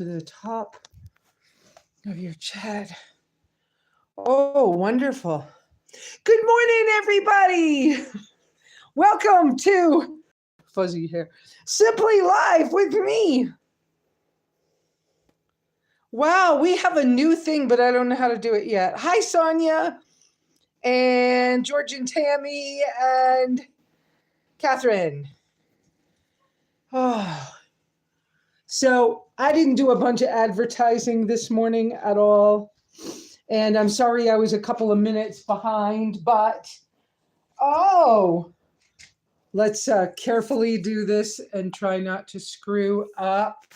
to the top of your chat. Oh, wonderful. Good morning, everybody. Welcome to Fuzzy Hair. Simply Live with me. Wow, we have a new thing, but I don't know how to do it yet. Hi, Sonia and George and Tammy and Catherine. Oh. So I didn't do a bunch of advertising this morning at all. And I'm sorry I was a couple of minutes behind, but let's carefully do this and try not to screw up.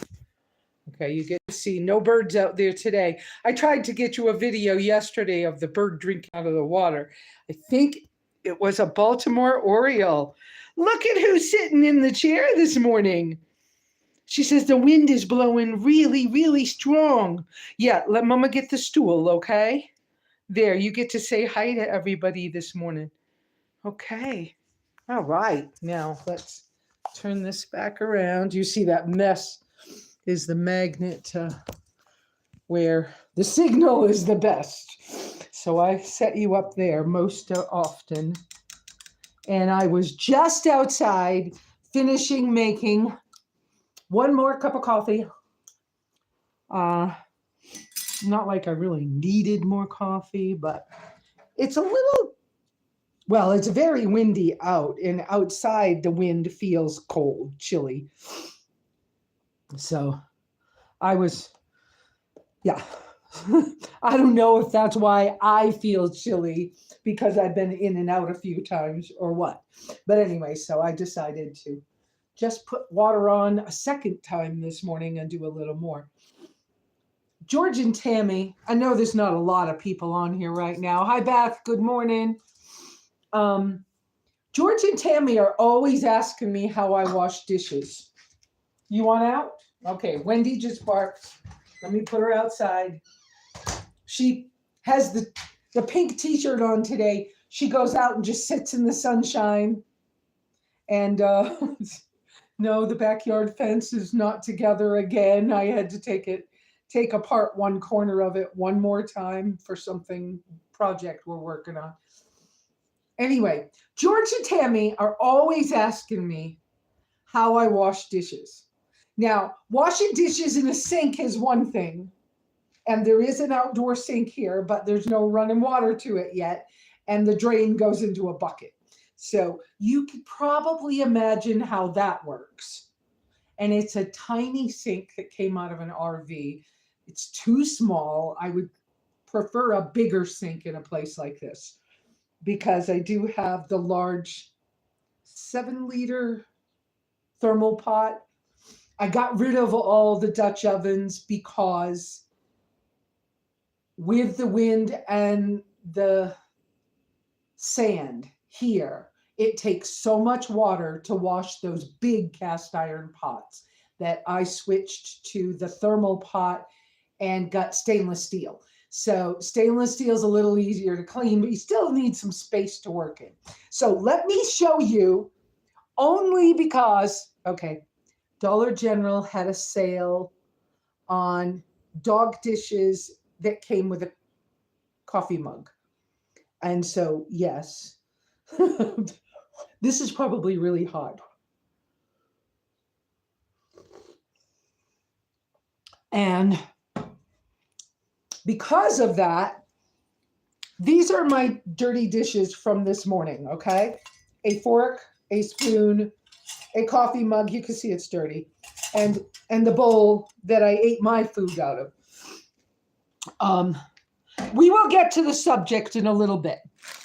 Okay, you get to see no birds out there today. I tried to get you a video yesterday of the bird drinking out of the water. I think it was a Baltimore Oriole. Look at who's sitting in the chair this morning. She says the wind is blowing really, really strong. Yeah, let Mama get the stool, okay? There, you get to say hi to everybody this morning. Okay. All right. Now, let's turn this back around. You see that mess is the magnet where the signal is the best. So I set you up there most often. And I was just outside finishing making one more cup of coffee. Not like I really needed more coffee, but it's a little, well, it's very windy out, and outside the wind feels cold, chilly. So I was, yeah. I don't know if that's why I feel chilly, because I've been in and out a few times or what. But anyway, so I decided to just put water on a second time this morning and do a little more. George and Tammy, I know there's not a lot of people on here right now. Hi, Beth. Good morning. George and Tammy are always asking me how I wash dishes. You want out? Okay, Wendy just barked. Let me put her outside. She has the pink t-shirt on today. She goes out and just sits in the sunshine. And no, the backyard fence is not together again. I had to take apart one corner of it one more time for something project we're working on. Anyway, George and Tammy are always asking me how I wash dishes. Now, washing dishes in a sink is one thing, and there is an outdoor sink here, but there's no running water to it yet, and the drain goes into a bucket. So you could probably imagine how that works. And it's a tiny sink that came out of an RV. It's too small. I would prefer a bigger sink in a place like this, because I do have the large 7-liter thermal pot. I got rid of all the Dutch ovens because with the wind and the sand here, it takes so much water to wash those big cast iron pots that I switched to the thermal pot and got stainless steel. So stainless steel is a little easier to clean, but you still need some space to work in. So let me show you, only because, okay, Dollar General had a sale on dog dishes that came with a coffee mug. And so, yes, this is probably really hot. And because of that, these are my dirty dishes from this morning, okay? A fork, a spoon, a coffee mug, you can see it's dirty, and the bowl that I ate my food out of. We will get to the subject in a little bit.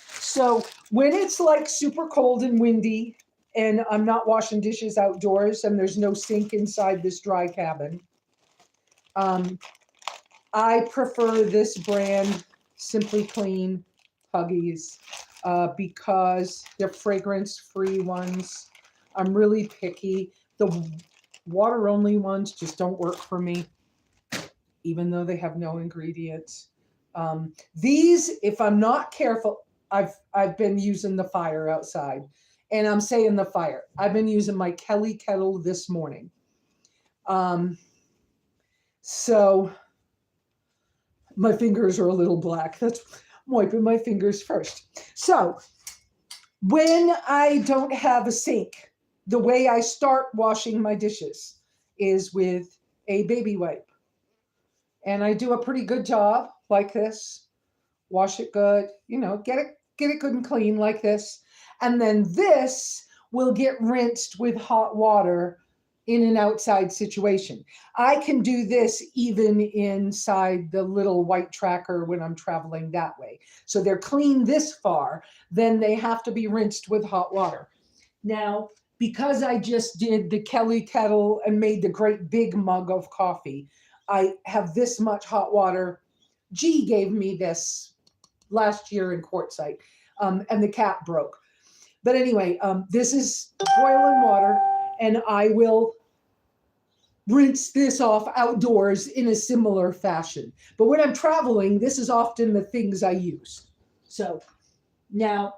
So when it's like super cold and windy and I'm not washing dishes outdoors and there's no sink inside this dry cabin, I prefer this brand, Simply Clean Huggies, because they're fragrance-free ones. I'm really picky. The water-only ones just don't work for me, even though they have no ingredients. These, if I'm not careful, I've been using the fire outside. And I'm saying the fire. I've been using my Kelly kettle this morning. So my fingers are a little black. I'm wiping my fingers first. So when I don't have a sink, the way I start washing my dishes is with a baby wipe. And I do a pretty good job like this. Wash it good, get it good and clean like this. And then this will get rinsed with hot water in an outside situation. I can do this even inside the little white tracker when I'm traveling that way. So they're clean this far, then they have to be rinsed with hot water. Now, because I just did the Kelly kettle and made the great big mug of coffee, I have this much hot water. G gave me this last year in Quartzsite, and the cap broke. But anyway, this is boiling water, and I will rinse this off outdoors in a similar fashion. But when I'm traveling, this is often the things I use. So now,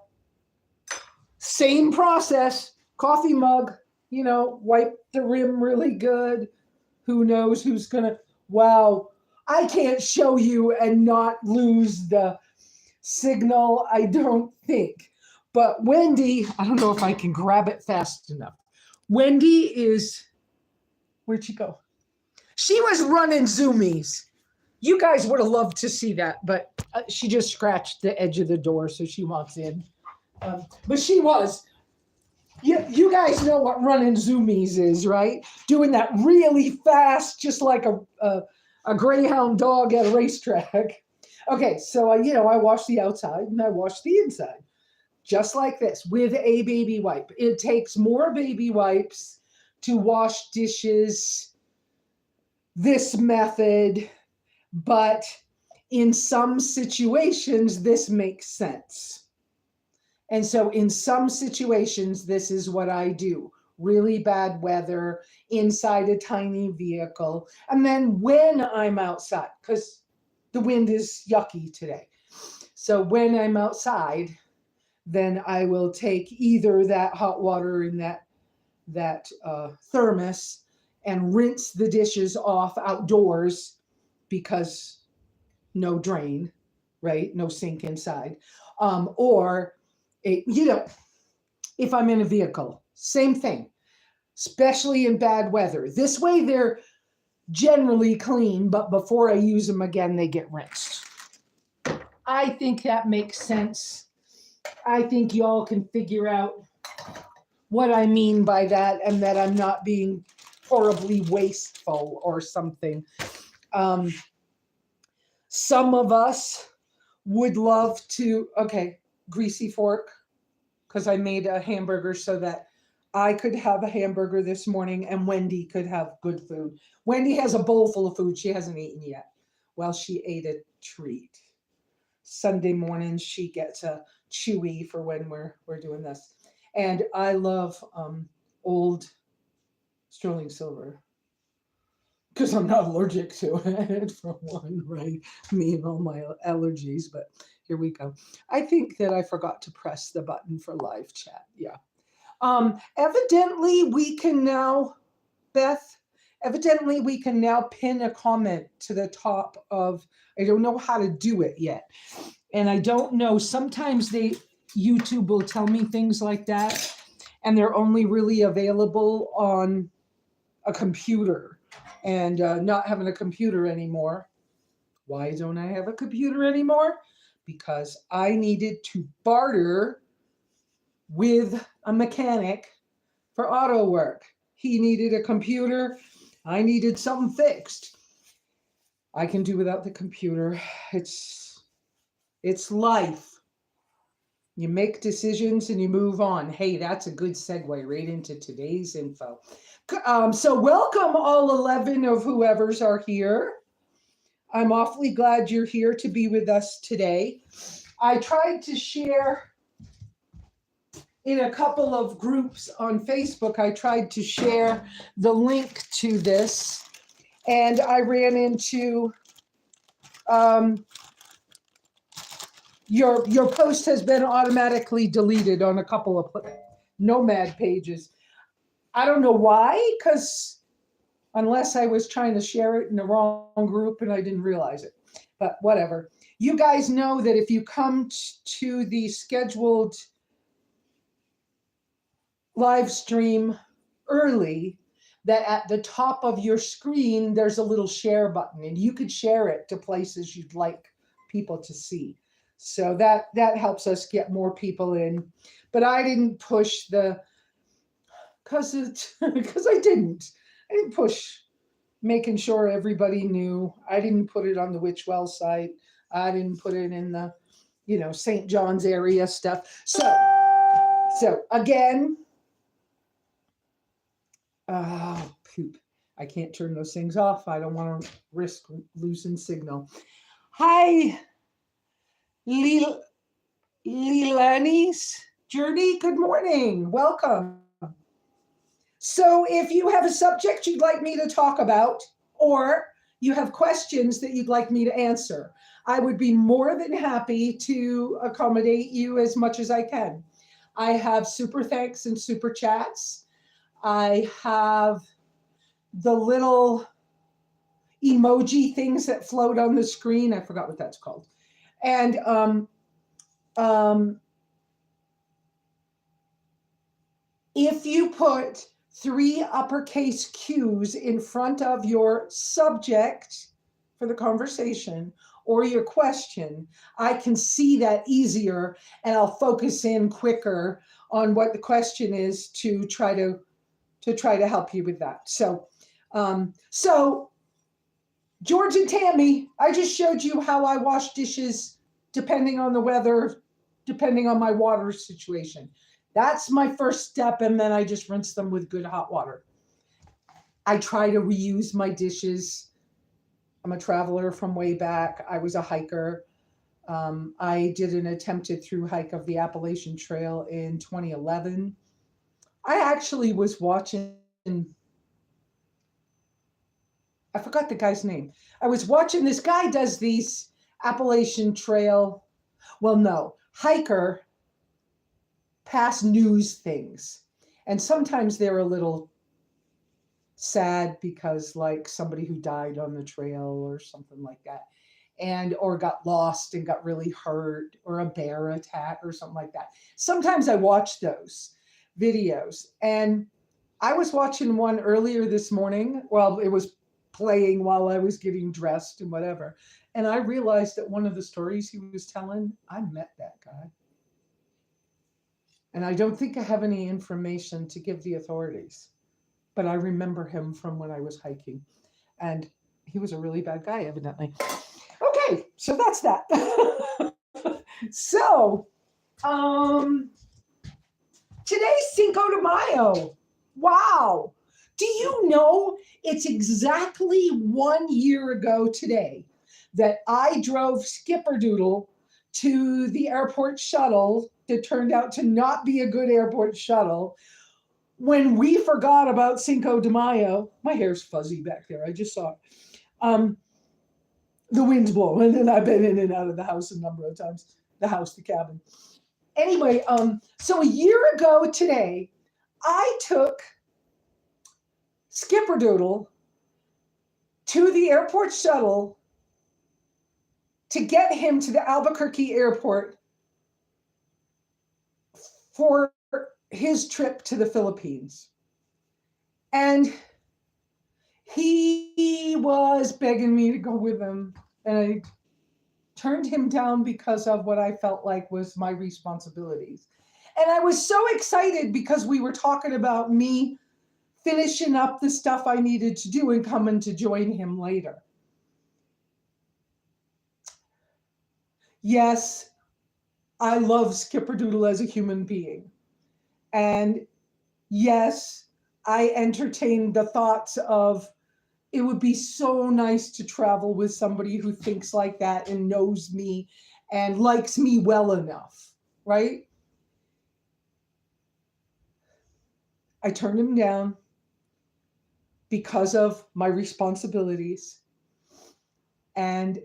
same process, coffee mug, wipe the rim really good. Who knows who's gonna, wow, I can't show you and not lose the signal, I don't think. But Wendy, I don't know if I can grab it fast enough. Wendy is, where'd she go? She was running zoomies. You guys would have loved to see that, but she just scratched the edge of the door, so she walks in. But she was. You guys know what running zoomies is, right? Doing that really fast, just like a greyhound dog at a racetrack. Okay, so I wash the outside and I wash the inside, just like this with a baby wipe. It takes more baby wipes to wash dishes, this method, but in some situations, this makes sense. And so in some situations, this is what I do. Really bad weather, inside a tiny vehicle. And then when I'm outside, because the wind is yucky today. So when I'm outside, then I will take either that hot water in that thermos and rinse the dishes off outdoors because no drain, right? No sink inside. Or if I'm in a vehicle, same thing, especially in bad weather. This way they're generally clean, but before I use them again, they get rinsed. I think that makes sense. I think y'all can figure out what I mean by that and that I'm not being horribly wasteful or something. Some of us would love to, greasy fork, because I made a hamburger so that I could have a hamburger this morning and Wendy could have good food. Wendy has a bowl full of food she hasn't eaten yet. Well, she ate a treat. Sunday morning, she gets a Chewy for when we're doing this. And I love old sterling silver because I'm not allergic to it, for one, right? Me and all my allergies, but here we go. I think that I forgot to press the button for live chat. Yeah. Evidently, we can now, Beth, pin a comment to the top of, I don't know how to do it yet. And I don't know, sometimes YouTube will tell me things like that, and they're only really available on a computer. And not having a computer anymore. Why don't I have a computer anymore? Because I needed to barter with a mechanic for auto work. He needed a computer. I needed something fixed. I can do without the computer. It's life. You make decisions and you move on. Hey, that's a good segue right into today's info. So welcome all 11 of whoever's are here. I'm awfully glad you're here to be with us today. I tried to share in a couple of groups on Facebook. I tried to share the link to this, and I ran into your post has been automatically deleted on a couple of Nomad pages. I don't know why, because unless I was trying to share it in the wrong group and I didn't realize it. But whatever. You guys know that if you come to the scheduled live stream early, that at the top of your screen, there's a little share button and you could share it to places you'd like people to see. So that helps us get more people in. But I didn't push because I didn't push making sure everybody knew. I didn't put it on the Witchwell site. I didn't put it in the, St. John's area stuff. So again, oh, poop. I can't turn those things off. I don't want to risk losing signal. Hi, Leilani's Journey. Good morning. Welcome. So if you have a subject you'd like me to talk about, or you have questions that you'd like me to answer, I would be more than happy to accommodate you as much as I can. I have super thanks and super chats. I have the little emoji things that float on the screen. I forgot what that's called. And if you put 3 uppercase Q's in front of your subject for the conversation or your question, I can see that easier and I'll focus in quicker on what the question is to try to help you with that. So George and Tammy, I just showed you how I wash dishes depending on the weather, depending on my water situation. That's my first step, and then I just rinse them with good hot water. I try to reuse my dishes. I'm a traveler from way back. I was a hiker. I did an attempted through hike of the Appalachian Trail in 2011. I actually was watching, I forgot the guy's name. I was watching, this guy does these Appalachian Trail, hiker past news things. And sometimes they're a little sad because like somebody who died on the trail or something like that, or got lost and got really hurt, or a bear attack or something like that. Sometimes I watch those videos, and I was watching one earlier this morning. Well, it was playing while I was getting dressed and whatever. And I realized that one of the stories he was telling, I met that guy. And I don't think I have any information to give the authorities, but I remember him from when I was hiking. And he was a really bad guy, evidently. Okay, so that's that. So, today's Cinco de Mayo. Wow. Do you know it's exactly 1 year ago today that I drove Skipperdoodle to the airport shuttle that turned out to not be a good airport shuttle when we forgot about Cinco de Mayo. My hair's fuzzy back there. I just saw it. The wind's blowing, and I've been in and out of the house a number of times. The cabin. Anyway, so a year ago today, I took Skipperdoodle to the airport shuttle to get him to the Albuquerque airport for his trip to the Philippines. And he was begging me to go with him, and I turned him down because of what I felt like was my responsibilities. And I was so excited because we were talking about me finishing up the stuff I needed to do and coming to join him later. Yes, I love Skipperdoodle as a human being. And yes, I entertained the thoughts of it would be so nice to travel with somebody who thinks like that and knows me and likes me well enough, right? I turned him down because of my responsibilities. And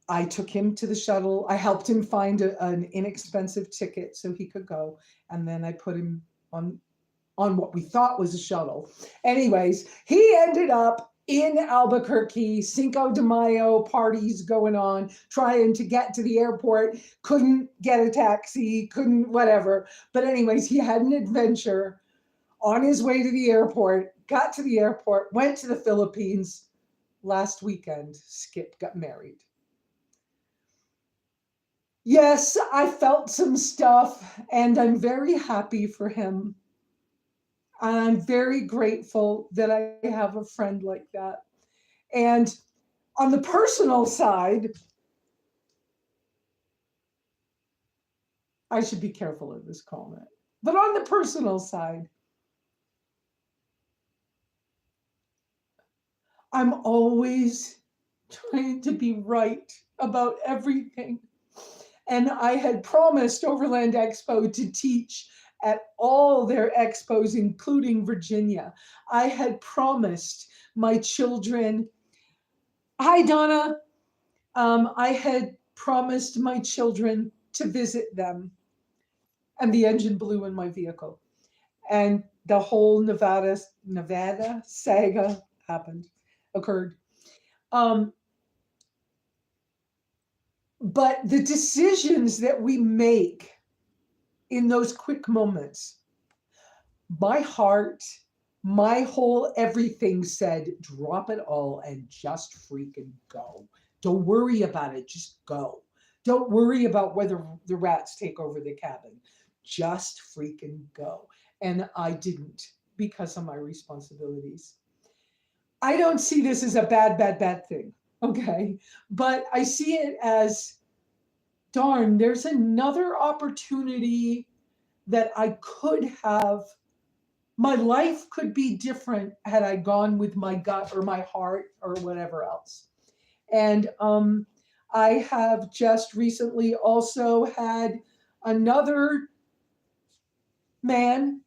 I took him to the shuttle. I helped him find an inexpensive ticket so he could go. And then I put him on on what we thought was a shuttle. Anyways, he ended up in Albuquerque, Cinco de Mayo parties going on, trying to get to the airport, couldn't get a taxi, couldn't whatever. But anyways, he had an adventure on his way to the airport, got to the airport, went to the Philippines. Last weekend, Skip got married. Yes, I felt some stuff, and I'm very happy for him. I'm very grateful that I have a friend like that. And on the personal side, I should be careful of this comment, but on the personal side, I'm always trying to be right about everything. And I had promised Overland Expo to teach at all their expos, including Virginia. I had promised my children, hi, Donna. I had promised my children to visit them, and the engine blew in my vehicle. And the whole Nevada saga occurred. But the decisions that we make in those quick moments, my heart, my whole everything said, drop it all and just freaking go. Don't worry about it, just go. Don't worry about whether the rats take over the cabin. Just freaking go. And I didn't because of my responsibilities. I don't see this as a bad thing, okay? But I see it as, darn, there's another opportunity that I could have. My life could be different had I gone with my gut or my heart or whatever else. And I have just recently also had another man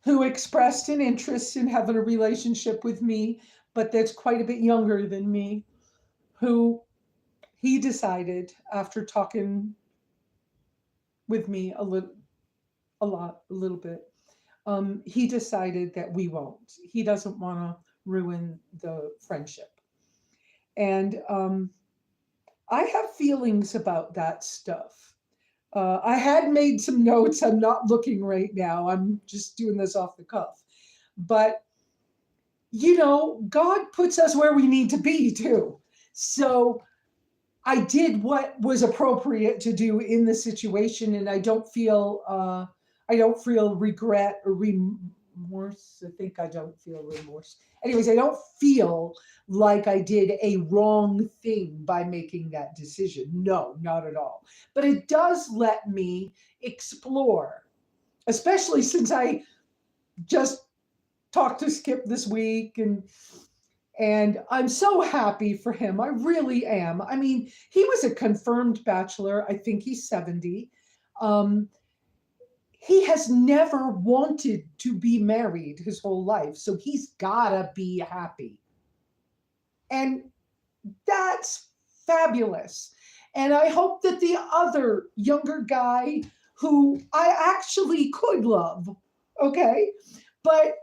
who expressed an interest in having a relationship with me, but that's quite a bit younger than me, who he decided after talking with me a little bit, he decided that we won't. He doesn't want to ruin the friendship. And I have feelings about that stuff. I had made some notes. I'm not looking right now. I'm just doing this off the cuff. But, God puts us where we need to be too. So I did what was appropriate to do in the situation, and I don't feel regret or remorse. I think I don't feel remorse. Anyways, I don't feel like I did a wrong thing by making that decision. No, not at all. But it does let me explore, especially since I just talked to Skip this week, and I'm so happy for him. I really am. I mean, he was a confirmed bachelor. I think he's 70. He has never wanted to be married his whole life, so he's gotta be happy. And that's fabulous. And I hope that the other younger guy who I actually could love, okay, but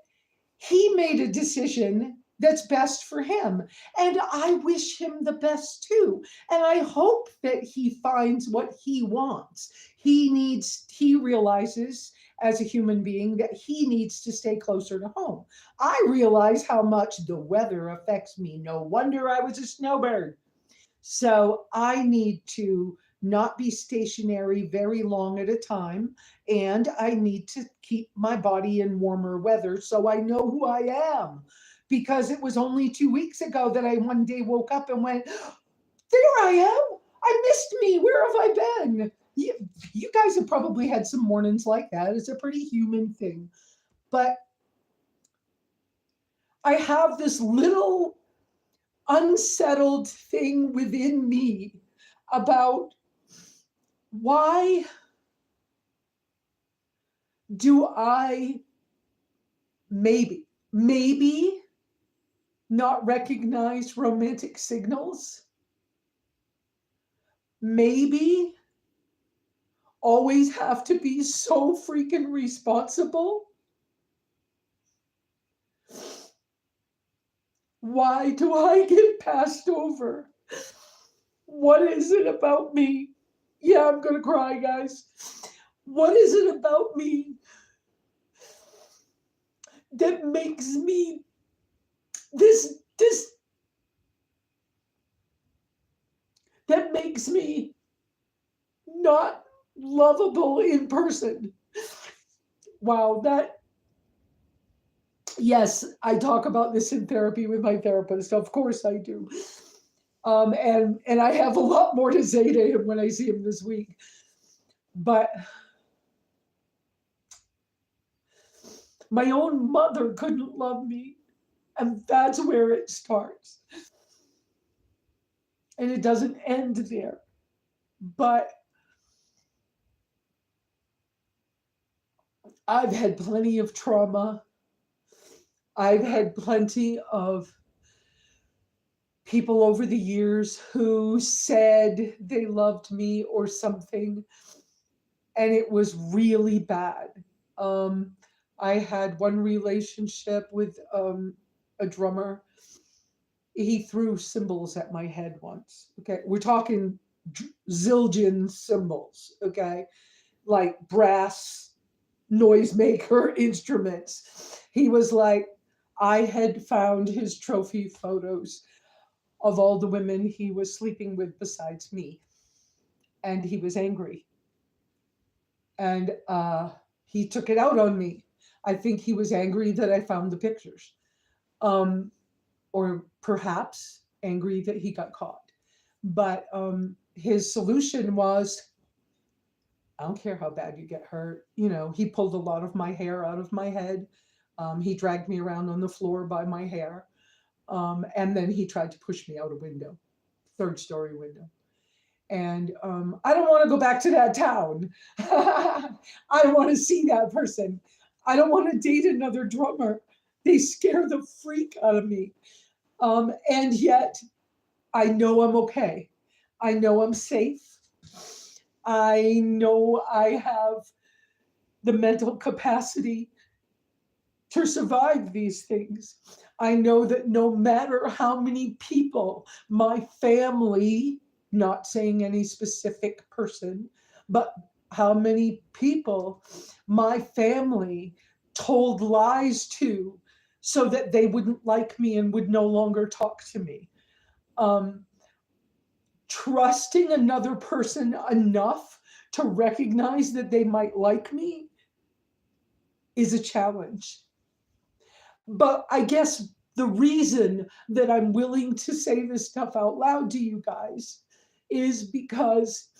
he made a decision that's best for him. And I wish him the best too. And I hope that he finds what he wants. He realizes as a human being that he needs to stay closer to home. I realize how much the weather affects me. No wonder I was a snowbird. So I need to not be stationary very long at a time. And I need to keep my body in warmer weather so I know who I am. Because it was only 2 weeks ago that I one day woke up and went, there I am. I missed me. Where have I been? You guys have probably had some mornings like that. It's a pretty human thing. But I have this little unsettled thing within me about why do I maybe not recognize romantic signals? Maybe always have to be so freaking responsible? Why do I get passed over? What is it about me? Yeah, I'm going to cry, guys. What is it about me that makes me this that makes me not lovable in person? Wow, yes, I talk about this in therapy with my therapist. Of course I do. And I have a lot more to say to him when I see him this week. But my own mother couldn't love me, and that's where it starts. And it doesn't end there. But I've had plenty of trauma. I've had plenty of people over the years who said they loved me or something, and it was really bad. Um, I had one relationship with a drummer. He threw cymbals at my head once. Okay, we're talking zillion cymbals. Okay, like brass noisemaker instruments. He was like, I had found his trophy photos of all the women he was sleeping with besides me, and he was angry, and he took it out on me. I think he was angry that I found the pictures, um, or perhaps angry that he got caught. But his solution was, I don't care how bad you get hurt. You know, he pulled a lot of my hair out of my head. He dragged me around on the floor by my hair. And then he tried to push me out a window, third story window. And I don't want to go back to that town. I don't want to see that person. I don't want to date another drummer. They scare the freak out of me. And yet, I know I'm okay. I know I'm safe. I know I have the mental capacity to survive these things. I know that no matter how many people, my family, not saying any specific person, but how many people my family told lies to so that they wouldn't like me and would no longer talk to me. Um, Trusting another person enough to recognize that they might like me is a challenge. But I guess the reason that I'm willing to say this stuff out loud to you guys is because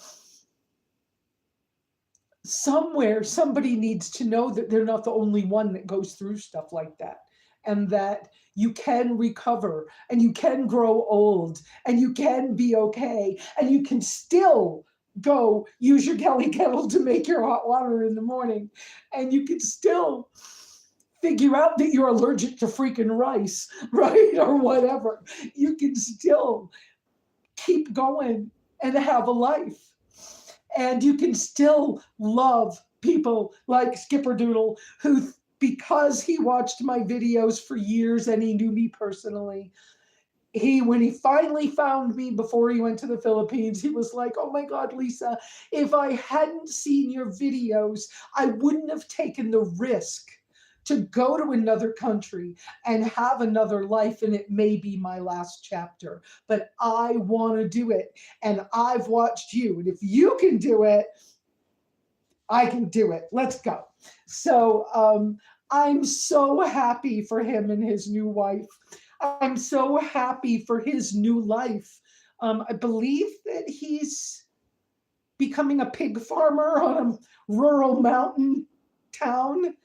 somewhere somebody needs to know that they're not the only one that goes through stuff like that, and that you can recover and you can grow old and you can be okay and you can still go use your Kelly kettle to make your hot water in the morning, and you can still figure out that you're allergic to freaking rice, right? Or whatever. You can still keep going and have a life. And you can still love people like Skipper Doodle, who, because he watched my videos for years and he knew me personally, when he finally found me before he went to the Philippines, he was like, oh my God, Lesa, if I hadn't seen your videos, I wouldn't have taken the risk to go to another country and have another life, and it may be my last chapter, but I want to do it, and I've watched you, and if you can do it, I can do it. Let's go. So I'm so happy for him and his new wife. I'm so happy for his new life. I believe that he's becoming a pig farmer on a rural mountain town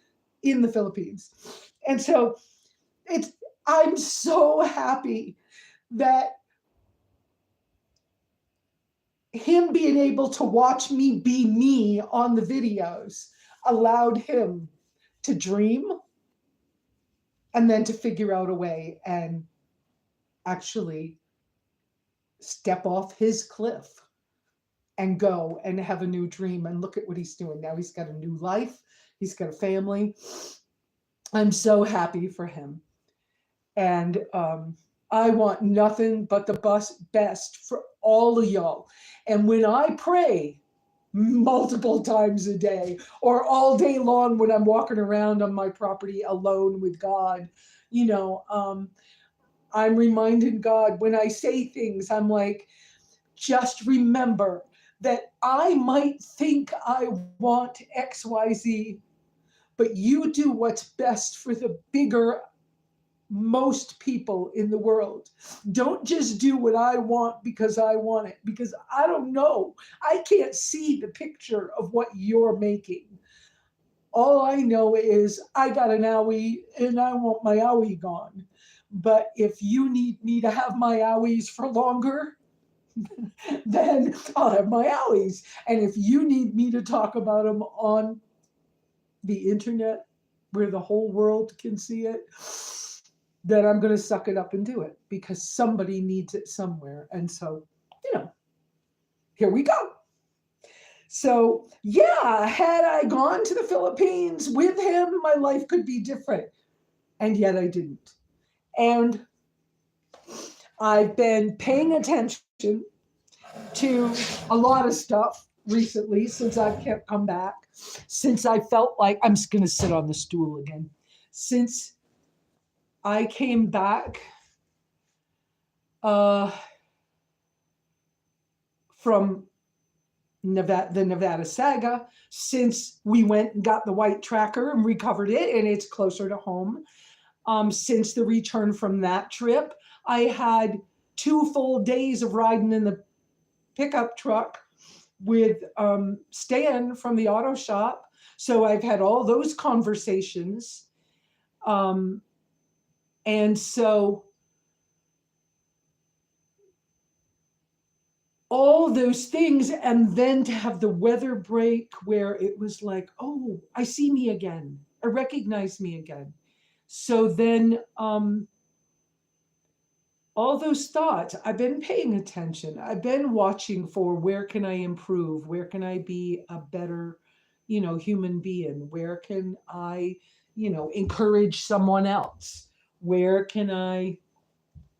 in the Philippines. And so I'm so happy that him being able to watch me be me on the videos allowed him to dream and then to figure out a way and actually step off his cliff and go and have a new dream. And look at what he's doing now. He's got a new life. He's got a family. I'm so happy for him. And I want nothing but the best for all of y'all. And when I pray multiple times a day or all day long when I'm walking around on my property alone with God, you know, I'm reminding God when I say things, I'm like, just remember that I might think I want XYZ, but you do what's best for the bigger most people in the world. Don't just do what I want because I want it, because I don't know. I can't see the picture of what you're making. All I know is I got an owie and I want my owie gone. But if you need me to have my owies for longer, then I'll have my owies. And if you need me to talk about them on the internet where the whole world can see it, then I'm going to suck it up and do it because somebody needs it somewhere. And so, here we go. So, yeah, had I gone to the Philippines with him, my life could be different. And yet I didn't. And I've been paying attention to a lot of stuff recently since I've come back, since I felt like I'm just going to sit on the stool again. Since I came back from the Nevada saga, since we went and got the white tracker and recovered it and it's closer to home. Since the return from that trip, I had 2 full days of riding in the pickup truck with Stan from the auto shop. So I've had all those conversations. And so all those things, and then to have the weather break where it was like, oh, I see me again. I recognize me again. So then all those thoughts, I've been paying attention. I've been watching for where can I improve? Where can I be a better, human being? Where can I, encourage someone else? Where can I,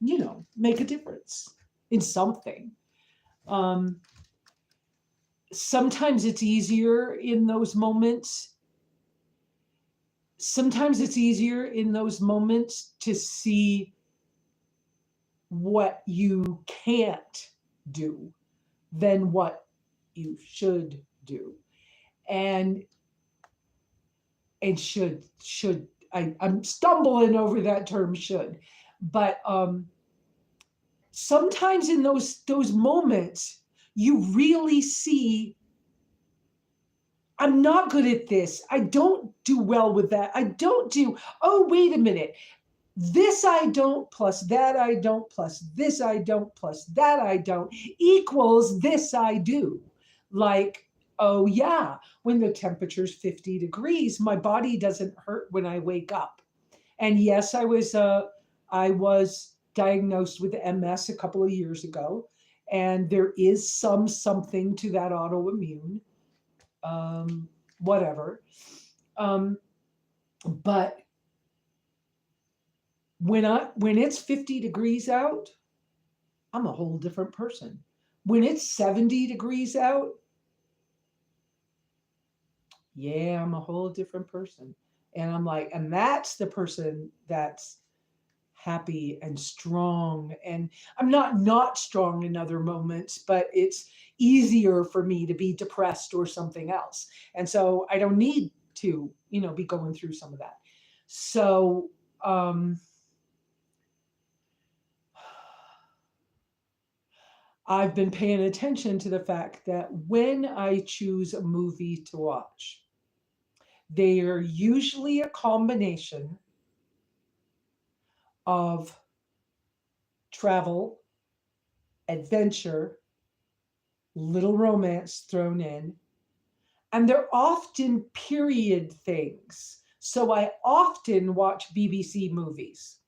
make a difference in something? Sometimes it's easier in those moments. Sometimes it's easier in those moments to see what you can't do than what you should do. And I'm stumbling over that term should, but sometimes in those moments you really see, I'm not good at this. I don't do well with that. Oh, wait a minute. This I don't plus that I don't plus this I don't plus that I don't equals this I do. Like, oh yeah, when the temperature's 50 degrees, my body doesn't hurt when I wake up. And yes, I was diagnosed with MS a couple of years ago, and there is something to that autoimmune, whatever. But when it's 50 degrees out, I'm a whole different person. When it's 70 degrees out, yeah, I'm a whole different person. And I'm like, and that's the person that's happy and strong. And I'm not strong in other moments, but it's easier for me to be depressed or something else. And so I don't need to, be going through some of that. So, I've been paying attention to the fact that when I choose a movie to watch, they are usually a combination of travel, adventure, little romance thrown in, and they're often period things. So I often watch BBC movies.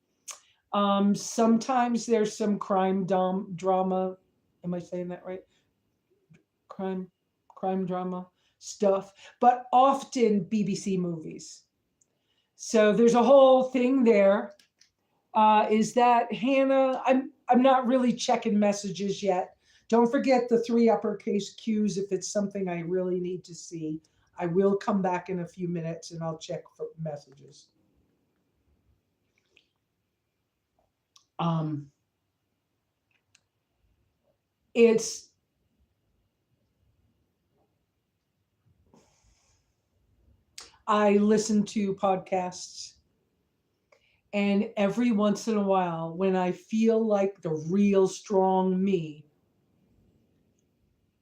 Sometimes there's some crime drama. Am I saying that right? Crime drama stuff, but often BBC movies. So there's a whole thing there. is that Hannah? I'm not really checking messages yet. Don't forget the 3 uppercase Q's if it's something I really need to see. I will come back in a few minutes and I'll check for messages. It's I listen to podcasts, and every once in a while, when I feel like the real strong me,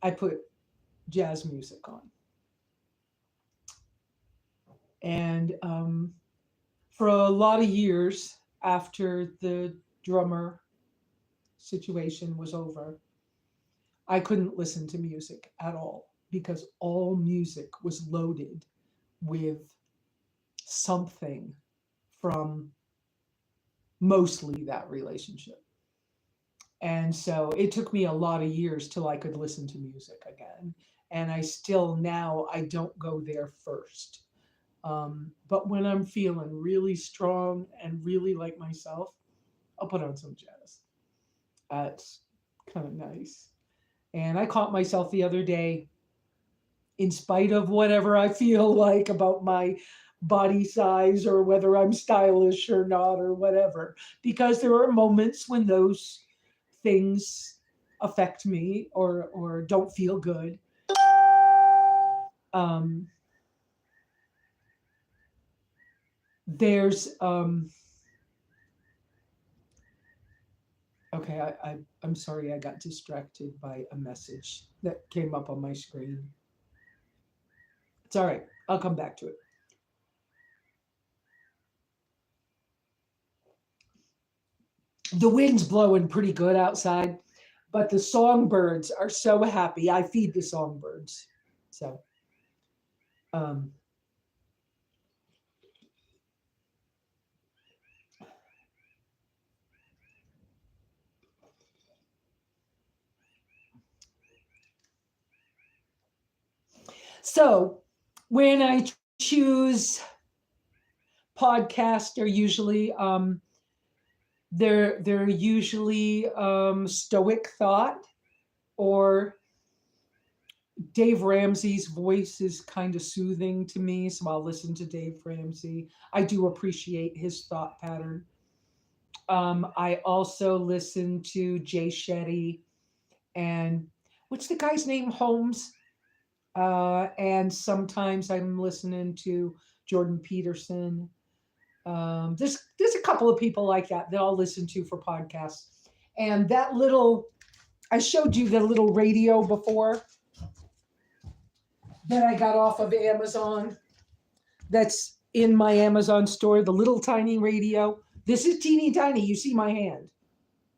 I put jazz music on. And for a lot of years after the drummer situation was over, I couldn't listen to music at all because all music was loaded with something from mostly that relationship. And so it took me a lot of years till I could listen to music again. And I still now, I don't go there first. But when I'm feeling really strong and really like myself, I'll put on some jazz. It's kind of nice. And I caught myself the other day, in spite of whatever I feel like about my body size or whether I'm stylish or not or whatever, because there are moments when those things affect me or don't feel good. There's okay, I'm sorry, I got distracted by a message that came up on my screen. It's all right, I'll come back to it. The wind's blowing pretty good outside, but the songbirds are so happy. I feed the songbirds. So, um, so when I choose podcasts, they're usually Stoic Thought, or Dave Ramsey's voice is kind of soothing to me, so I'll listen to Dave Ramsey. I do appreciate his thought pattern. I also listen to Jay Shetty and what's the guy's name? Holmes. And sometimes I'm listening to Jordan Peterson. There's a couple of people like that I'll listen to for podcasts. And that little, I showed you the little radio before that I got off of Amazon. That's in my Amazon store, the little tiny radio. This is teeny tiny. You see my hand.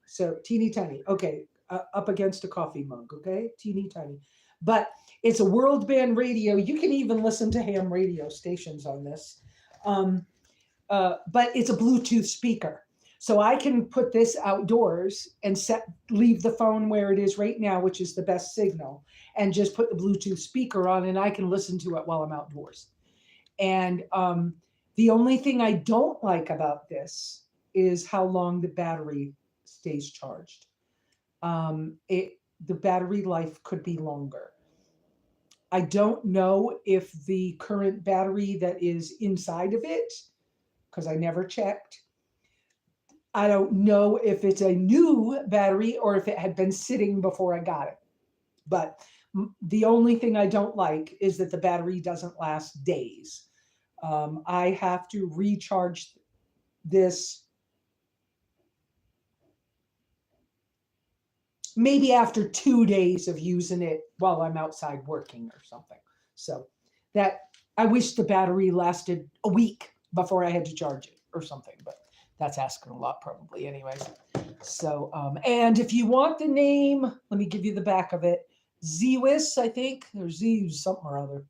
So teeny tiny. Okay. Up against a coffee mug. Okay. Teeny tiny. But it's a world band radio. You can even listen to ham radio stations on this. But it's a Bluetooth speaker. So I can put this outdoors and leave the phone where it is right now, which is the best signal, and just put the Bluetooth speaker on, and I can listen to it while I'm outdoors. And the only thing I don't like about this is how long the battery stays charged. The battery life could be longer. I don't know if the current battery that is inside of it, because I never checked, I don't know if it's a new battery or if it had been sitting before I got it. But the only thing I don't like is that the battery doesn't last days. I have to recharge this maybe after 2 days of using it while I'm outside working or something. So that, I wish the battery lasted a week before I had to charge it or something, but that's asking a lot probably anyways. So, and if you want the name, let me give you the back of it. Zwis, I think, or Z something or other.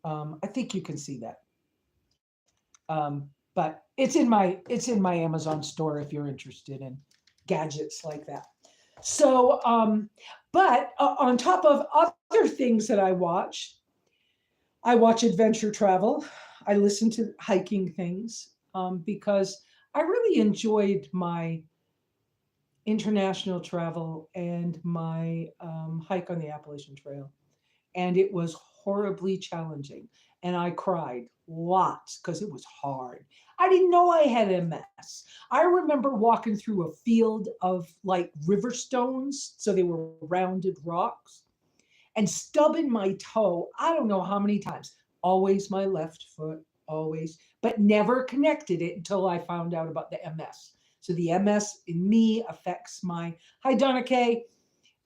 I think you can see that. But it's in my Amazon store if you're interested in gadgets like that. So, but on top of other things that I watch adventure travel. I listen to hiking things because I really enjoyed my international travel and my hike on the Appalachian Trail. And it was horribly challenging. And I cried lots because it was hard. I didn't know I had MS. I remember walking through a field of like river stones. So they were rounded rocks and stubbing my toe. I don't know how many times. Always my left foot, always, but never connected it until I found out about the MS. So the MS in me affects my, hi Donna Kay,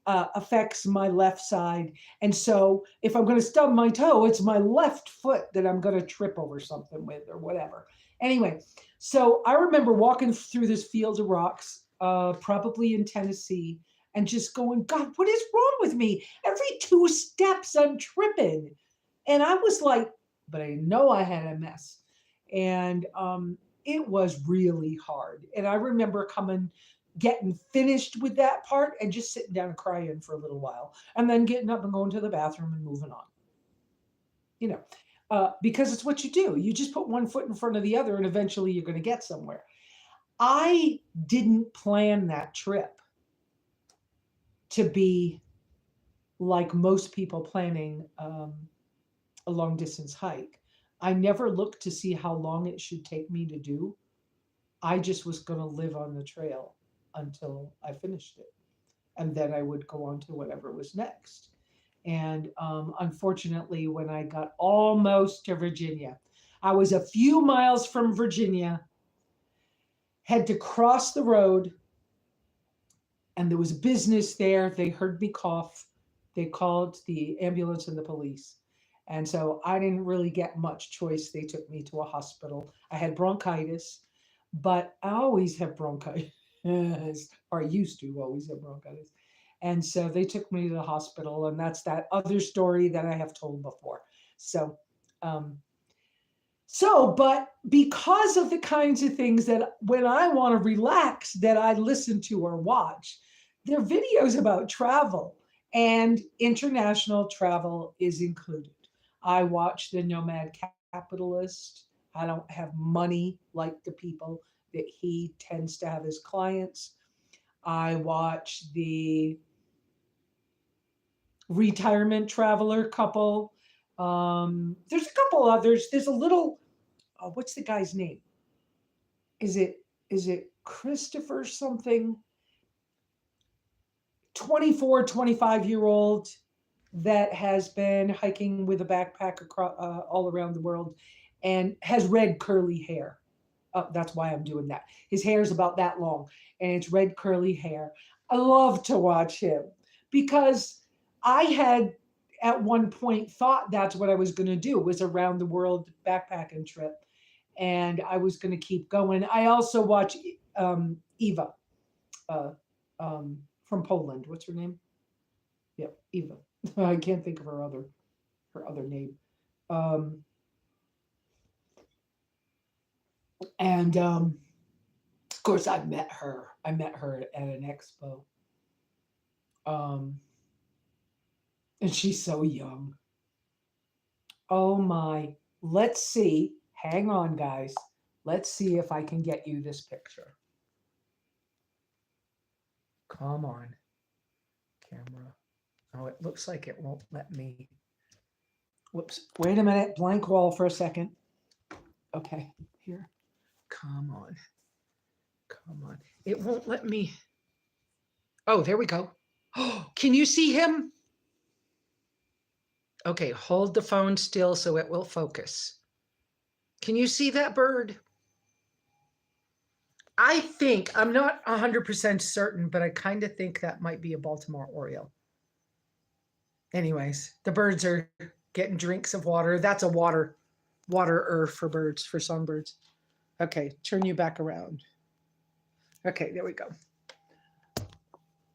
affects my left side. And so if I'm going to stub my toe, it's my left foot that I'm going to trip over something with or whatever. Anyway, so I remember walking through this field of rocks, probably in Tennessee, and just going, God, what is wrong with me? Every 2 steps, I'm tripping. And I was like, but I know I had MS. And it was really hard. And I remember getting finished with that part and just sitting down and crying for a little while and then getting up and going to the bathroom and moving on. You know, because it's what you do. You just put one foot in front of the other and eventually you're going to get somewhere. I didn't plan that trip to be like most people planning a long distance hike. I never looked to see how long it should take me to do. I just was going to live on the trail until I finished it. And then I would go on to whatever was next. And unfortunately, when I got almost to Virginia, I was a few miles from Virginia, had to cross the road, and there was business there. They heard me cough. They called the ambulance and the police. And so I didn't really get much choice. They took me to a hospital. I had bronchitis, but I always have bronchitis, or I used to always have bronchitis. And so they took me to the hospital, and that's that other story that I have told before. So, um, but because of the kinds of things that when I want to relax, that I listen to or watch, they're videos about travel, and international travel is included. I watch the Nomad Capitalist. I don't have money like the people that he tends to have as clients. I watch the retirement traveler couple. There's a couple others. There's a little, what's the guy's name? Is it Christopher something? 24, 25-year-old that has been hiking with a backpack across, all around the world and has red curly hair. That's why I'm doing that. His hair is about that long and it's red curly hair. I love to watch him because I had at one point thought that's what I was going to do, was around the world backpacking trip, and I was going to keep going. I also watch Eva uh, from Poland. What's her name? Yep, Eva. I can't think of her other name. Um, and of course, I met her. I met her at an expo. Um, and she's so young. Oh my. Let's see. Hang on, guys. Let's see if I can get you this picture. Come on, camera. Oh, it looks like it won't let me. Whoops. Wait a minute. Blank wall for a second. Okay, here. Come on. Come on. It won't let me. Oh, there we go. Oh, can you see him? Okay, hold the phone still so it will focus. Can you see that bird? I think, I'm not 100% certain, but I kind of think that might be a Baltimore Oriole. Anyways, the birds are getting drinks of water. That's a waterer for birds, for songbirds. Okay, turn you back around. Okay, there we go.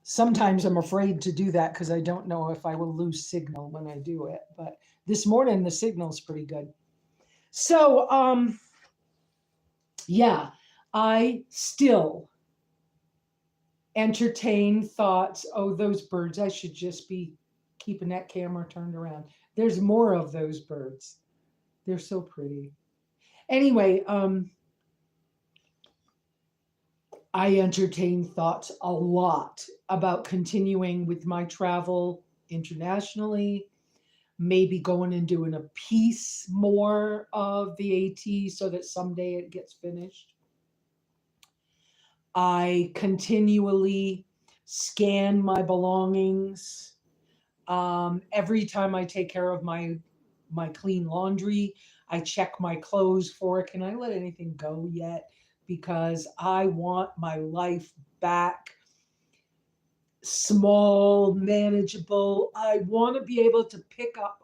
Sometimes I'm afraid to do that because I don't know if I will lose signal when I do it. But this morning the signal's pretty good. So yeah, I still entertain thoughts. Oh, those birds! I should just be keeping that camera turned around. There's more of those birds. They're so pretty. Anyway, I entertain thoughts a lot about continuing with my travel internationally, maybe going and doing a piece more of the AT so that someday it gets finished. I continually scan my belongings. Every time I take care of my clean laundry, I check my clothes for can I let anything go yet? Because I want my life back small, manageable. I want to be able to pick up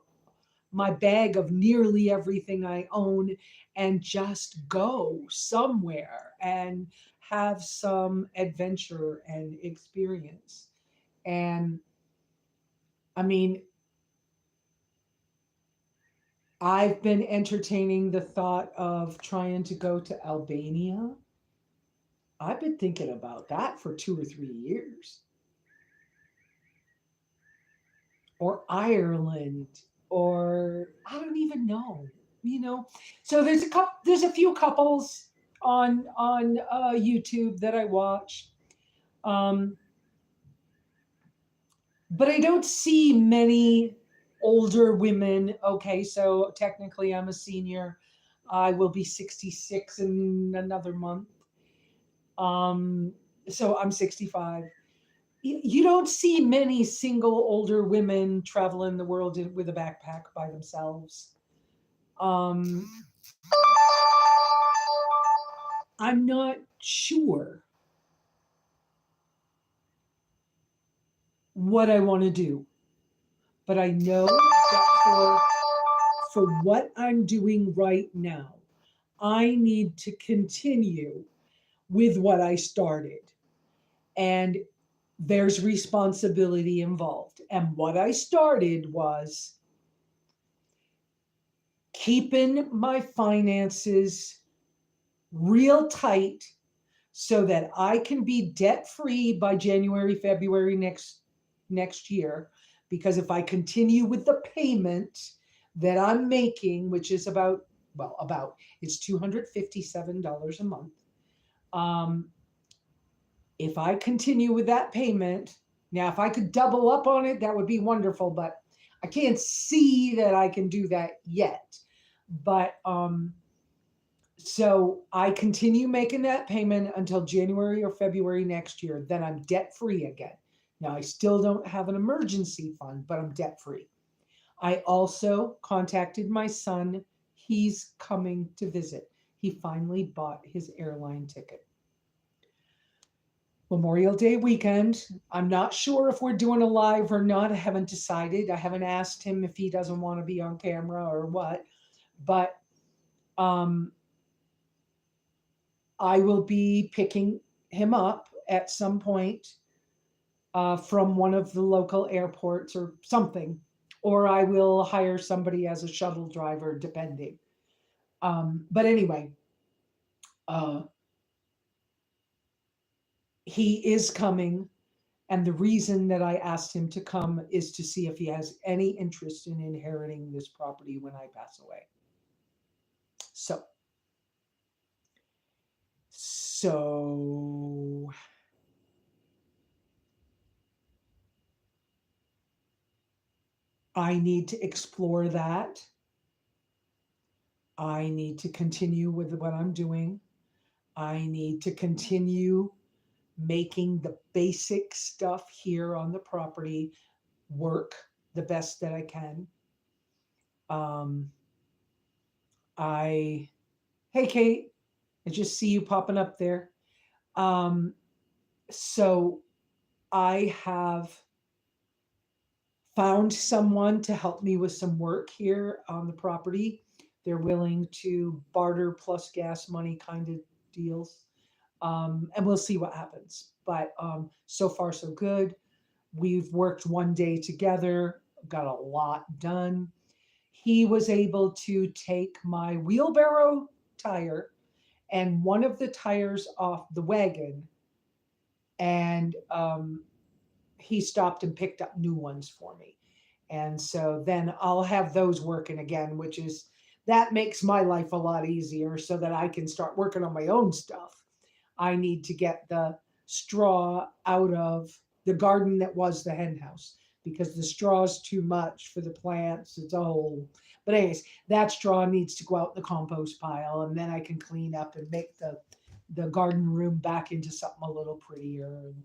my bag of nearly everything I own and just go somewhere and have some adventure and experience. And I mean, I've been entertaining the thought of trying to go to Albania. I've been thinking about that for 2 or 3 years, or Ireland, or I don't even know. You know, so there's a few couples on YouTube that I watch, um, but I don't see many older women. Okay, so technically I'm a senior. I will be 66 in another month. Um, so I'm 65. You don't see many single older women traveling the world with a backpack by themselves. Um, I'm not sure what I want to do, but I know that for what I'm doing right now, I need to continue with what I started. And there's responsibility involved. And what I started was keeping my finances real tight so that I can be debt free by January, February next year. Because if I continue with the payment that I'm making, which is about it's $257 a month. Um, if I continue with that payment, now if I could double up on it, that would be wonderful. But I can't see that I can do that yet. But so I continue making that payment until January or February next year. Then I'm debt free again. Now I still don't have an emergency fund, but I'm debt free. I also contacted my son. He's coming to visit. He finally bought his airline ticket. Memorial Day weekend. I'm not sure if we're doing a live or not. I haven't decided. I haven't asked him if he doesn't want to be on camera or what. But um, I will be picking him up at some point from one of the local airports or something, or I will hire somebody as a shuttle driver, depending. But anyway, uh, he is coming. And the reason that I asked him to come is to see if he has any interest in inheriting this property when I pass away. So, so I need to explore that. I need to continue with what I'm doing. I need to continue making the basic stuff here on the property work the best that I can. Um, I, hey, Kate, I just see you popping up there. Um, so I have found someone to help me with some work here on the property. They're willing to barter plus gas money kind of deals. And we'll see what happens. But so far, so good. We've worked one day together, got a lot done. He was able to take my wheelbarrow tire and one of the tires off the wagon, and he stopped and picked up new ones for me. And so then I'll have those working again, which is that makes my life a lot easier so that I can start working on my own stuff. I need to get the straw out of the garden that was the hen house because the straw is too much for the plants. It's a whole. But anyways, that straw needs to go out in the compost pile, and then I can clean up and make the garden room back into something a little prettier and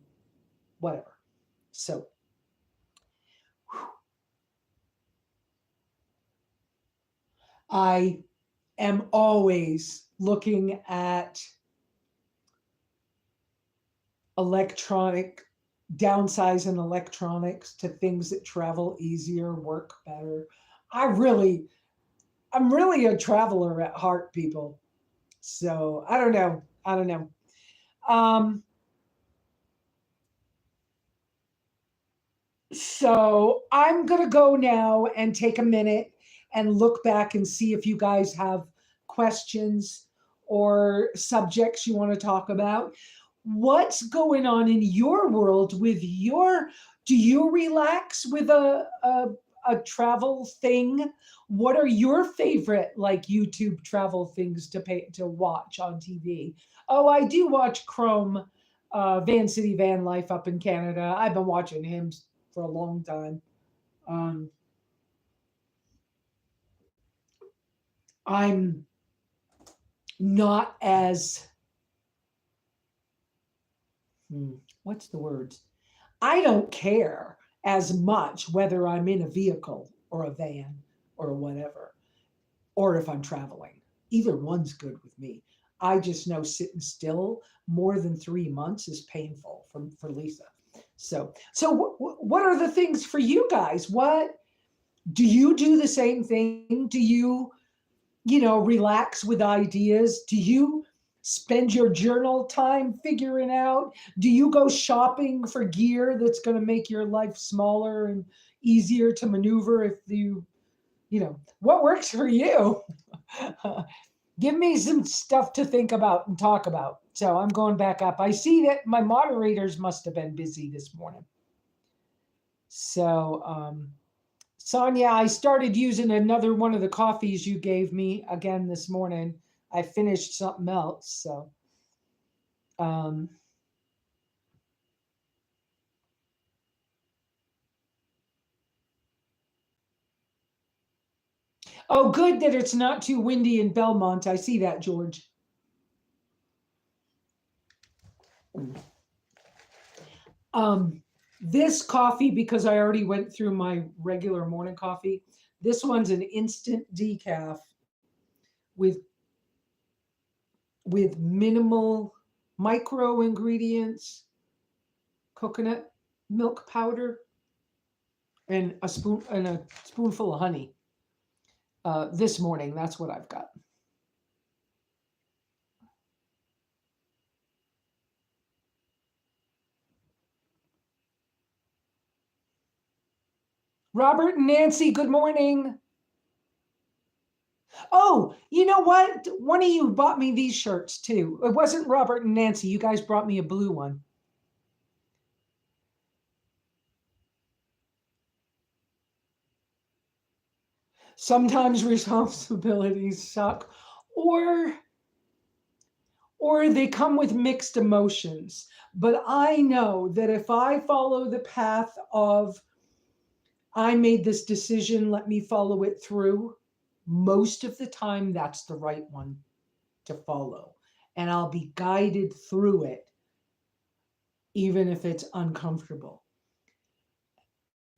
whatever. So I am always looking at electronic downsize in electronics to things that travel easier, work better. I really, I'm really a traveler at heart, people. So I don't know. I don't know. Um, so I'm gonna go now and take a minute and look back and see if you guys have questions or subjects you want to talk about. What's going on in your world with your, do you relax with a travel thing? What are your favorite like YouTube travel things to pay to watch on TV? Oh, I do watch Chrome, Van City Van Life up in Canada. I've been watching him for a long time. Um, I'm not as what's the word? I don't care as much whether I'm in a vehicle or a van or whatever, or if I'm traveling. Either one's good with me. I just know sitting still more than 3 months is painful for Lesa. So what are the things for you guys? What do you do the same thing? Do you, relax with ideas? Do you spend your journal time figuring out? Do you go shopping for gear that's going to make your life smaller and easier to maneuver if what works for you? Give me some stuff to think about and talk about. So I'm going back up. I see that my moderators must have been busy this morning. So, Sonia, I started using another one of the coffees you gave me again this morning. I finished something else. So, um, oh, good that it's not too windy in Belmont. I see that, George. This coffee, because I already went through my regular morning coffee, this one's an instant decaf with minimal micro ingredients, coconut milk powder, and a spoonful of honey. This morning, that's what I've got. Robert and Nancy, good morning. Oh, you know what? One of you bought me these shirts too. It wasn't Robert and Nancy. You guys brought me a blue one. Sometimes responsibilities suck, or they come with mixed emotions. But I know that if I follow the path of I made this decision, let me follow it through, most of the time that's the right one to follow. And I'll be guided through it, even if it's uncomfortable.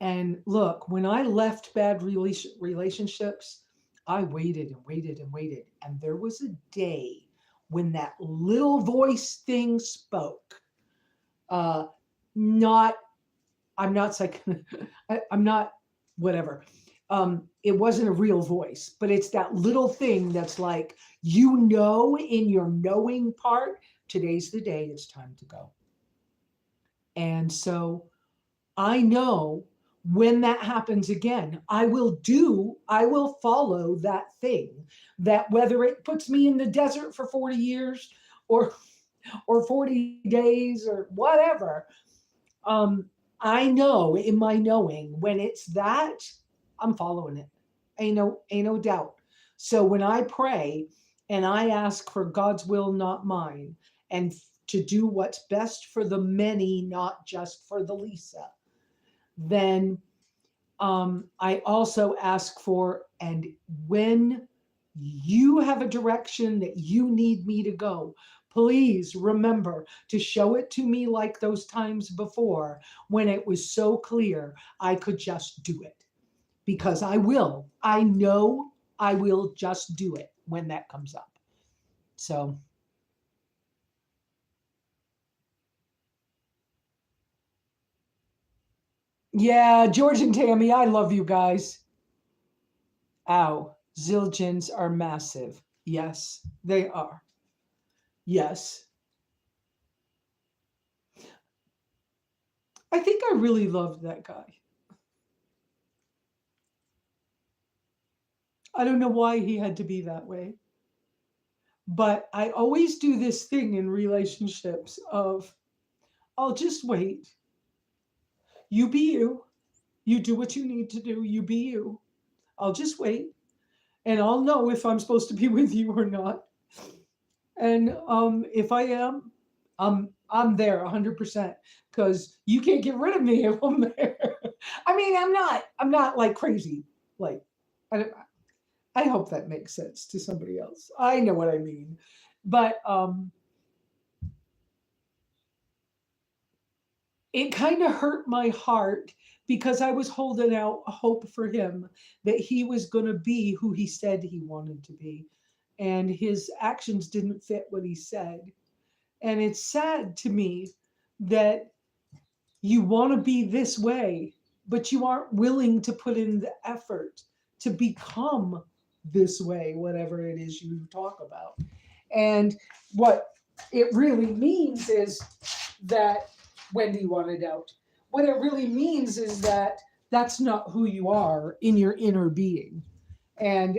And look, when I left bad relationships, I waited and waited and waited. And there was a day when that little voice thing spoke. Not, I'm not psych, I'm not whatever. It wasn't a real voice, but it's that little thing that's like, in your knowing part, today's the day, it's time to go. And so I know when that happens again, I will follow that thing, that whether it puts me in the desert for 40 years or 40 days or whatever. I know in my knowing when it's that, I'm following it. Ain't no doubt. So when I pray and I ask for God's will, not mine, and to do what's best for the many, not just for the Lesa, then I also ask for, and when you have a direction that you need me to go, please remember to show it to me like those times before when it was so clear I could just do it. Because I will. I know I will just do it when that comes up. So, yeah, George and Tammy, I love you guys. Ow, zildjians are massive. Yes, they are. Yes. I think I really loved that guy. I don't know why he had to be that way. But I always do this thing in relationships of I'll just wait. You be you. You do what you need to do. You be you. I'll just wait and I'll know if I'm supposed to be with you or not. And if I am, I'm there 100% because you can't get rid of me if I'm there. I mean, I'm not like crazy. Like, I, I hope that makes sense to somebody else. I know what I mean, but it kind of hurt my heart because I was holding out hope for him that he was going to be who he said he wanted to be. And his actions didn't fit what he said. And it's sad to me that you want to be this way, but you aren't willing to put in the effort to become this way, whatever it is you talk about. And what it really means is that Wendy wanted out. What it really means is that that's not who you are in your inner being. And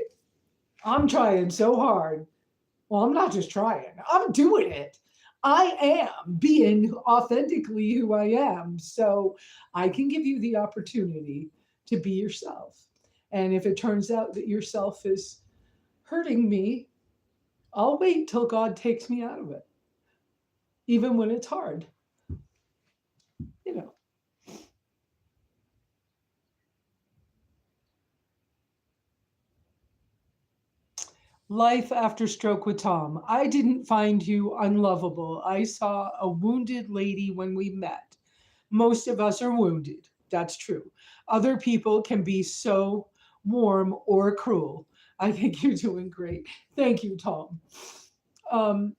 I'm trying so hard. Well, I'm not just trying, I'm doing it. I am being authentically who I am. So I can give you the opportunity to be yourself. And if it turns out that yourself is hurting me, I'll wait till God takes me out of it, even when it's hard. You know, life after stroke with Tom. I didn't find you unlovable. I saw a wounded lady when we met. Most of us are wounded. That's true. Other people can be so warm or cruel. I think you're doing great. Thank you, Tom. Um,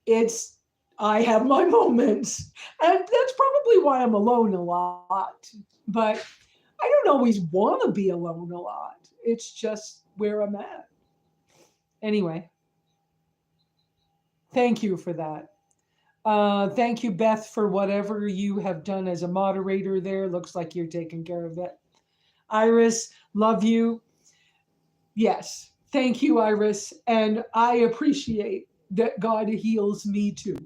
it's I have my moments, and that's probably why I'm alone a lot. But I don't always want to be alone a lot. It's just where I'm at. Anyway, thank you for that. Thank you, Beth, for whatever you have done as a moderator there. Looks like you're taking care of that. Iris, love you. Yes, thank you, Iris. And I appreciate that God heals me too.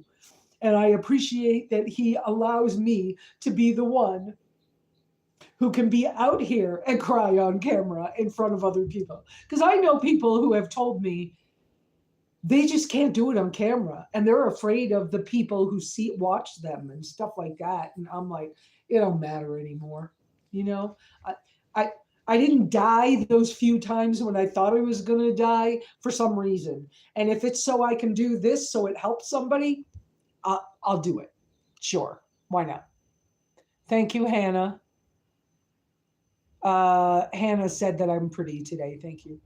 And I appreciate that He allows me to be the one who can be out here and cry on camera in front of other people. Because I know people who have told me they just can't do it on camera and they're afraid of the people who watch them and stuff like that. And I'm like, it don't matter anymore. You know, I, I, I didn't die those few times when I thought I was going to die for some reason. And if it's so I can do this, so it helps somebody, I'll do it. Sure. Why not? Thank you, Hannah. Hannah said that I'm pretty today. Thank you.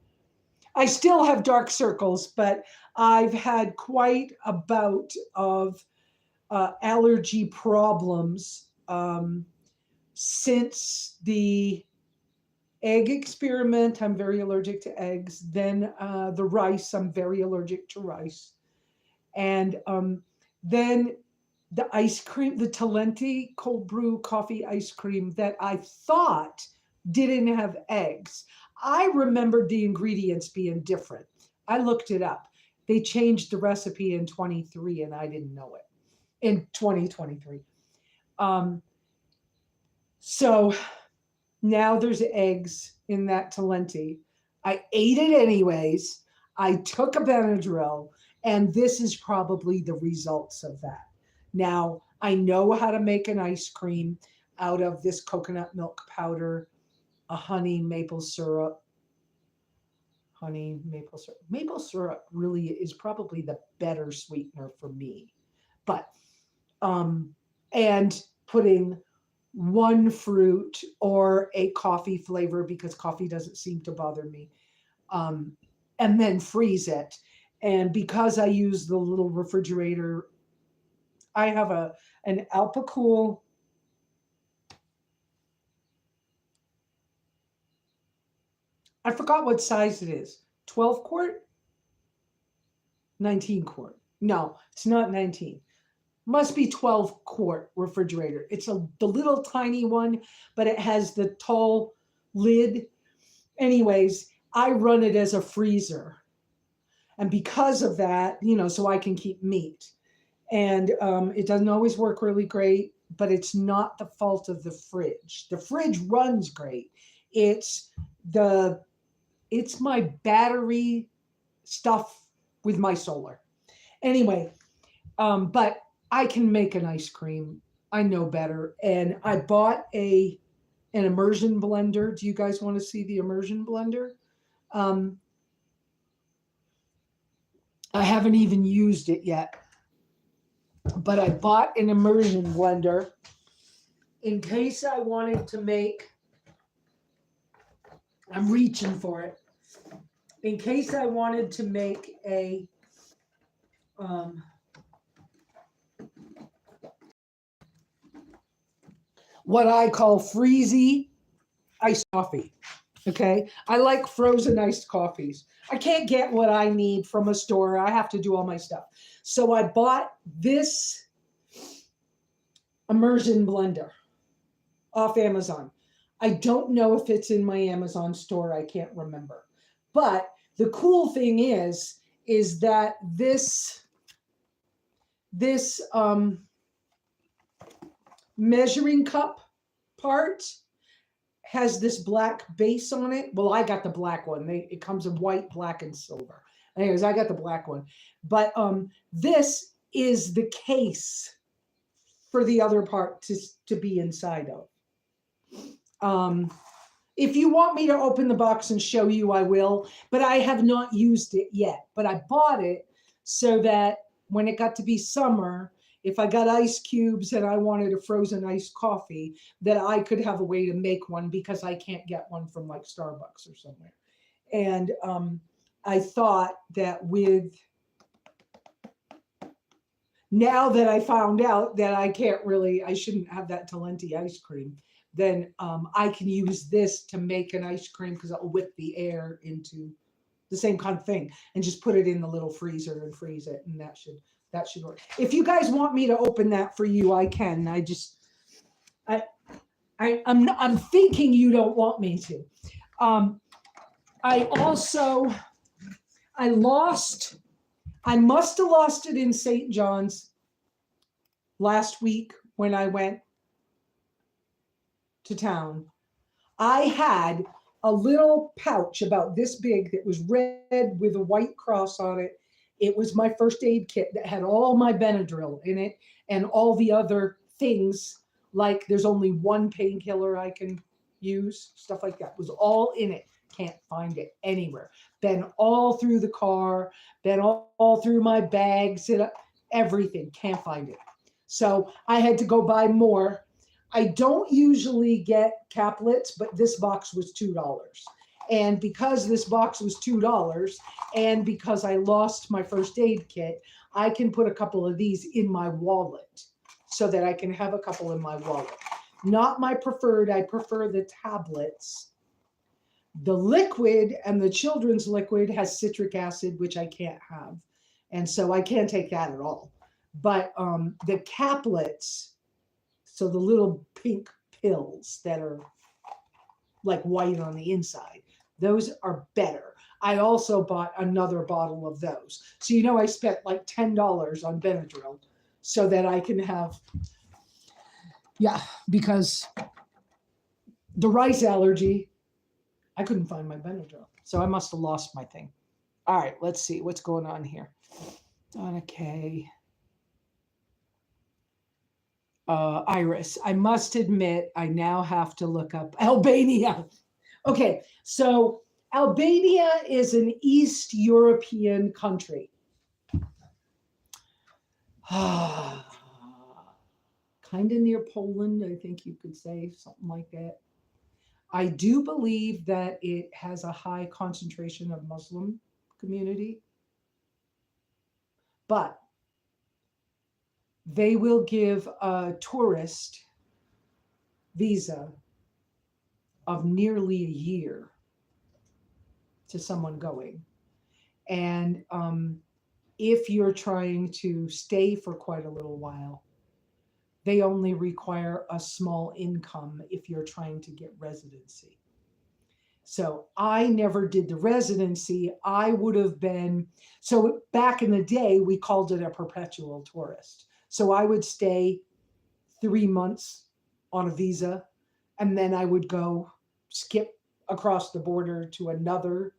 I still have dark circles, but I've had quite a bout of allergy problems since the egg experiment. I'm very allergic to eggs. Then the rice, I'm very allergic to rice. And then the ice cream, the Talenti cold brew coffee ice cream that I thought didn't have eggs. I remembered the ingredients being different. I looked it up. They changed the recipe in 23 and I didn't know it in 2023. So now there's eggs in that Talenti. I ate it anyways. I took a Benadryl And this is probably the results of that. Now, I know how to make an ice cream out of this coconut milk powder, a honey maple syrup. Honey maple syrup. Maple syrup really is probably the better sweetener for me. But and putting one fruit or a coffee flavor because coffee doesn't seem to bother me, um, and then freeze it. And because I use the little refrigerator, I have an Alpacool. I forgot what size it is. 12 quart, 19 quart. No, it's not 19. Must be 12 quart refrigerator. It's the little tiny one, but it has the tall lid. Anyways, I run it as a freezer. And because of that, so I can keep meat. And it doesn't always work really great, but it's not the fault of the fridge. The fridge runs great. It's my battery stuff with my solar. Anyway, but I can make an ice cream. I know better. And I bought an immersion blender. Do you guys want to see the immersion blender? I haven't even used it yet, but I bought an immersion blender in case I wanted to make, I'm reaching for it, in case I wanted to make a, what I call freezy iced coffee. Okay. I like frozen iced coffees. I can't get what I need from a store. I have to do all my stuff. So I bought this immersion blender off Amazon. I don't know if it's in my Amazon store. I can't remember. But the cool thing is that this measuring cup part has this black base on it. Well, I got the black one. It comes in white, black, and silver. Anyways, I got the black one. But this is the case for the other part to be inside of. If you want me to open the box and show you, I will. But I have not used it yet. But I bought it so that when it got to be summer, if I got ice cubes and I wanted a frozen iced coffee, that I could have a way to make one because I can't get one from like Starbucks or somewhere. And I thought that now that I found out that I shouldn't have that Talenti ice cream, then I can use this to make an ice cream because I'll whip the air into the same kind of thing and just put it in the little freezer and freeze it, and that should work. If you guys want me to open that for you, I can. I'm thinking you don't want me to. I must have lost it in St. John's last week when I went to town. I had a little pouch about this big that was red with a white cross on it. It was my first aid kit that had all my Benadryl in it and all the other things, like there's only one painkiller I can use, stuff like that was all in it. Can't find it anywhere. Been all through the car, been all through my bags, everything. Can't find it. So I had to go buy more. I don't usually get caplets, but this box was $2. And because this box was $2 and because I lost my first aid kit, I can put a couple of these in my wallet so that I can have a couple in my wallet. Not my preferred. I prefer the tablets. The liquid and the children's liquid has citric acid, which I can't have. And so I can't take that at all. But the caplets, so the little pink pills that are like white on the inside, those are better. I also bought another bottle of those. So, I spent like $10 on Benadryl so that I can have, because the rice allergy, I couldn't find my Benadryl. So I must have lost my thing. All right, let's see what's going on here. Donna K. Iris, I must admit, I now have to look up Albania. Okay, so Albania is an East European country. Kind of near Poland, I think you could say, something like that. I do believe that it has a high concentration of Muslim community, but they will give a tourist visa of nearly a year to someone going. And if you're trying to stay for quite a little while, they only require a small income if you're trying to get residency. So I never did the residency. I would have been, so back in the day, we called it a perpetual tourist. So I would stay 3 months on a visa, and then I would go skip across the border to another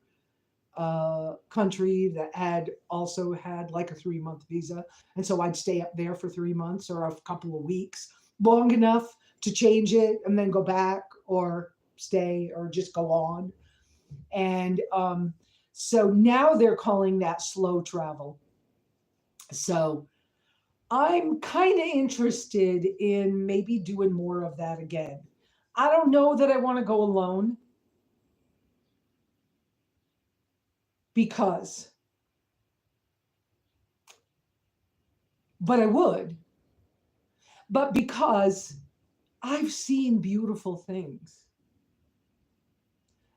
country that had also had like a 3 month visa. And so I'd stay up there for 3 months or a couple of weeks, long enough to change it and then go back or stay or just go on. And so now they're calling that slow travel. So I'm kind of interested in maybe doing more of that again. I don't know that I want to go alone because, but I would, but because I've seen beautiful things.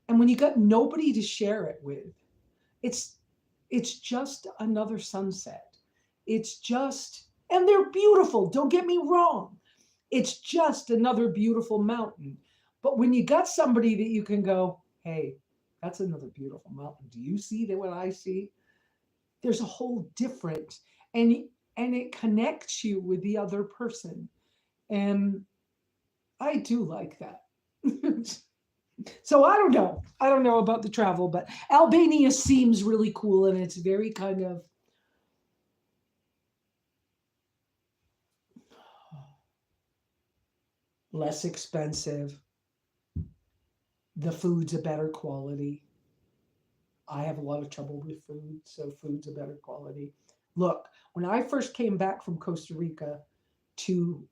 And when you got nobody to share it with, it's it's just another sunset. It's just, and they're beautiful, don't get me wrong. It's just another beautiful mountain. But when you got somebody that you can go, hey, that's another beautiful mountain. Do you see that what I see? There's a whole different, and it connects you with the other person. And I do like that. So I don't know. I don't know about the travel, but Albania seems really cool and it's very kind of less expensive. The food's a better quality. I have a lot of trouble with food, so food's a better quality. Look, when I first came back from Costa Rica to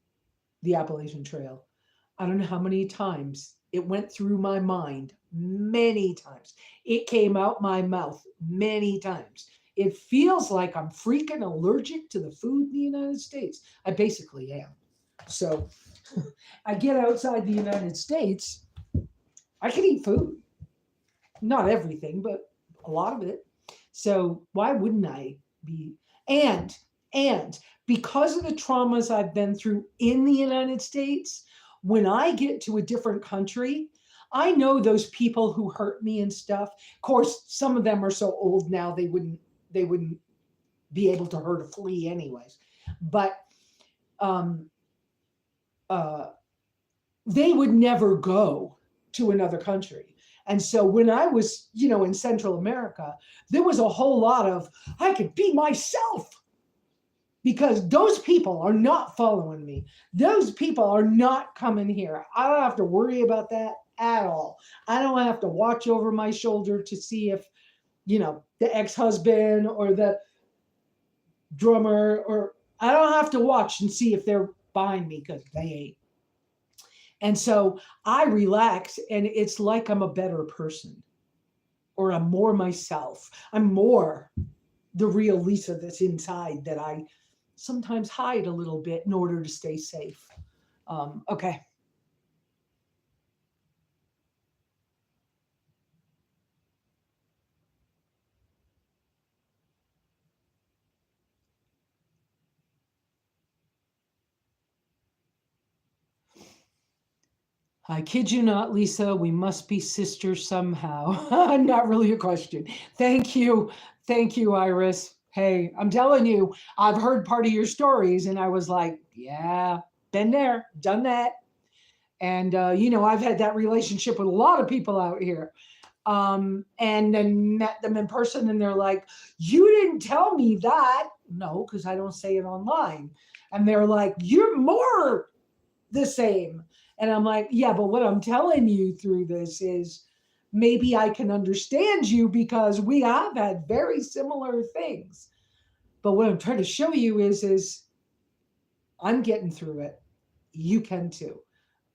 the Appalachian Trail, I don't know how many times it went through my mind, many times. It came out my mouth many times. It feels like I'm freaking allergic to the food in the United States. I basically am. So I get outside the United States, I can eat food. Not everything, but a lot of it. So why wouldn't I be? And and because of the traumas I've been through in the United States, when I get to a different country, I know those people who hurt me and stuff. Of course, some of them are so old now they wouldn't be able to hurt a flea anyways. But um, uh, they would never go to another country. And so when I was, in Central America, there was a whole lot of, I could be myself because those people are not following me. Those people are not coming here. I don't have to worry about that at all. I don't have to watch over my shoulder to see if, the ex-husband or the drummer, or I don't have to watch and see if they're behind me because they ain't. And so I relax and it's like I'm a better person or I'm more myself. I'm more the real Lesa that's inside that I sometimes hide a little bit in order to stay safe. Okay. I kid you not, Lesa, we must be sisters somehow. Not really a question. Thank you. Thank you, Iris. Hey, I'm telling you, I've heard part of your stories and I was like, yeah, been there, done that. And, I've had that relationship with a lot of people out here. and then met them in person, and they're like, "You didn't tell me that." No, because I don't say it online. And they're like, "You're more the same." And I'm like, "Yeah, but what I'm telling you through this is maybe I can understand you because we have had very similar things. But what I'm trying to show you is I'm getting through it. You can too.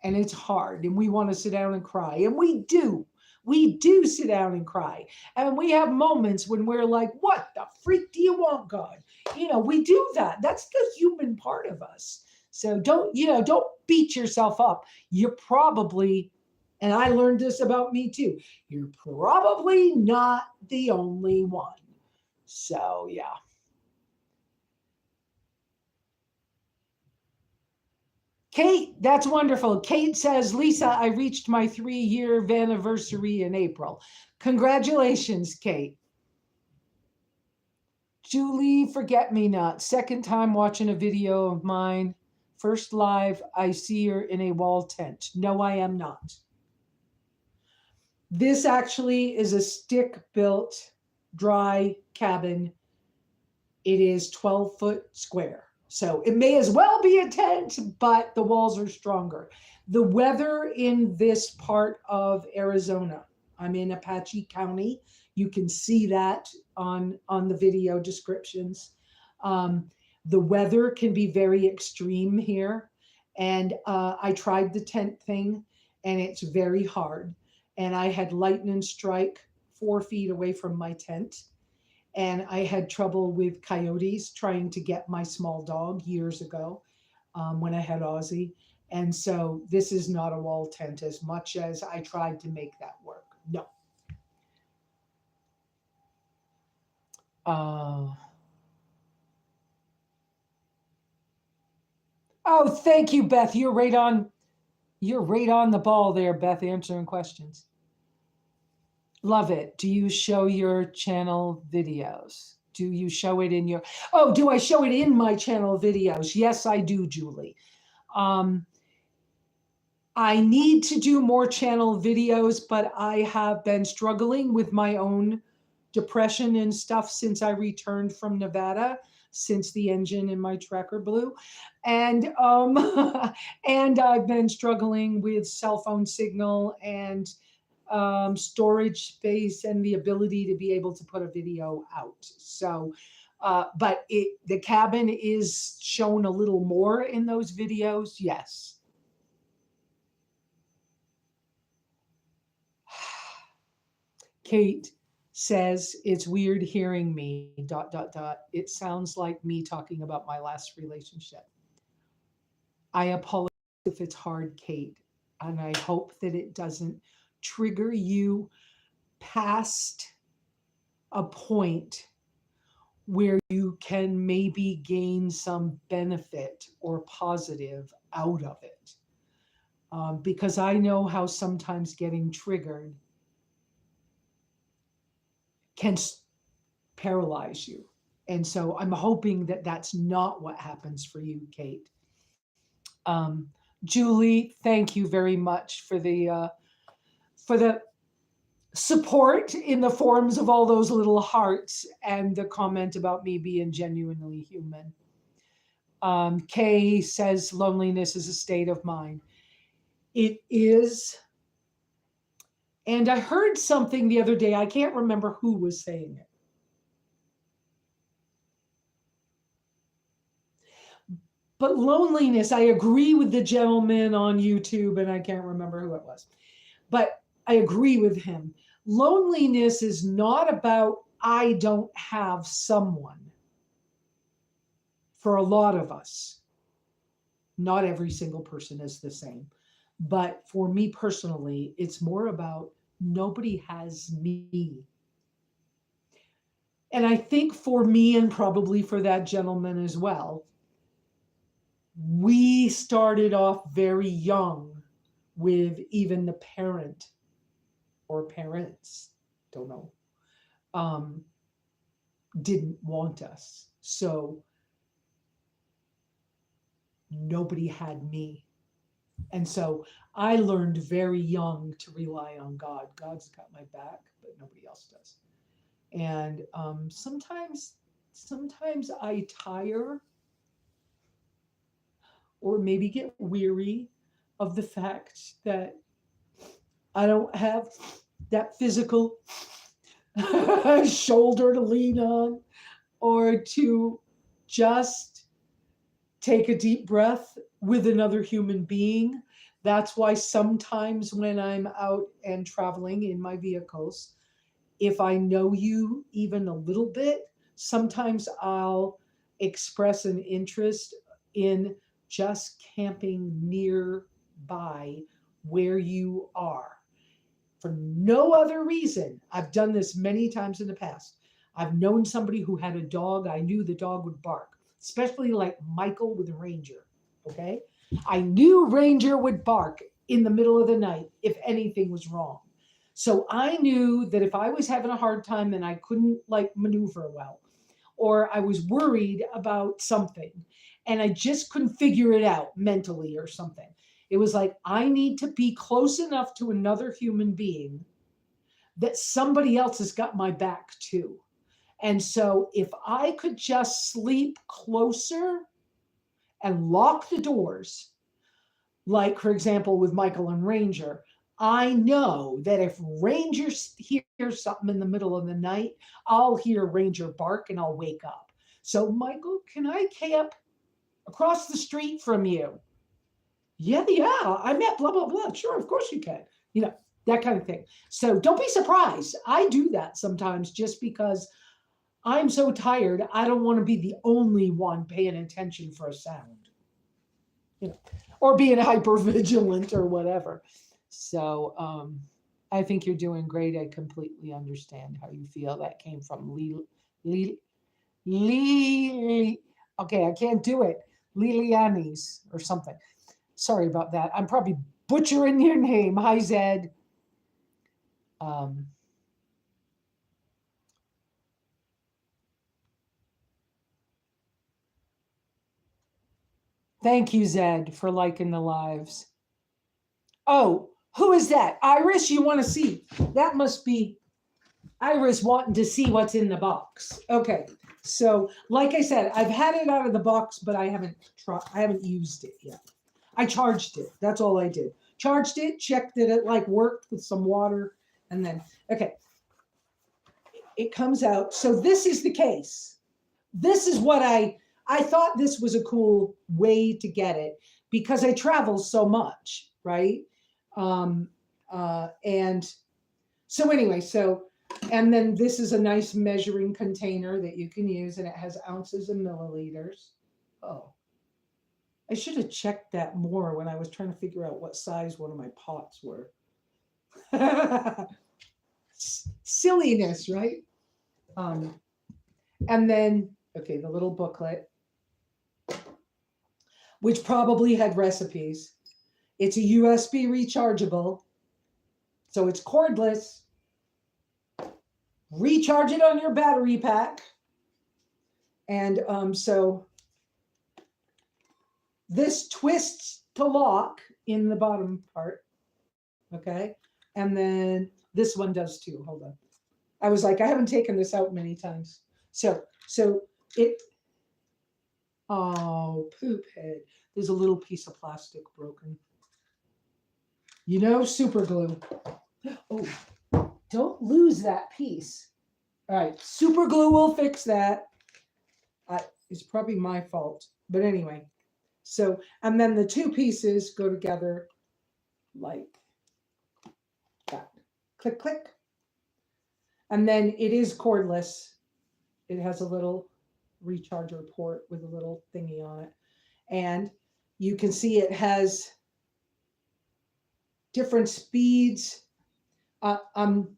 And it's hard. And we want to sit down and cry. And we do. We do sit down and cry. And we have moments when we're like, what the freak do you want, God? We do that. That's the human part of us. So don't beat yourself up. You're probably, and I learned this about me too, you're probably not the only one. So yeah. Kate, that's wonderful. Kate says, Lesa, I reached my 3-year anniversary in April. Congratulations, Kate. Julie, forget me not. Second time watching a video of mine. First live, I see her in a wall tent. No, I am not. This actually is a stick-built dry cabin. It is 12-foot square. So it may as well be a tent, but the walls are stronger. The weather in this part of Arizona, I'm in Apache County. You can see that on the video descriptions. The weather can be very extreme here. And I tried the tent thing, and it's very hard. And I had lightning strike 4 feet away from my tent. And I had trouble with coyotes trying to get my small dog years ago when I had Ozzy. And so this is not a wall tent as much as I tried to make that work. No. Oh, thank you, Beth. You're right on the ball there, Beth, answering questions. Love it. Do you show your channel videos? Do you show it in your, do I show it in my channel videos? Yes, I do, Julie. I need to do more channel videos, but I have been struggling with my own depression and stuff since I returned from Nevada, since the engine in my tracker blew. And and I've been struggling with cell phone signal and storage space and the ability to be able to put a video out. So, but the cabin is shown a little more in those videos. Yes. Kate says, it's weird hearing me, ... It sounds like me talking about my last relationship. I apologize if it's hard, Kate, and I hope that it doesn't trigger you past a point where you can maybe gain some benefit or positive out of it. Because I know how sometimes getting triggered can paralyze you. And so I'm hoping that that's not what happens for you, Kate. Julie, thank you very much for the support in the forms of all those little hearts and the comment about me being genuinely human. Kay says loneliness is a state of mind. It is. And I heard something the other day, I can't remember who was saying it. But loneliness, I agree with the gentleman on YouTube, and I can't remember who it was, but I agree with him. Loneliness is not about I don't have someone. For a lot of us, not every single person is the same. But for me personally, it's more about nobody has me. And I think for me, and probably for that gentleman as well, we started off very young with even the parent or parents, don't know, didn't want us. So nobody had me. And so I learned very young to rely on God. God's got my back, but nobody else does. And sometimes I tire or maybe get weary of the fact that I don't have that physical shoulder to lean on or to just take a deep breath with another human being. That's why sometimes when I'm out and traveling in my vehicles, if I know you even a little bit, sometimes I'll express an interest in just camping nearby where you are for no other reason. I've done this many times in the past. I've known somebody who had a dog. I knew the dog would bark, especially like Michael with Ranger. Okay. I knew Ranger would bark in the middle of the night if anything was wrong. So I knew that if I was having a hard time and I couldn't like maneuver well, or I was worried about something and I just couldn't figure it out mentally or something, it was like, I need to be close enough to another human being that somebody else has got my back too. And so if I could just sleep closer and lock the doors, like for example with Michael and Ranger, I know that if Ranger hears something in the middle of the night, I'll hear Ranger bark and I'll wake up. So Michael, can I camp across the street from you? Yeah, I'm at blah blah blah. Sure, of course you can. You know, that kind of thing. So don't be surprised. I do that sometimes just because I'm so tired. I don't want to be the only one paying attention for a sound, you know, or being hyper vigilant or whatever. So I think you're doing great. I completely understand how you feel. That came from Lee, Lee. Okay, I can't do it. Liliani's or something. Sorry about that. I'm probably butchering your name. Hi, Zed. Um, Thank you, Zed, for liking the lives. Oh, who is that? Iris, you want to see? That must be Iris wanting to see what's in the box. Okay. So, like I said, I've had it out of the box, but I haven't used it yet. I charged it. That's all I did. Charged it, checked that it like worked with some water, and then okay. It comes out. So this is the case. This is what I thought this was a cool way to get it because I travel so much, right? Um, and so anyway, and then this is a nice measuring container that you can use, and it has ounces and milliliters. Oh, I should have checked that more when I was trying to figure out what size one of my pots were. Silliness, right? Um, and then, okay, the little booklet, which probably had recipes. It's a USB rechargeable, so it's cordless. Recharge it on your battery pack. And so this twists to lock in the bottom part. Okay. And then this one does too. Hold on. I was like, I haven't taken this out many times. So it, oh, poop head. There's a little piece of plastic broken. You know, super glue. Oh, don't lose that piece. All right, super glue will fix that. It's probably my fault, but anyway. So, and then the two pieces go together like that. Click, click. And then it is cordless. It has a little recharger port with a little thingy on it. And you can see it has different speeds. I'm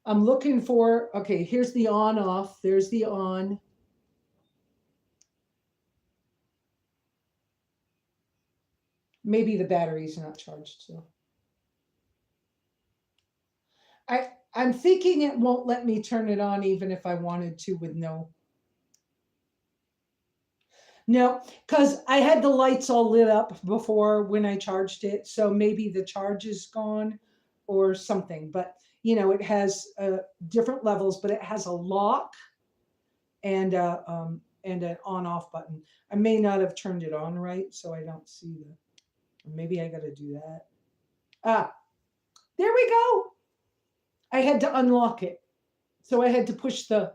looking for, okay, here's the on off. There's the on. Maybe the battery's not charged, so. I'm thinking it won't let me turn it on even if I wanted to with no. No, because I had the lights all lit up before when I charged it, so maybe the charge is gone or something. But it has different levels, but it has a lock and an on-off button. I may not have turned it on right, so I don't see or maybe I got to do that. Ah, there we go. I had to unlock it, so I had to push the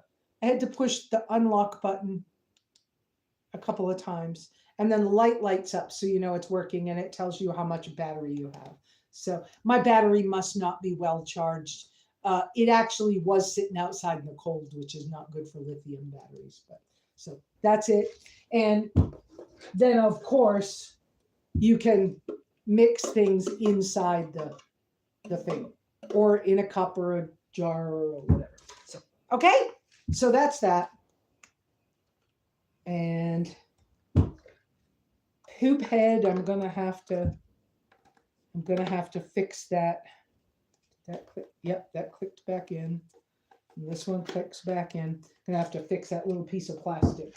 unlock button a couple of times, and then the light lights up so you know it's working, and it tells you how much battery you have. So my battery must not be well charged. It actually was sitting outside in the cold, which is not good for lithium batteries. But so that's it. And then of course you can mix things inside the thing, or in a cup or a jar or whatever. So okay, so that's that. And poop head, I'm gonna have to fix that. Yep, that clicked back in. And this one clicks back in. I'm gonna have to fix that little piece of plastic.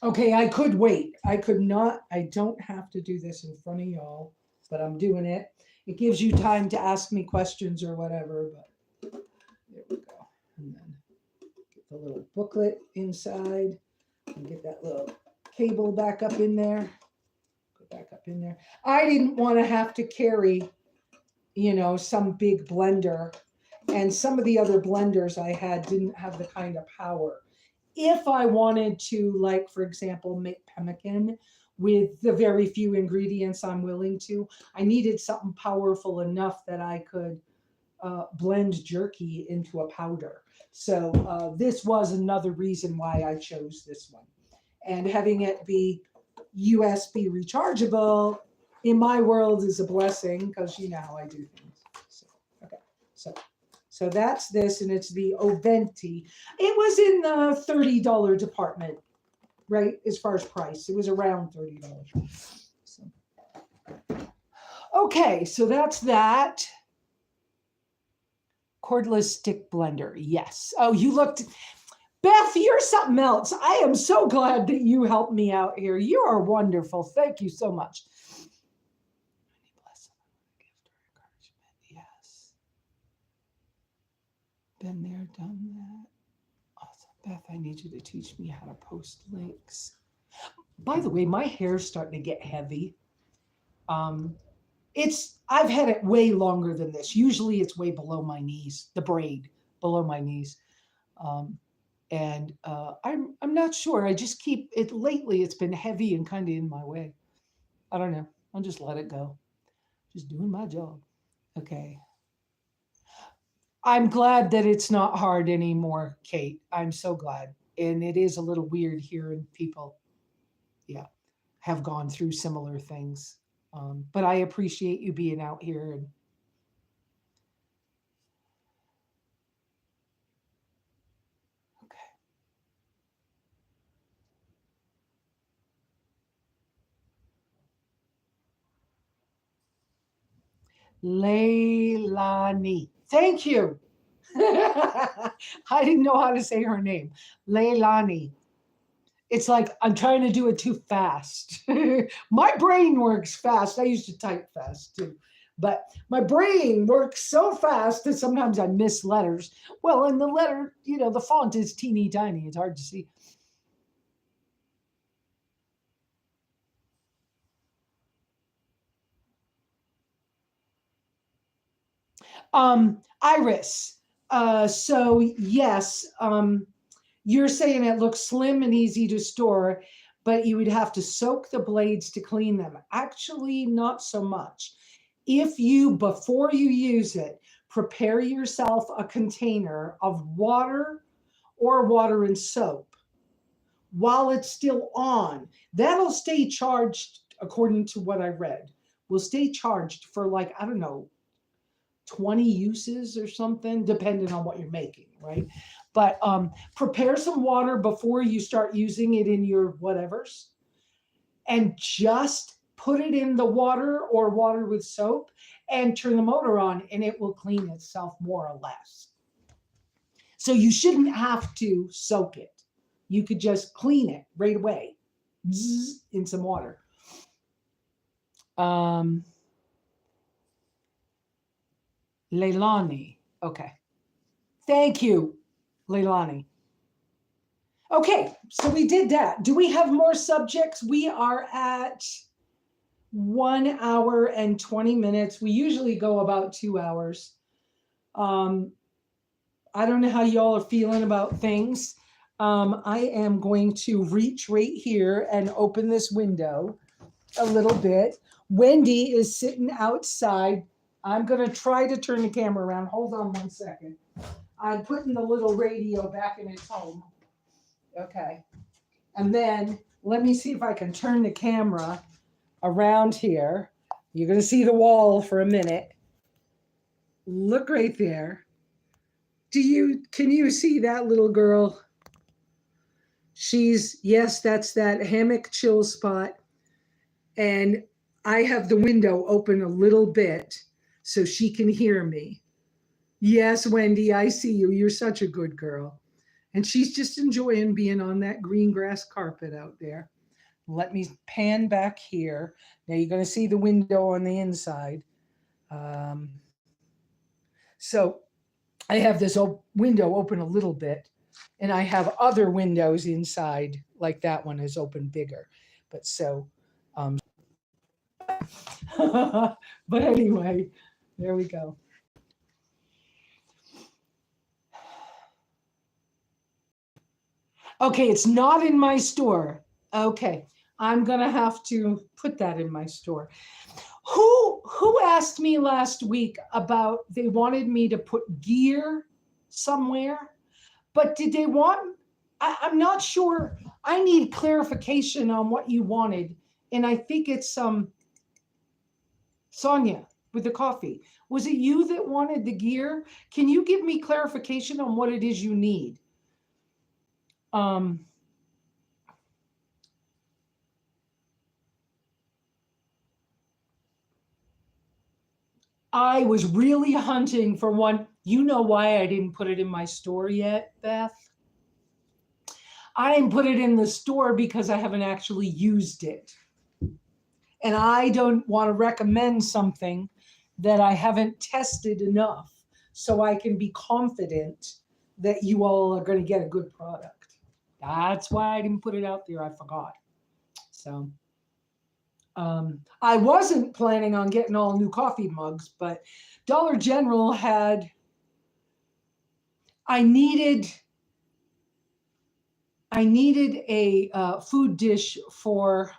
Okay, I could wait. I could not. I don't have to do this in front of y'all, but I'm doing it. It gives you time to ask me questions or whatever. But there we go. And then get the little booklet inside. And get that little cable back up in there. Go back up in there. I didn't want to have to carry, some big blender. And some of the other blenders I had didn't have the kind of power. If I wanted to, like, for example, make pemmican with the very few ingredients I'm willing to, I needed something powerful enough that I could blend jerky into a powder. So this was another reason why I chose this one. And having it be USB rechargeable in my world is a blessing, because you know how I do things. So, okay, so that's this, and it's the Oventi. It was in the $30 department, right? As far as price, it was around $30. So, okay, so that's that. Cordless stick blender, yes. Oh, you looked, Beth, you're something else. I am so glad that you helped me out here. You are wonderful. Thank you so much. Yes. Been there, done that. Awesome. Beth, I need you to teach me how to post links. By the way, my hair's starting to get heavy. I've had it way longer than this. Usually it's way below my knees, the braid below my knees. I'm not sure. I just keep it lately. It's been heavy and kind of in my way. I don't know. I'll just let it go. Just doing my job. Okay. I'm glad that it's not hard anymore, Kate. I'm so glad. And it is a little weird hearing people, yeah, have gone through similar things. But I appreciate you being out here. And okay. Leilani. Thank you. I didn't know how to say her name. Leilani. It's like I'm trying to do it too fast. My brain works fast. I used to type fast too. But my brain works so fast that sometimes I miss letters. Well, and the letter, the font is teeny tiny. It's hard to see. Iris. So yes, you're saying it looks slim and easy to store, but you would have to soak the blades to clean them. Actually, not so much. If you, before you use it, prepare yourself a container of water or water and soap while it's still on, that'll stay charged, according to what I read, will stay charged for, like, I don't know, 20 uses or something, depending on what you're making, right? But prepare some water before you start using it in your whatevers, and just put it in the water or water with soap and turn the motor on, and it will clean itself more or less. So you shouldn't have to soak it. You could just clean it right away in some water. Um, Leilani. Okay. Thank you, Leilani. Okay, so we did that. Do we have more subjects? We are at 1 hour and 20 minutes. We usually go about 2 hours. I don't know how y'all are feeling about things. I am going to reach right here and open this window a little bit. Wendy is sitting outside. I'm going to try to turn the camera around. Hold on 1 second. I'm putting the little radio back in its home. Okay. And then let me see if I can turn the camera around here. You're going to see the wall for a minute. Look right there. Can you see that little girl? Yes, that's that hammock chill spot. And I have the window open a little bit so she can hear me. Yes, Wendy, I see you. You're such a good girl. And she's just enjoying being on that green grass carpet out there. Let me pan back here. Now you're going to see the window on the inside. So I have this window open a little bit, and I have other windows inside, like that one is open bigger. But so, but anyway, there we go. Okay, it's not in my store. Okay, I'm gonna have to put that in my store. Who asked me last week about they wanted me to put gear somewhere, but did they want? I'm not sure. I need clarification on what you wanted, and I think it's Sonia with the coffee. Was it you that wanted the gear? Can you give me clarification on what it is you need? I was really hunting for one. You know why I didn't put it in my store yet, Beth? I didn't put it in the store because I haven't actually used it. And I don't want to recommend something that I haven't tested enough so I can be confident that you all are going to get a good product. That's why I didn't put it out there. I forgot. So I wasn't planning on getting all new coffee mugs, but Dollar General had, I needed a food dish for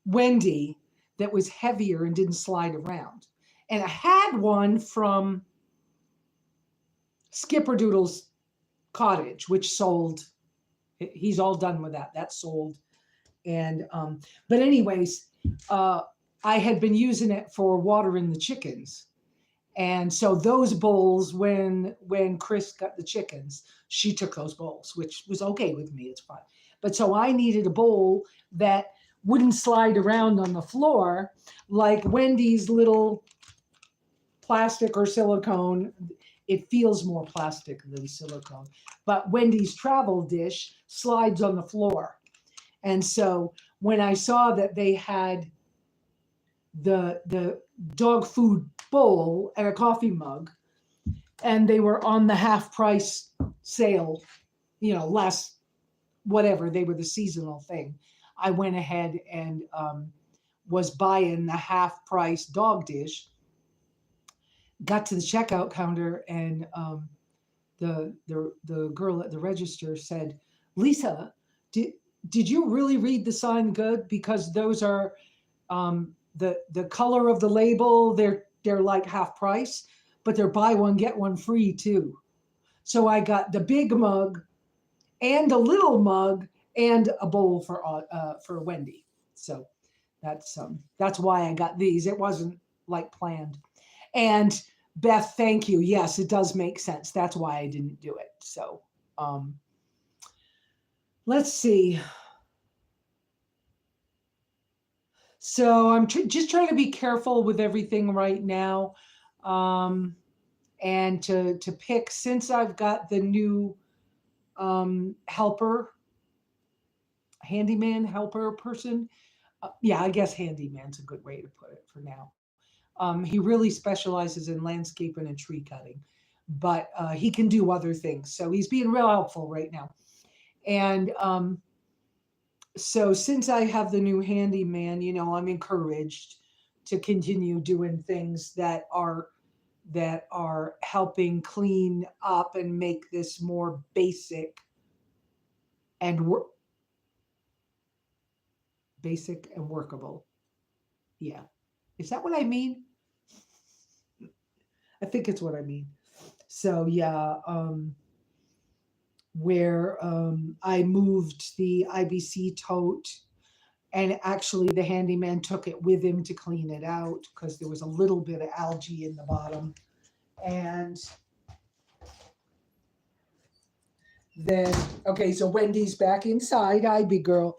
Wendy that was heavier and didn't slide around. And I had one from Skipperdoodle's Cottage, which sold. He's all done with that. That sold. And but anyways, I had been using it for watering the chickens. And so those bowls, when Chris got the chickens, she took those bowls, which was okay with me. It's fine. But so I needed a bowl that wouldn't slide around on the floor like Wendy's little plastic or silicone. It feels more plastic than silicone. But Wendy's travel dish slides on the floor. And so when I saw that they had the dog food bowl and a coffee mug, and they were on the half price sale, last whatever, they were the seasonal thing, I went ahead and was buying the half price dog dish. Got to the checkout counter, and the girl at the register said, "Lesa, did you really read the sign good? Because those are the color of the label, they're like half price, but they're buy one get one free too." So I got the big mug and a little mug and a bowl for Wendy. So that's why I got these. It wasn't like planned. And Beth, thank you. Yes, it does make sense. That's why I didn't do it. So let's see. So I'm just trying to be careful with everything right now. and to pick, since I've got the new helper, handyman helper person. Yeah, I guess handyman's a good way to put it for now. He really specializes in landscaping and tree cutting, but he can do other things. So he's being real helpful right now. And so since I have the new handyman, I'm encouraged to continue doing things that are helping clean up and make this more basic and basic and workable. Yeah. Is that what I mean? I think it's what I mean. So yeah, where I moved the IBC tote, and actually the handyman took it with him to clean it out because there was a little bit of algae in the bottom. And then, okay, so Wendy's back inside. Hi, big girl.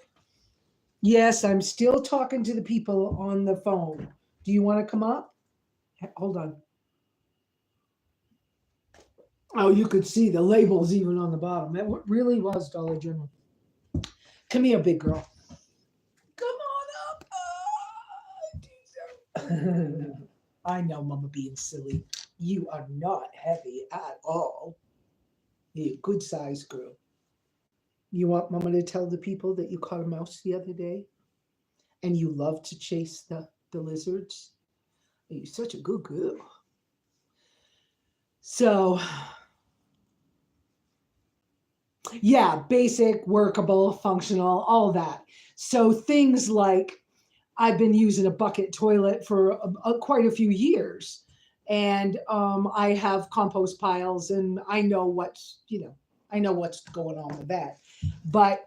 Yes, I'm still talking to the people on the phone. Do you want to come up? Hold on. Oh, you could see the labels even on the bottom. It really was Dollar General. Come here, big girl. Come on up. I know, Mama being silly. You are not heavy at all. You're a good size girl. You want Mama to tell the people that you caught a mouse the other day? And you love to chase the lizards? You're such a good girl. So, yeah, basic, workable, functional, all that. So things like I've been using a bucket toilet for quite a few years, and I have compost piles, and I know what's going on with that. But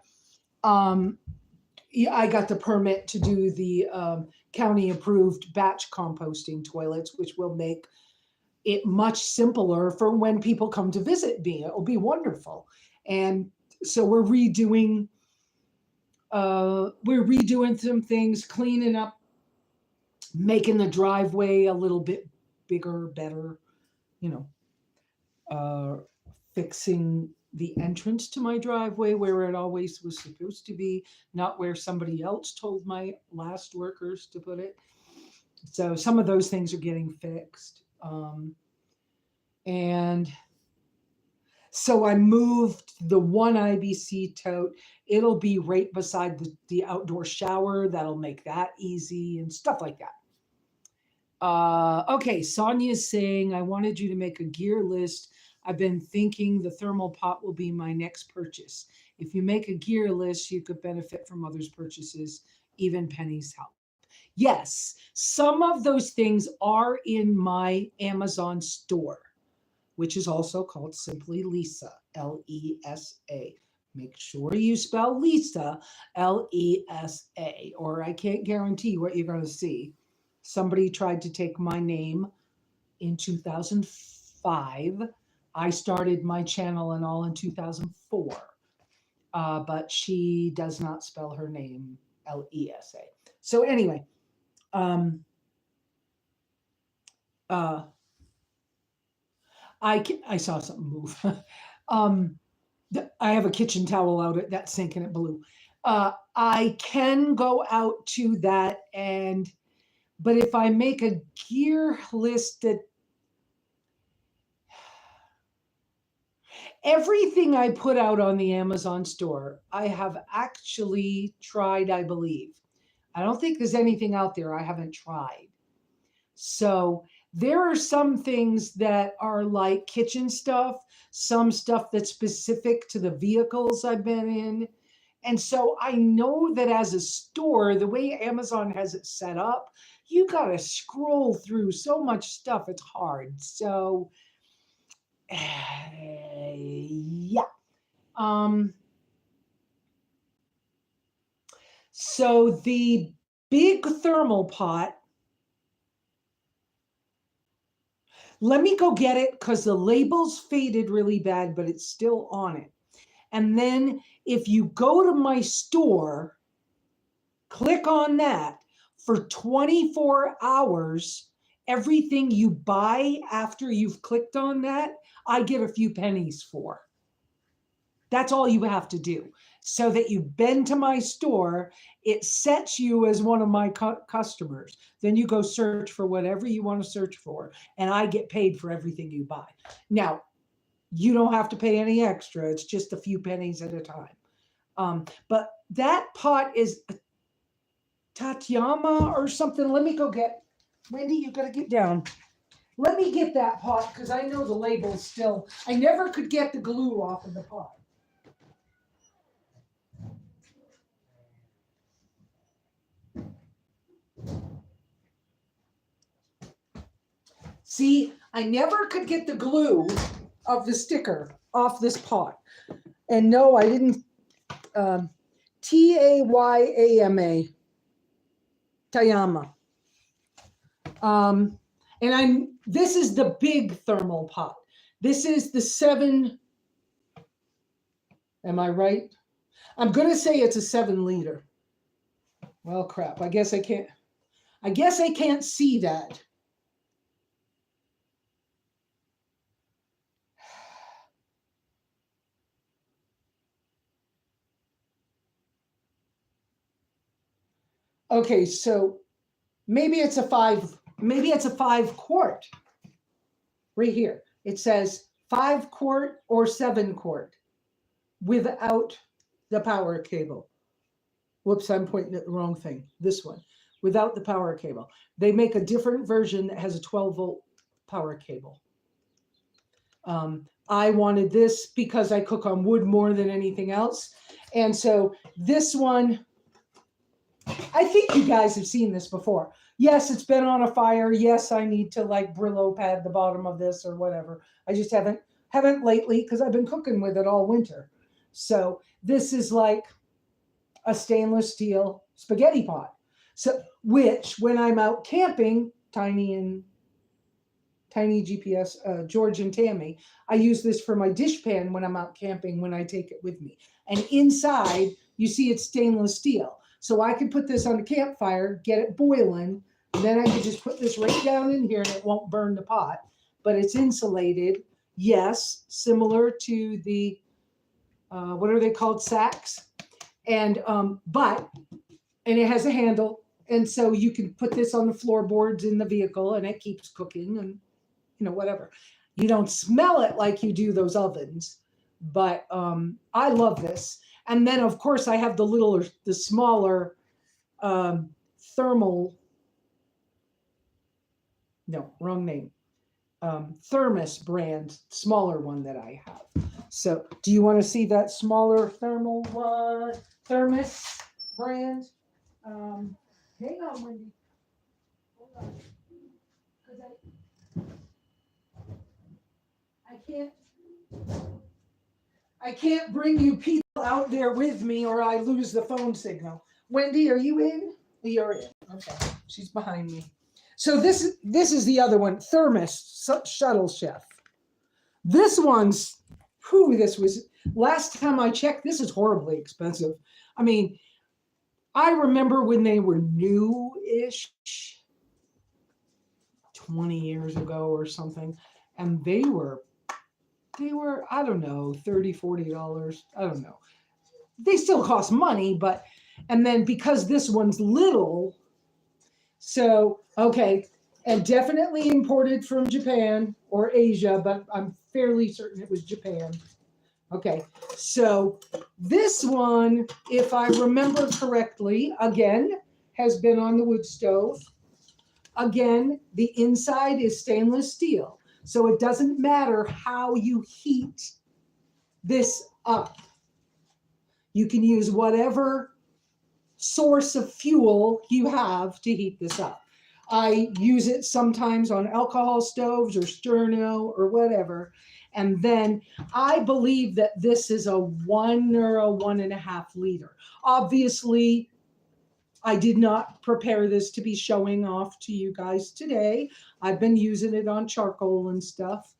yeah, I got the permit to do the county approved batch composting toilets, which will make it much simpler for when people come to visit me. It will be wonderful. And so we're redoing some things, cleaning up, making the driveway a little bit bigger, better, you know, fixing the entrance to my driveway where it always was supposed to be, not where somebody else told my last workers to put it. So some of those things are getting fixed. And so I moved the one IBC tote. It'll be right beside the outdoor shower. That'll make that easy and stuff like that. Okay, Sonia's saying, I wanted you to make a gear list. I've been thinking the thermal pot will be my next purchase. If you make a gear list, you could benefit from others' purchases, even Penny's help. Yes, some of those things are in my Amazon store, which is also called SimplyLesa, Lesa. Make sure you spell Lesa, Lesa, or I can't guarantee what you're going to see. Somebody tried to take my name in 2005. I started my channel and all in 2004, but she does not spell her name Lesa. So anyway, I saw something move. I have a kitchen towel out at that sink and it blew. I can go out to that, but if I make a gear list that everything I put out on the Amazon store, I have actually tried, I believe. I don't think there's anything out there I haven't tried. So there are some things that are like kitchen stuff, some stuff that's specific to the vehicles I've been in. And so I know that as a store, the way Amazon has it set up, you got to scroll through so much stuff. It's hard. So, yeah. So the big thermal pot, let me go get it because the label's faded really bad, but it's still on it. And then if you go to my store, click on that for 24 hours, everything you buy after you've clicked on that, I get a few pennies for. That's all you have to do. So that you've been to my store, it sets you as one of my customers. Then you go search for whatever you want to search for, and I get paid for everything you buy. Now, you don't have to pay any extra. It's just a few pennies at a time. But that pot is Tatiana or something. Let me go get, Wendy, you got to get down. Let me get that pot because I know the label's still, I never could get the glue off of the pot. See, I never could get the glue of the sticker off this pot. And no, I didn't, Tayama. Tayama. And this is the big thermal pot. This is the 7, am I right? I'm going to say it's a 7 liter. Well, crap, I guess I can't see that. Okay, so maybe it's a 5 quart. Right here. It says 5 quart or 7 quart without the power cable. Whoops, I'm pointing at the wrong thing. This one, without the power cable. They make a different version that has a 12-volt power cable. I wanted this because I cook on wood more than anything else. And so this one, I think you guys have seen this before. Yes, it's been on a fire. Yes, I need to like Brillo pad the bottom of this or whatever. I just haven't lately because I've been cooking with it all winter. So this is like a stainless steel spaghetti pot. So which when I'm out camping, Tiny GPS, George and Tammy, I use this for my dish pan when I'm out camping when I take it with me. And inside, you see it's stainless steel. So I could put this on the campfire, get it boiling, and then I could just put this right down in here and it won't burn the pot. But it's insulated, yes, similar to the, what are they called, sacks? And, and it has a handle. And so you can put this on the floorboards in the vehicle and it keeps cooking and, you know, whatever. You don't smell it like you do those ovens, but I love this. And then, of course, I have the smaller thermal, no, wrong name, thermos brand, smaller one that I have. So do you want to see that smaller thermal thermos brand? Hang on, Wendy. Hold on. I can't bring you people out there with me or I lose the phone signal. Wendy, are you in? You're in. Okay. She's behind me. So this is the other one, Thermos Shuttle Chef. This one's, this was, last time I checked, this is horribly expensive. I mean, I remember when they were new-ish, 20 years ago or something, and they were, I don't know, $30, $40. I don't know. They still cost money, but, and then because this one's little, so, okay, and definitely imported from Japan or Asia, but I'm fairly certain it was Japan. Okay, so this one, if I remember correctly, again, has been on the wood stove. Again, the inside is stainless steel. So it doesn't matter how you heat this up. You can use whatever source of fuel you have to heat this up. I use it sometimes on alcohol stoves or sterno or whatever. And then I believe that this is a 1 or a 1.5 liter. Obviously, I did not prepare this to be showing off to you guys today. I've been using it on charcoal and stuff.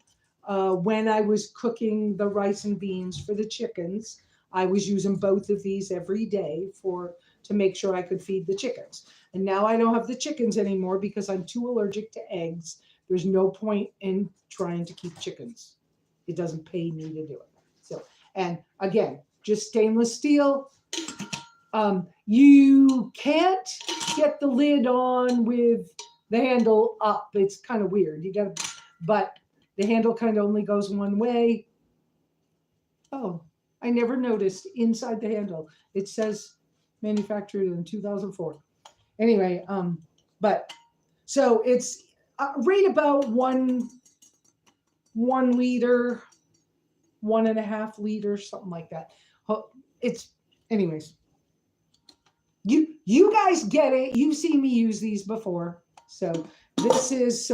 When I was cooking the rice and beans for the chickens, I was using both of these every day to make sure I could feed the chickens. And now I don't have the chickens anymore because I'm too allergic to eggs. There's no point in trying to keep chickens. It doesn't pay me to do it. So, and again, just stainless steel. You can't get the lid on with the handle up. It's kind of weird. You got to, but the handle kind of only goes one way. Oh, I never noticed inside the handle. It says manufactured in 2004. Anyway, but so it's right about 1 liter, 1.5 liters, something like that. It's anyways. You guys get it. You've seen me use these before. So this is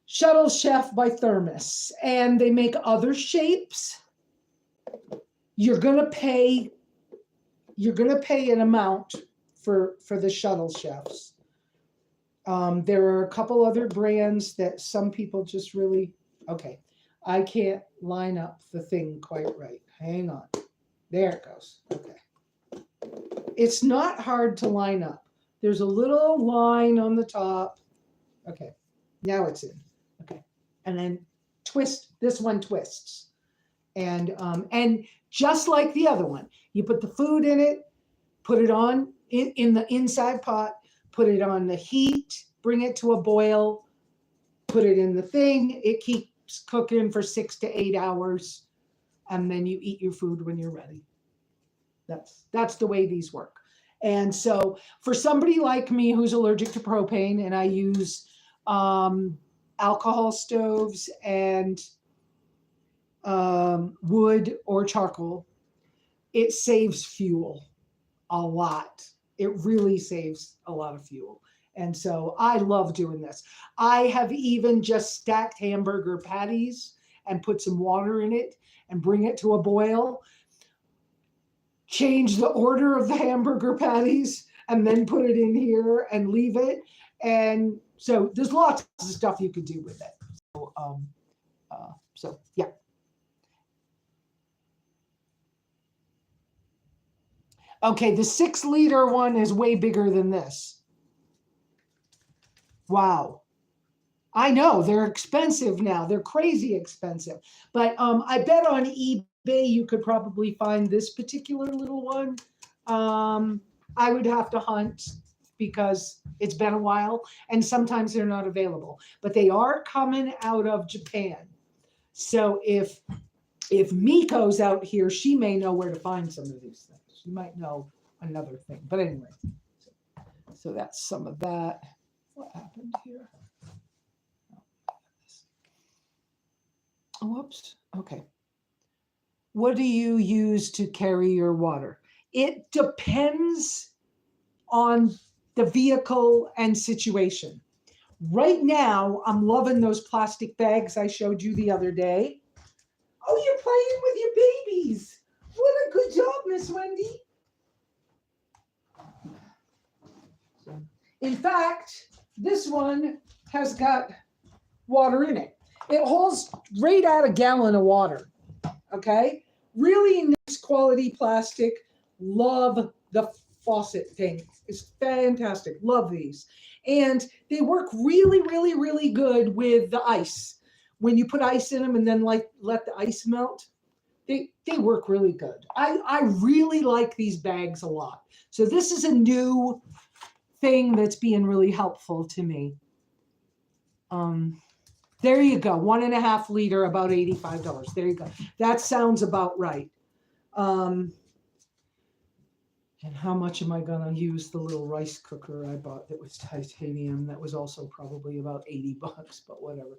Shuttle Chef by Thermos, and they make other shapes. You're gonna pay an amount for the Shuttle Chefs. There are a couple other brands that some people just really okay. I can't line up the thing quite right. Hang on. There it goes. Okay. It's not hard to line up. There's a little line on the top. Okay, now it's in. Okay, and then twist. This one twists, and just like the other one, you put the food in it, put it on in the inside pot, put it on the heat, bring it to a boil, put it in the thing. It keeps cooking for 6 to 8 hours, and then you eat your food when you're ready. That's the way these work. And so for somebody like me who's allergic to propane, and I use alcohol stoves and wood or charcoal, it saves fuel a lot. It really saves a lot of fuel. And so I love doing this. I have even just stacked hamburger patties and put some water in it and bring it to a boil. Change the order of the hamburger patties and then put it in here and leave it. And so there's lots of stuff you could do with it. So yeah. Okay, the 6 liter one is way bigger than this. Wow. I know they're expensive now. They're crazy expensive. But I bet on eBay you could probably find this particular little one. I would have to hunt because it's been a while, and sometimes they're not available. But they are coming out of Japan. So if Miko's out here, she may know where to find some of these things. She might know another thing. But anyway, so that's some of that. What happened here? Oh, whoops. Okay. What do you use to carry your water? It depends on the vehicle and situation. Right now, I'm loving those plastic bags I showed you the other day. Oh, you're playing with your babies. What a good job, Miss Wendy. In fact, this one has got water in it. It holds right at a gallon of water. Okay? Really nice quality plastic. Love the faucet thing. It's fantastic. Love these. And they work really, really, really good with the ice. When you put ice in them and then let the ice melt, they work really good. I really like these bags a lot. So this is a new thing that's being really helpful to me. There you go. 1.5 liter, about $85. There you go. That sounds about right. And how much am I going to use the little rice cooker I bought that was titanium? That was also probably about $80, but whatever.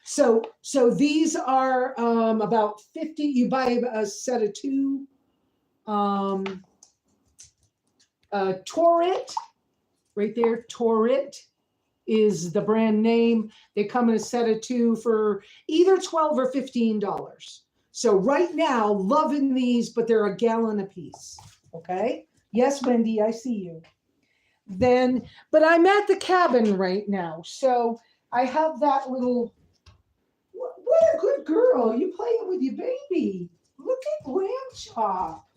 So these are about 50. You buy a set of 2. Torit, right there, Torit is the brand name. They come in a set of 2 for either $12 or $15. So right now, loving these, but they're a gallon a piece. Okay. Yes, Wendy, I see you. Then, but I'm at the cabin right now. So I have that little, what a good girl. You playing with your baby. Look at Lamb Chop.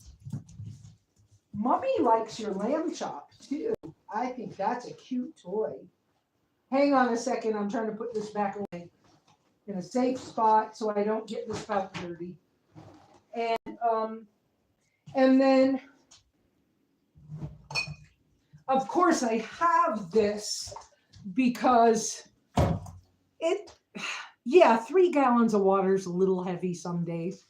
Mommy likes your lamb chop too. I think that's a cute toy. Hang on a second. I'm trying to put this back away in a safe spot so I don't get this spout dirty. Um, and then, of course, I have this because yeah, 3 gallons of water is a little heavy some days,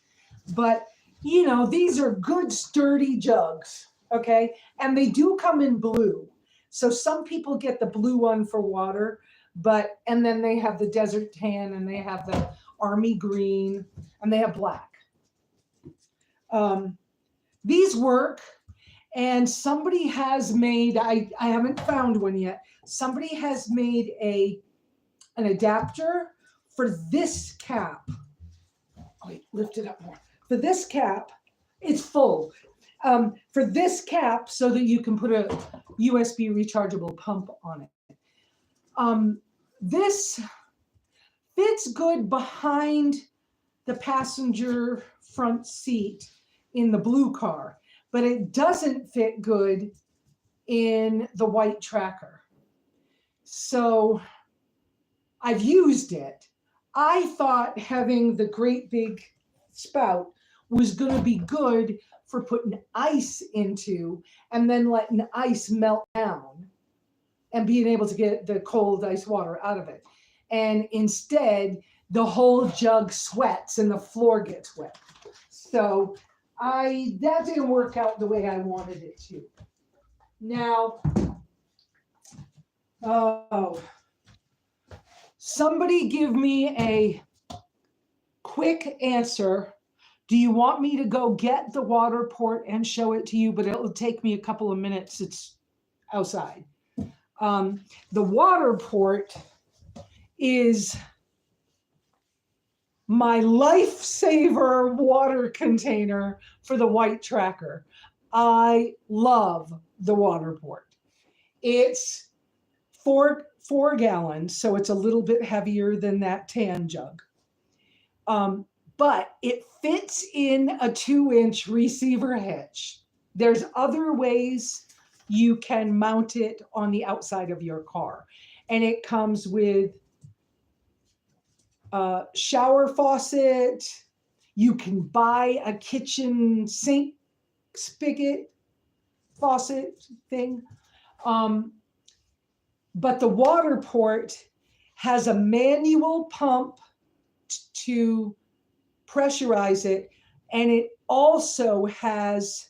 but these are good sturdy jugs, okay? And they do come in blue. So some people get the blue one for water, and then they have the desert tan and they have the army green and they have black. These work, and somebody has made, I haven't found one yet, somebody has made an adapter for this cap. Wait, lift it up more. For this cap, it's full. For this cap, so that you can put a USB rechargeable pump on it. This fits good behind the passenger front seat in the blue car, but it doesn't fit good in the white tracker. So I've used it. I thought having the great big spout was going to be good for putting ice into and then letting ice melt down and being able to get the cold ice water out of it. And instead, the whole jug sweats and the floor gets wet. So that didn't work out the way I wanted it to. Now, somebody give me a quick answer. Do you want me to go get the Waterport and show it to you? But it'll take me a couple of minutes. It's outside. The Waterport is my lifesaver water container for the white tracker. I love the Waterport. It's four gallons, so it's a little bit heavier than that tan jug. But it fits in a 2-inch receiver hitch. There's other ways you can mount it on the outside of your car. And it comes with a shower faucet. You can buy a kitchen sink spigot faucet thing. But the Waterport has a manual pump to pressurize it, and it also has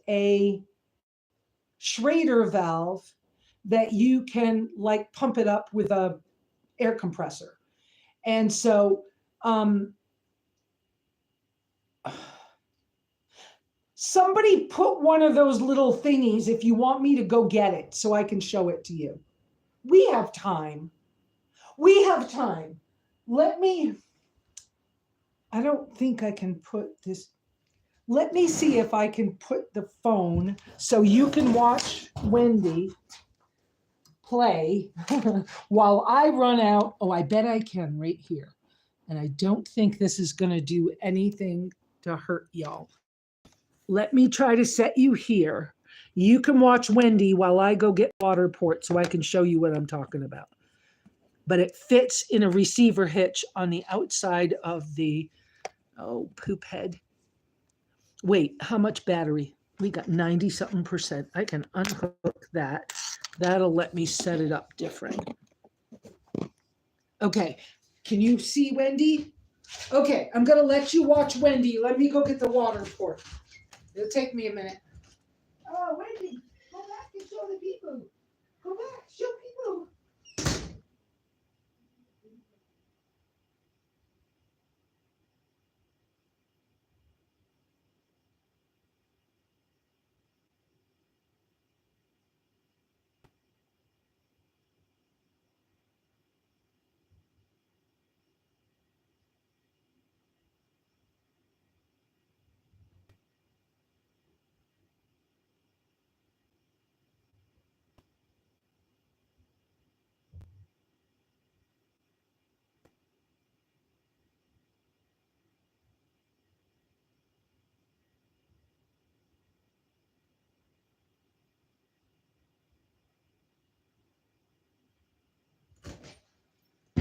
a Schrader valve that you can like pump it up with a air compressor. And so somebody put one of those little thingies if you want me to go get it so I can show it to you. We have time. I don't think I can put this. Let me see if I can put the phone so you can watch Wendy play while I run out. Oh, I bet I can right here. And I don't think this is going to do anything to hurt y'all. Let me try to set you here. You can watch Wendy while I go get Waterport so I can show you what I'm talking about. But it fits in a receiver hitch on the outside of the, poop head. Wait, how much battery? We got 90-something%. I can unhook that. That'll let me set it up different. Okay, can you see Wendy? Okay, I'm gonna let you watch Wendy. Let me go get the Waterport. It'll take me a minute. Oh, Wendy, go back and show the people. Go back, show people.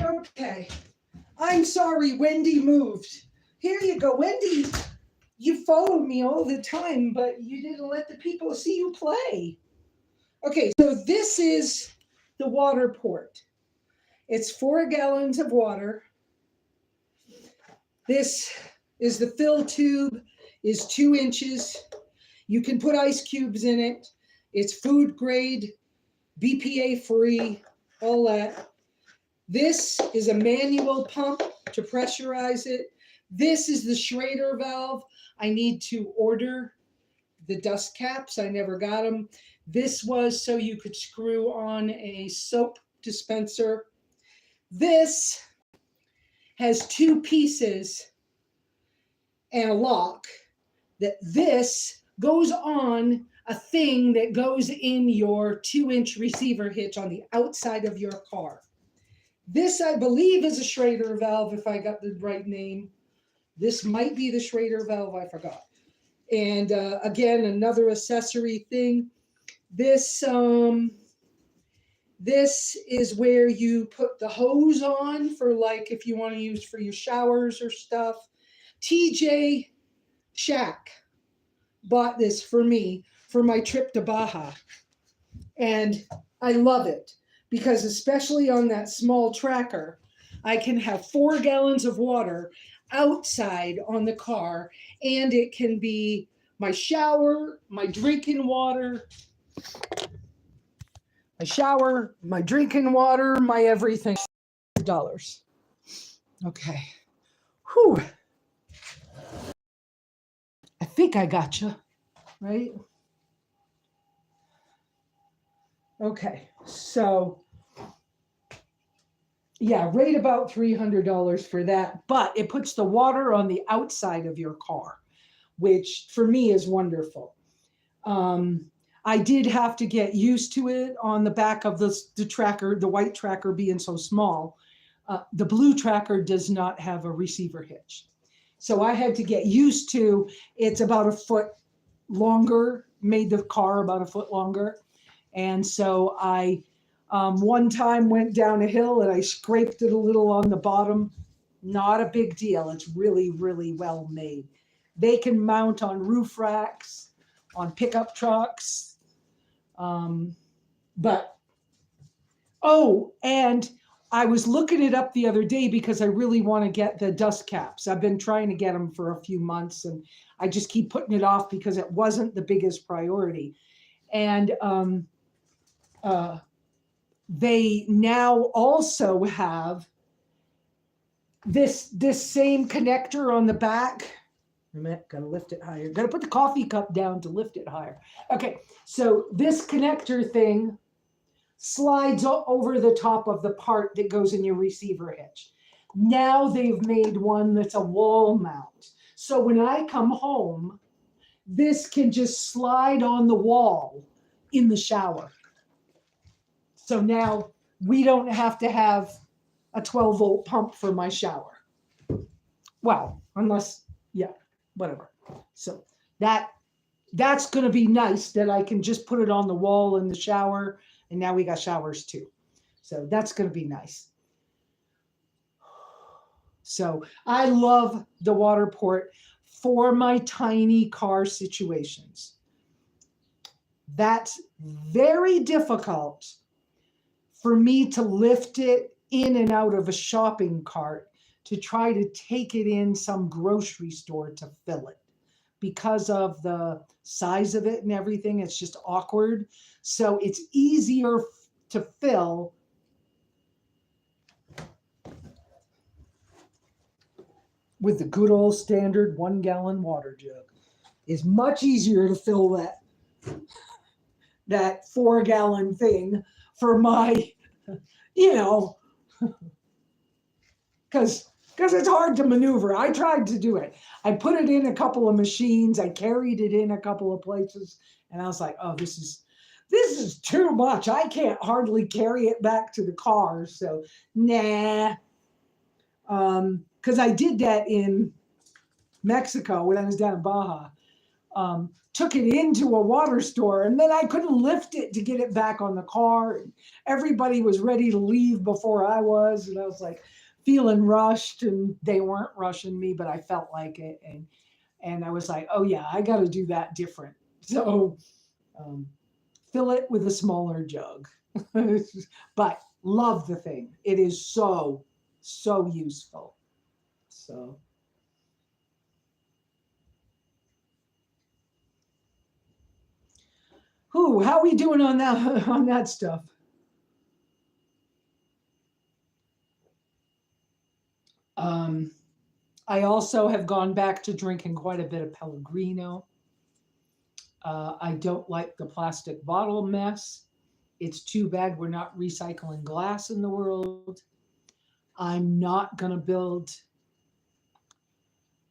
Okay. I'm sorry, Wendy moved. Here you go, Wendy. You follow me all the time, but you didn't let the people see you play. Okay, so this is the Waterport. It's 4 gallons of water. This is the fill tube, is 2 inches. You can put ice cubes in it. It's food grade, BPA free, all that. This is a manual pump to pressurize it. This is the Schrader valve. I need to order the dust caps. I never got them. This was so you could screw on a soap dispenser. This has 2 pieces and a lock. That this goes on a thing that goes in your 2-inch receiver hitch on the outside of your car. This, I believe, is a Schrader valve, if I got the right name. This might be the Schrader valve, I forgot. And again, another accessory thing. This is where you put the hose on for, like, if you want to use for your showers or stuff. TJ Shack bought this for me for my trip to Baja. And I love it because especially on that small tracker, I can have 4 gallons of water outside on the car, and it can be my shower, my drinking water, my everything. $100. Okay. Whew. I think I got you, right? Okay, so yeah, right about $300 for that, but it puts the water on the outside of your car, which for me is wonderful. I did have to get used to it on the back of the tracker, the white tracker being so small. The blue tracker does not have a receiver hitch. So I had to get used to, it's about a foot longer, made the car about a foot longer. And so I one time went down a hill and I scraped it a little on the bottom. Not a big deal. It's really, really well made. They can mount on roof racks, on pickup trucks. And I was looking it up the other day because I really want to get the dust caps. I've been trying to get them for a few months and I just keep putting it off because it wasn't the biggest priority. And they now also have this same connector on the back. Wait a minute, gotta lift it higher. Gotta put the coffee cup down to lift it higher. Okay, so this connector thing slides over the top of the part that goes in your receiver hitch. Now they've made one that's a wall mount. So when I come home, this can just slide on the wall in the shower. So now we don't have to have a 12-volt pump for my shower. Well, unless, yeah, whatever. So that's going to be nice that I can just put it on the wall in the shower. And now we got showers too. So that's going to be nice. So I love the Waterport for my tiny car situations. That's very difficult for me to lift it in and out of a shopping cart to try to take it in some grocery store to fill it. Because of the size of it and everything, it's just awkward. So it's easier to fill with the good old standard 1-gallon water jug. It's much easier to fill that 4-gallon thing for my, because it's hard to maneuver. I tried to do it. I put it in a couple of machines. I carried it in a couple of places. And I was like, oh, this is too much. I can't hardly carry it back to the car. So, nah. Because I did that in Mexico when I was down in Baja. took it into a water store, and then I couldn't lift it to get it back on the car. And everybody was ready to leave before I was, and I was like feeling rushed, and they weren't rushing me, but I felt like it, and I was like, oh yeah, I got to do that different. So um, fill it with a smaller jug. But love the thing. It is so useful. So. Who? How are we doing on that on that stuff? Um, I also have gone back to drinking quite a bit of Pellegrino. I don't like the plastic bottle mess. It's too bad we're not recycling glass in the world. I'm not going to build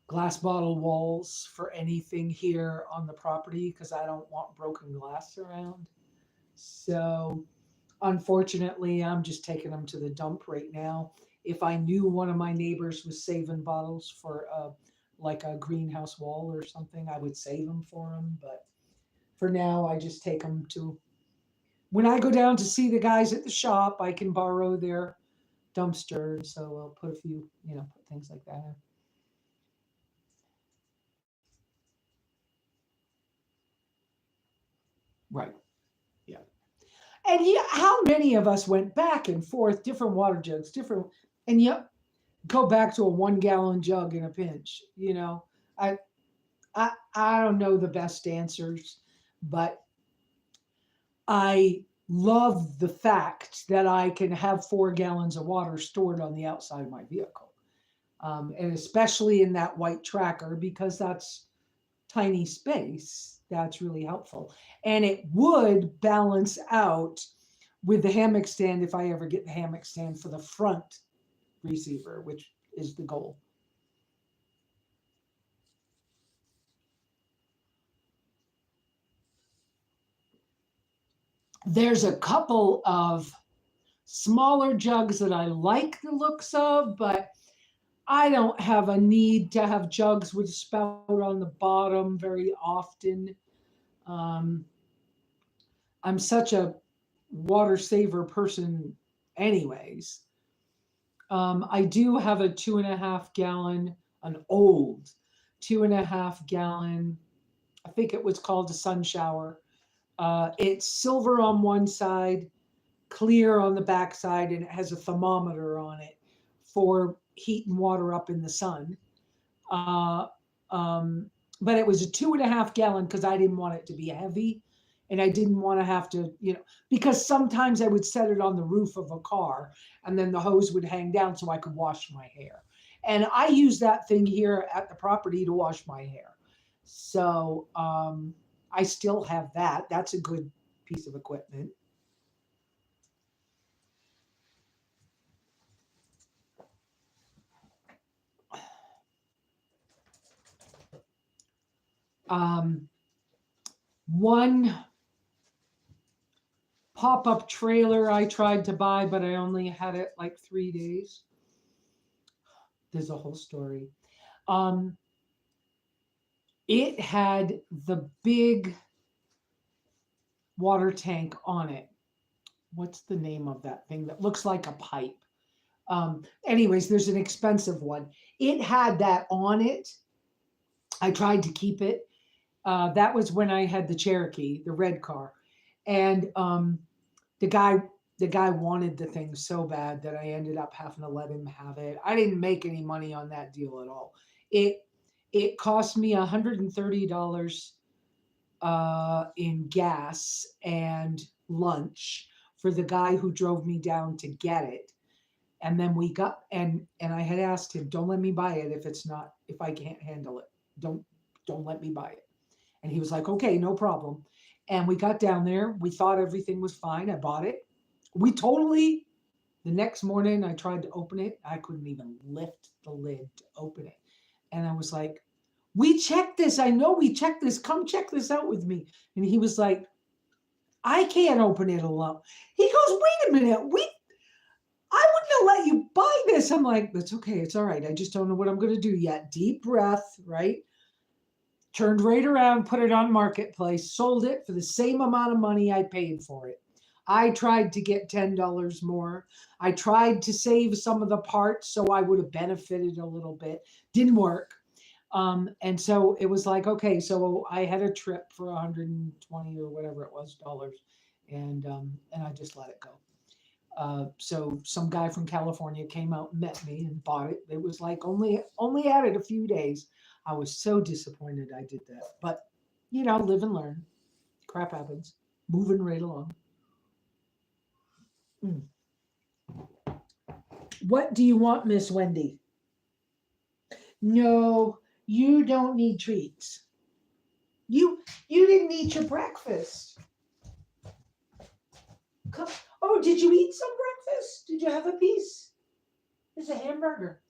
glass bottle walls for anything here on the property because I don't want broken glass around. So, unfortunately, I'm just taking them to the dump right now. If I knew one of my neighbors was saving bottles for like a greenhouse wall or something, I would save them for them. But for now, I just take them to. When I go down to see the guys at the shop, I can borrow their dumpster, so I'll put a few, put things like that in. Right. Yeah. And how many of us went back and forth, different water jugs, different, and yep, go back to a 1 gallon jug in a pinch. I, I don't know the best answers, but I love the fact that I can have 4 gallons of water stored on the outside of my vehicle. And especially in that white tracker, because that's tiny space, that's really helpful. And it would balance out with the hammock stand if I ever get the hammock stand for the front receiver, which is the goal. There's a couple of smaller jugs that I like the looks of, but I don't have a need to have jugs with a spout on the bottom very often. Um, I'm such a water saver person, anyways. I do have a 2.5 gallon, an old 2.5 gallon. I think it was called a sun shower. It's silver on one side, clear on the back side, and it has a thermometer on it for heating water up in the sun. Uh, um, but it was a 2.5 gallon because I didn't want it to be heavy. And I didn't want to have to, because sometimes I would set it on the roof of a car and then the hose would hang down so I could wash my hair. And I use that thing here at the property to wash my hair. So I still have that. That's a good piece of equipment. Um, one pop-up trailer I tried to buy, but I only had it like 3 days. There's a whole story. Um, it had the big water tank on it. What's the name of that thing that looks like a pipe? Anyways, there's an expensive one. It had that on it. I tried to keep it. That was when I had the Cherokee, the red car, and the guy the guy wanted the thing so bad that I ended up having to let him have it. I didn't make any money on that deal at all. It it cost me $130 in gas and lunch for the guy who drove me down to get it. And then we got and I had asked him, don't let me buy it if I can't handle it. Don't don't let me buy it. And he was like, okay, no problem. And we got down there. We thought everything was fine. I bought it. We totally, the next morning, I tried to open it. I couldn't even lift the lid to open it. And I was like, we checked this. I know we checked this. Come check this out with me. And he was like, I can't open it alone. He goes, wait a minute. I wouldn't have let you buy this. I'm like, that's okay. It's all right. I just don't know what I'm going to do yet. Deep breath, right? Turned right around, put it on Marketplace, sold it for the same amount of money I paid for it. I tried to get $10 more. I tried to save some of the parts so I would have benefited a little bit. Didn't work. And so it was like, okay, so I had a trip for 120 or whatever it was dollars, and I just let it go. So some guy from California came out and met me and bought it. It was like only had it a few days. I was so disappointed I did that, but live and learn. Crap happens. Moving right along. Mm. What do you want, Miss Wendy? No, you don't need treats. You didn't eat your breakfast. Come. Oh, did you eat some breakfast? Did you have a piece? There's a hamburger.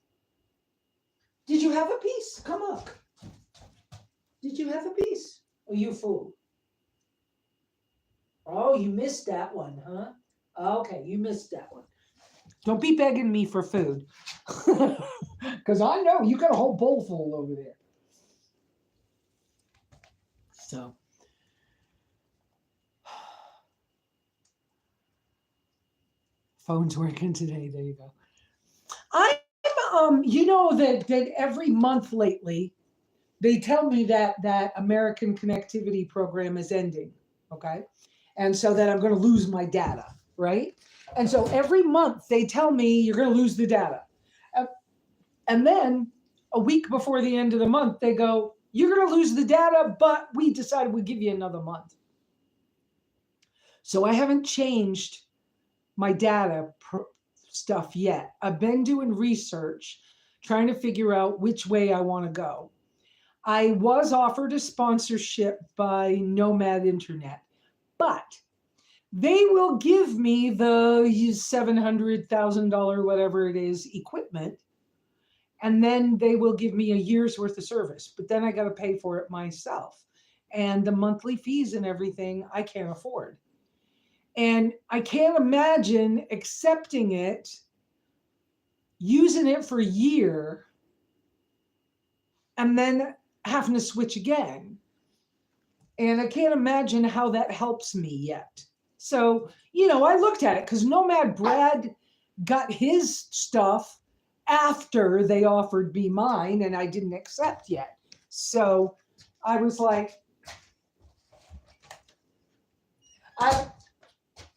Did you have a piece? Come up. Did you have a piece? Oh, you fool. Oh, you missed that one, huh? Okay, you missed that one. Don't be begging me for food. Because I know you got a whole bowl full over there. So. Phone's working today. There you go. That every month lately, they tell me that American Connectivity Program is ending. Okay. And so that I'm going to lose my data, right? And so every month they tell me you're going to lose the data. And then a week before the end of the month, they go, you're going to lose the data, but we decided we'd give you another month. So I haven't changed my data stuff yet. I've been doing research, trying to figure out which way I want to go. I was offered a sponsorship by Nomad Internet, but they will give me the $700,000, whatever it is, equipment, and then they will give me a year's worth of service. But then I got to pay for it myself. And the monthly fees and everything, I can't afford. And I can't imagine accepting it, using it for a year, and then having to switch again. And I can't imagine how that helps me yet. So, I looked at it because Nomad Brad got his stuff after they offered me mine, and I didn't accept yet. So I was like,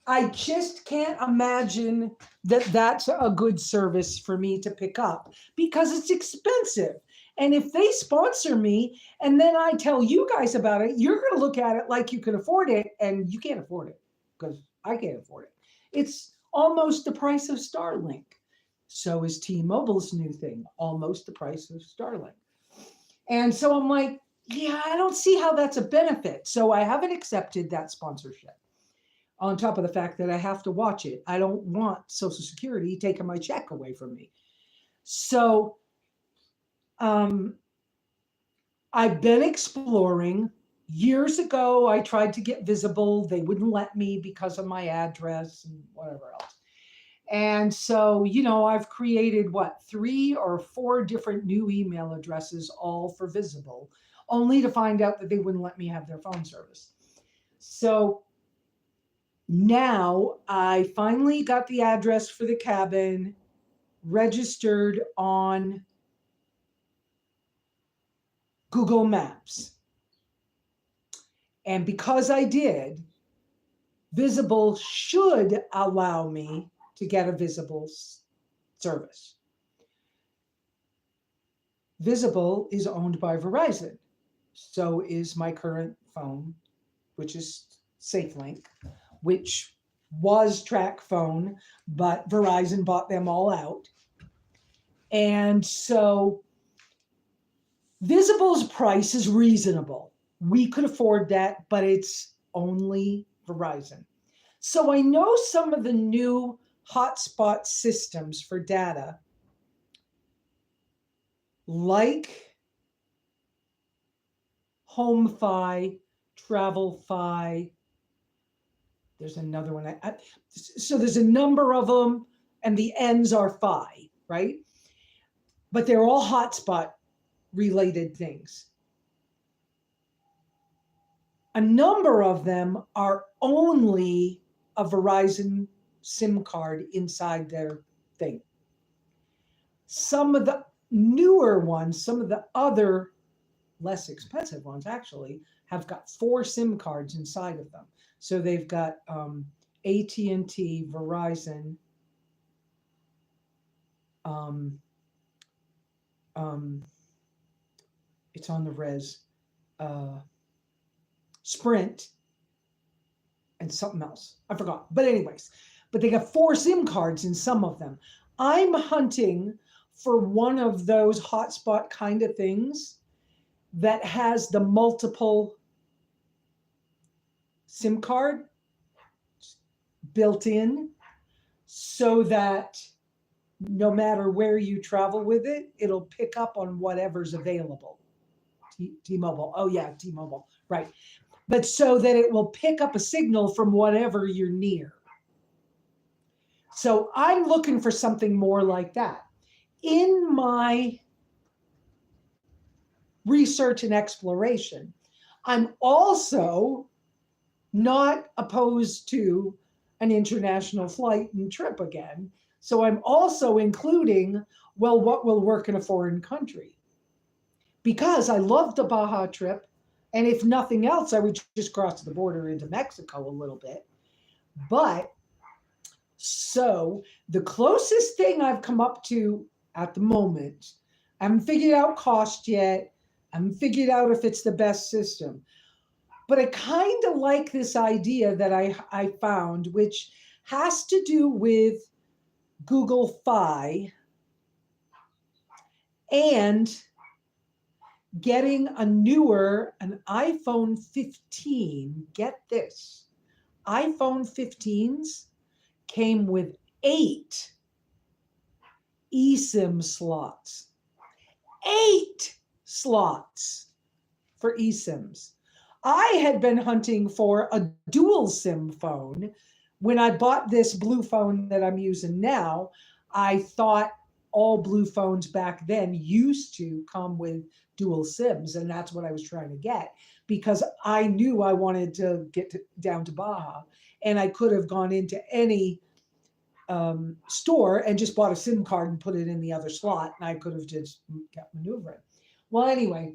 I just can't imagine that that's a good service for me to pick up because it's expensive. And if they sponsor me and then I tell you guys about it, you're going to look at it like you can afford it, and you can't afford it because I can't afford it. It's almost the price of Starlink. So is T-Mobile's new thing, almost the price of Starlink. And so I'm like, yeah, I don't see how that's a benefit. So I haven't accepted that sponsorship. On top of the fact that I have to watch it. I don't want Social Security taking my check away from me. So I've been exploring. Years ago, I tried to get Visible. They wouldn't let me because of my address and whatever else. And so, I've created 3 or 4 different new email addresses, all for Visible, only to find out that they wouldn't let me have their phone service. So now I finally got the address for the cabin registered on Google Maps. And because I did, Visible should allow me to get a Visible service. Visible is owned by Verizon. So is my current phone, which is SafeLink, which was Track Phone, but Verizon bought them all out. And so Visible's price is reasonable. We could afford that, but it's only Verizon. So I know some of the new hotspot systems for data, like HomeFi, TravelFi. There's another one. So there's a number of them, and the ends are Fi, right? But they're all hotspot related things. A number of them are only a Verizon SIM card inside their thing. Some of the newer ones, some of the other less expensive ones actually have got 4 SIM cards inside of them. So they've got AT&T, Verizon, um, um, it's on the res, uh, Sprint, and something else. I forgot. But anyways, but they got 4 SIM cards in some of them. I'm hunting for one of those hotspot kind of things that has the multiple SIM card built in so that no matter where you travel with it, it'll pick up on whatever's available. T-Mobile. Oh yeah, T-Mobile. Right. But so that it will pick up a signal from whatever you're near. So I'm looking for something more like that. In my research and exploration, I'm also not opposed to an international flight and trip again. So I'm also including, well, what will work in a foreign country? Because I love the Baja trip. And if nothing else, I would just cross the border into Mexico a little bit. But so the closest thing I've come up to at the moment, I haven't figured out cost yet. I haven't figured out if it's the best system. But I kind of like this idea that I found, which has to do with Google Fi and getting an iPhone 15. Get this. iPhone 15s came with 8 eSIM slots. 8 slots for eSIMs. I had been hunting for a dual SIM phone. When I bought this blue phone that I'm using now, I thought all blue phones back then used to come with dual SIMs, and that's what I was trying to get because I knew I wanted to get down to Baja, and I could have gone into any store and just bought a SIM card and put it in the other slot, and I could have just kept maneuvering. Well, anyway,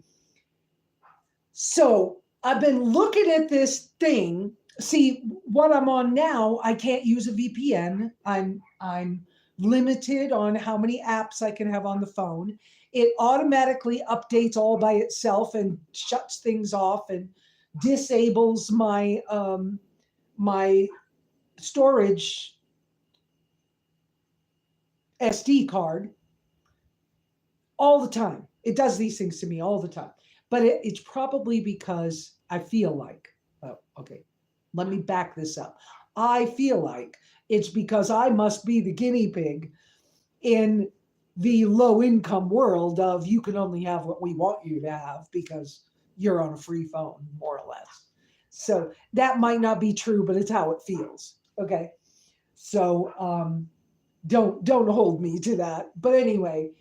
so I've been looking at this thing. See, what I'm on now, I can't use a VPN. I'm limited on how many apps I can have on the phone. It automatically updates all by itself and shuts things off and disables my my storage SD card all the time. It does these things to me all the time. But it's probably because I feel like, oh, okay, let me back this up. I feel like it's because I must be the guinea pig in the low income world of you can only have what we want you to have because you're on a free phone, more or less. So that might not be true, but it's how it feels. Okay. So don't hold me to that. But anyway,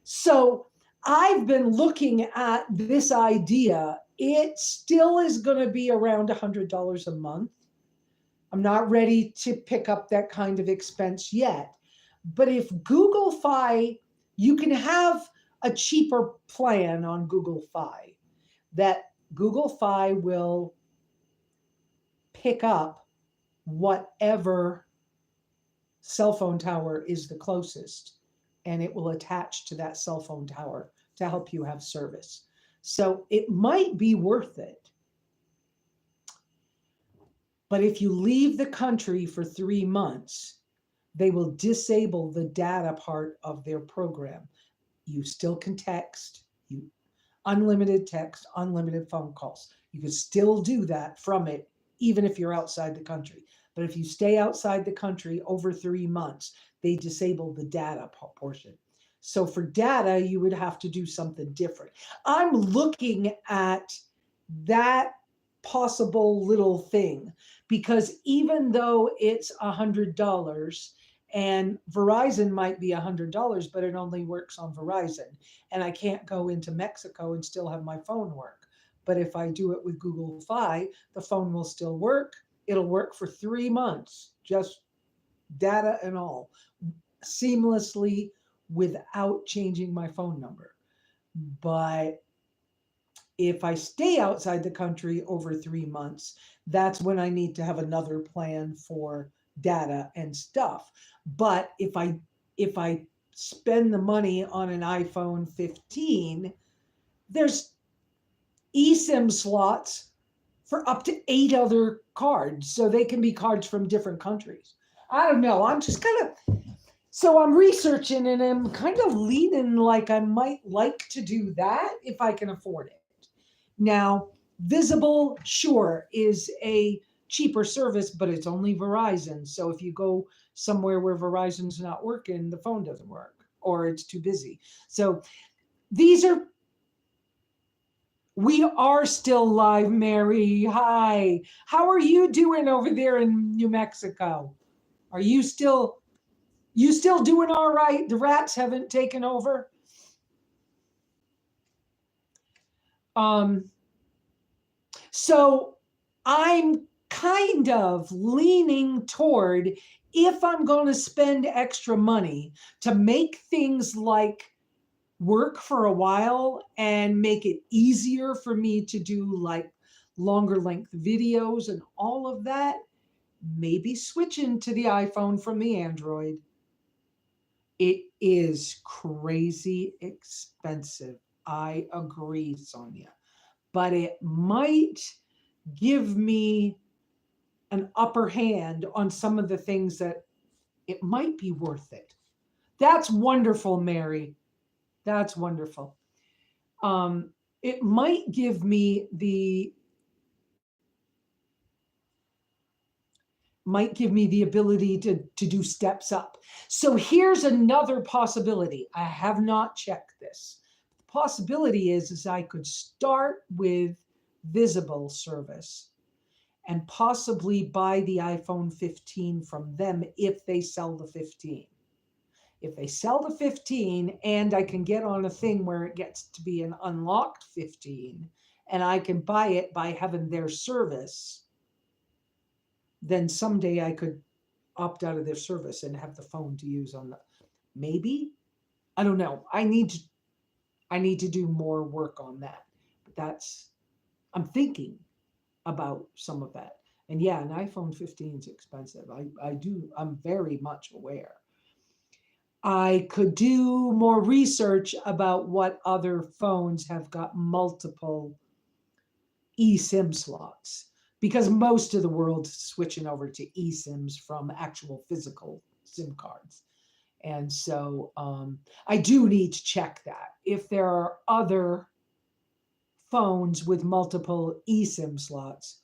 so I've been looking at this idea. It still is going to be around $100 a month. I'm not ready to pick up that kind of expense yet. But if Google Fi, you can have a cheaper plan on Google Fi that Google Fi will pick up whatever cell phone tower is the closest, and it will attach to that cell phone tower to help you have service. So it might be worth it. But if you leave the country for 3 months, they will disable the data part of their program. You still can text, unlimited text, unlimited phone calls. You can still do that from it, even if you're outside the country. But if you stay outside the country over 3 months, they disable the data portion. So for data, you would have to do something different. I'm looking at that possible little thing because even though it's $100 and Verizon might be $100, but it only works on Verizon, and I can't go into Mexico and still have my phone work. But if I do it with Google Fi, the phone will still work. It'll work for 3 months, just data and all, seamlessly without changing my phone number. But if I stay outside the country over 3 months, that's when I need to have another plan for data and stuff. But if I spend the money on an iPhone 15, there's eSIM slots for up to 8 other cards. So they can be cards from different countries. I don't know. I'm just kind of, so I'm researching and I'm kind of leaning like I might like to do that if I can afford it. Now, Visible, sure, is a cheaper service, but it's only Verizon. So if you go somewhere where Verizon's not working, the phone doesn't work or it's too busy. So these are, we are still live, Mary. Hi. How are you doing over there in New Mexico? Are you still doing all right? The rats haven't taken over? So I'm kind of leaning toward, if I'm going to spend extra money to make things like work for a while and make it easier for me to do like longer length videos and all of that, maybe switching to the iPhone from the Android. It is crazy expensive. I agree, Sonia. But it might give me an upper hand on some of the things that it might be worth it. That's wonderful, Mary. That's wonderful. It might give me the ability to do steps up. So here's another possibility. I have not checked this. The possibility is I could start with Visible service and possibly buy the iPhone 15 from them if they sell the 15. If they sell the 15 and I can get on a thing where it gets to be an unlocked 15 and I can buy it by having their service, then someday I could opt out of their service and have the phone to use on the, maybe, I don't know. I need to do more work on that. But I'm thinking about some of that. And yeah, an iPhone 15 is expensive. I'm very much aware. I could do more research about what other phones have got multiple eSIM slots, because most of the world's switching over to eSIMs from actual physical SIM cards. And so I do need to check that. If there are other phones with multiple eSIM slots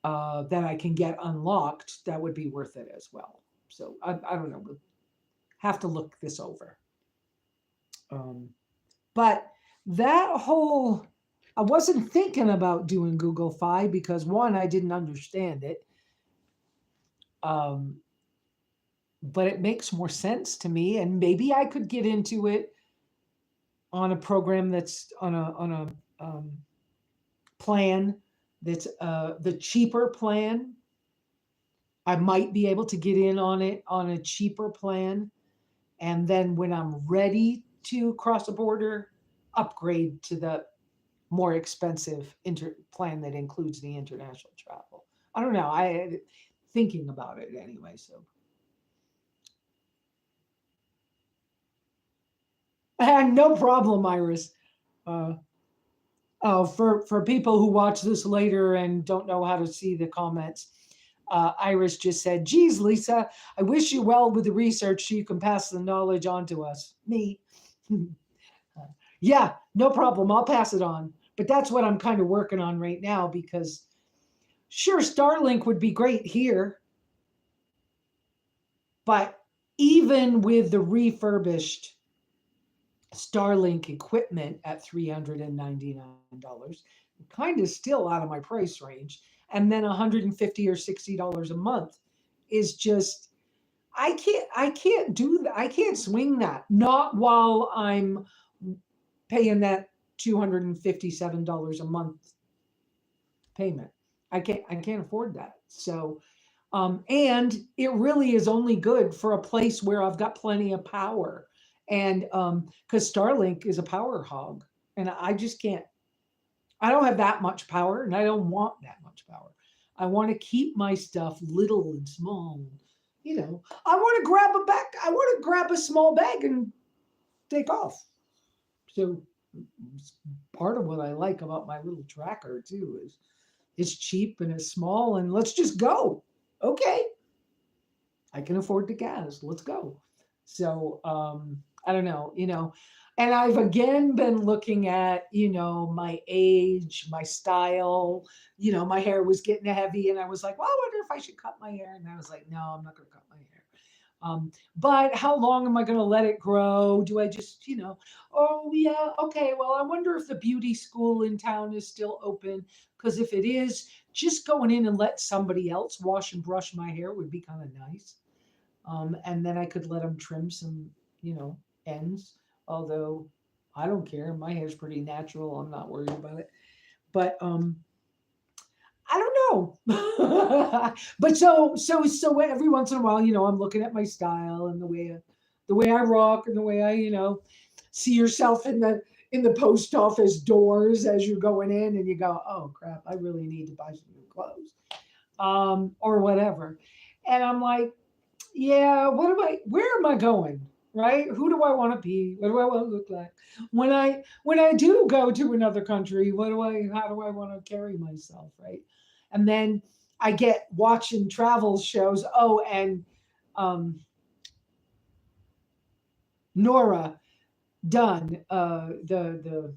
that I can get unlocked, that would be worth it as well. So I don't know. We'll have to look this over. But that whole, I wasn't thinking about doing Google Fi because one, I didn't understand it. But it makes more sense to me, and maybe I could get into it on a program that's on a plan that's the cheaper plan. I might be able to get in on it on a cheaper plan, and then when I'm ready to cross a border, upgrade to the more expensive plan that includes the international travel. I don't know. I thinking about it anyway. So, no problem, Iris. Oh, for people who watch this later and don't know how to see the comments, Iris just said, "Geez, Lesa, I wish you well with the research so you can pass the knowledge on to us." Me. Yeah, no problem. I'll pass it on. But that's what I'm kind of working on right now, because sure, Starlink would be great here. But even with the refurbished Starlink equipment at $399, kind of still out of my price range. And then $150 or $60 a month is just, I can't do that. I can't swing that. Not while I'm paying that $257 a month payment. I can't afford that. So and it really is only good for a place where I've got plenty of power. And because Starlink is a power hog, and I just can't. I don't have that much power, and I don't want that much power. I want to keep my stuff little and small. I want to grab a bag. I want to grab a small bag and take off. So it's part of what I like about my little tracker too is it's cheap and it's small, and let's just go. Okay, I can afford the gas. Let's go. So I don't know, and I've again been looking at, my age, my style. My hair was getting heavy, and I was like, well, I wonder if I should cut my hair. And I was like, no, I'm not going to cut my hair. But how long am I going to let it grow? Do I just, oh yeah, okay. Well, I wonder if the beauty school in town is still open. Because if it is, just going in and let somebody else wash and brush my hair would be kind of nice. And then I could let them trim some, ends. Although I don't care. My hair's pretty natural. I'm not worried about it. But I don't know. But so every once in a while, I'm looking at my style and the way I rock and the way I, see yourself in the post office doors as you're going in, and you go, oh crap, I really need to buy some new clothes. Or whatever. And I'm like, yeah, where am I going? Right? Who do I want to be? What do I want to look like? When I do go to another country, how do I want to carry myself? Right? And then I get watching travel shows. Oh, and Nora Dunn, the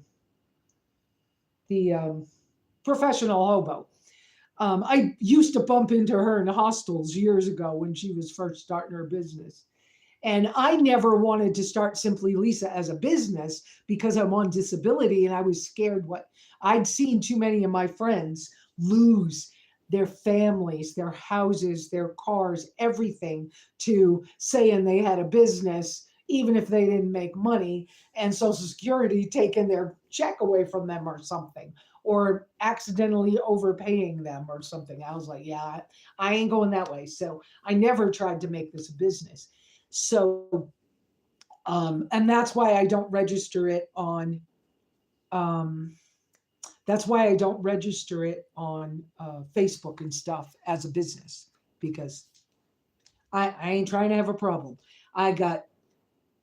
professional hobo. I used to bump into her in hostels years ago when she was first starting her business. And I never wanted to start SimplyLesa as a business because I'm on disability, and I was scared what I'd seen too many of my friends lose their families, their houses, their cars, everything to saying they had a business, even if they didn't make money, and Social Security taking their check away from them or something, or accidentally overpaying them or something. I was like, yeah, I ain't going that way. So I never tried to make this a business. So, and that's why I don't register it on, Facebook and stuff as a business, because I ain't trying to have a problem. I got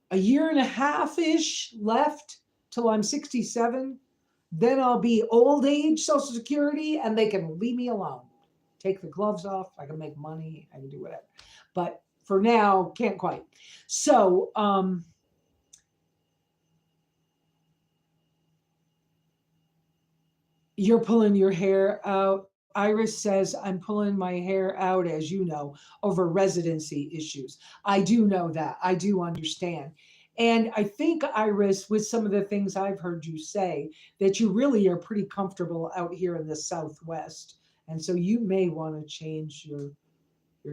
a year and a half ish left till I'm 67. Then I'll be old age Social Security, and they can leave me alone. Take the gloves off. I can make money. I can do whatever. But for now, can't quite. So, you're pulling your hair out. Iris says, I'm pulling my hair out, as you know, over residency issues. I do know that. I do understand. And I think, Iris, with some of the things I've heard you say, that you really are pretty comfortable out here in the Southwest. And so you may want to change your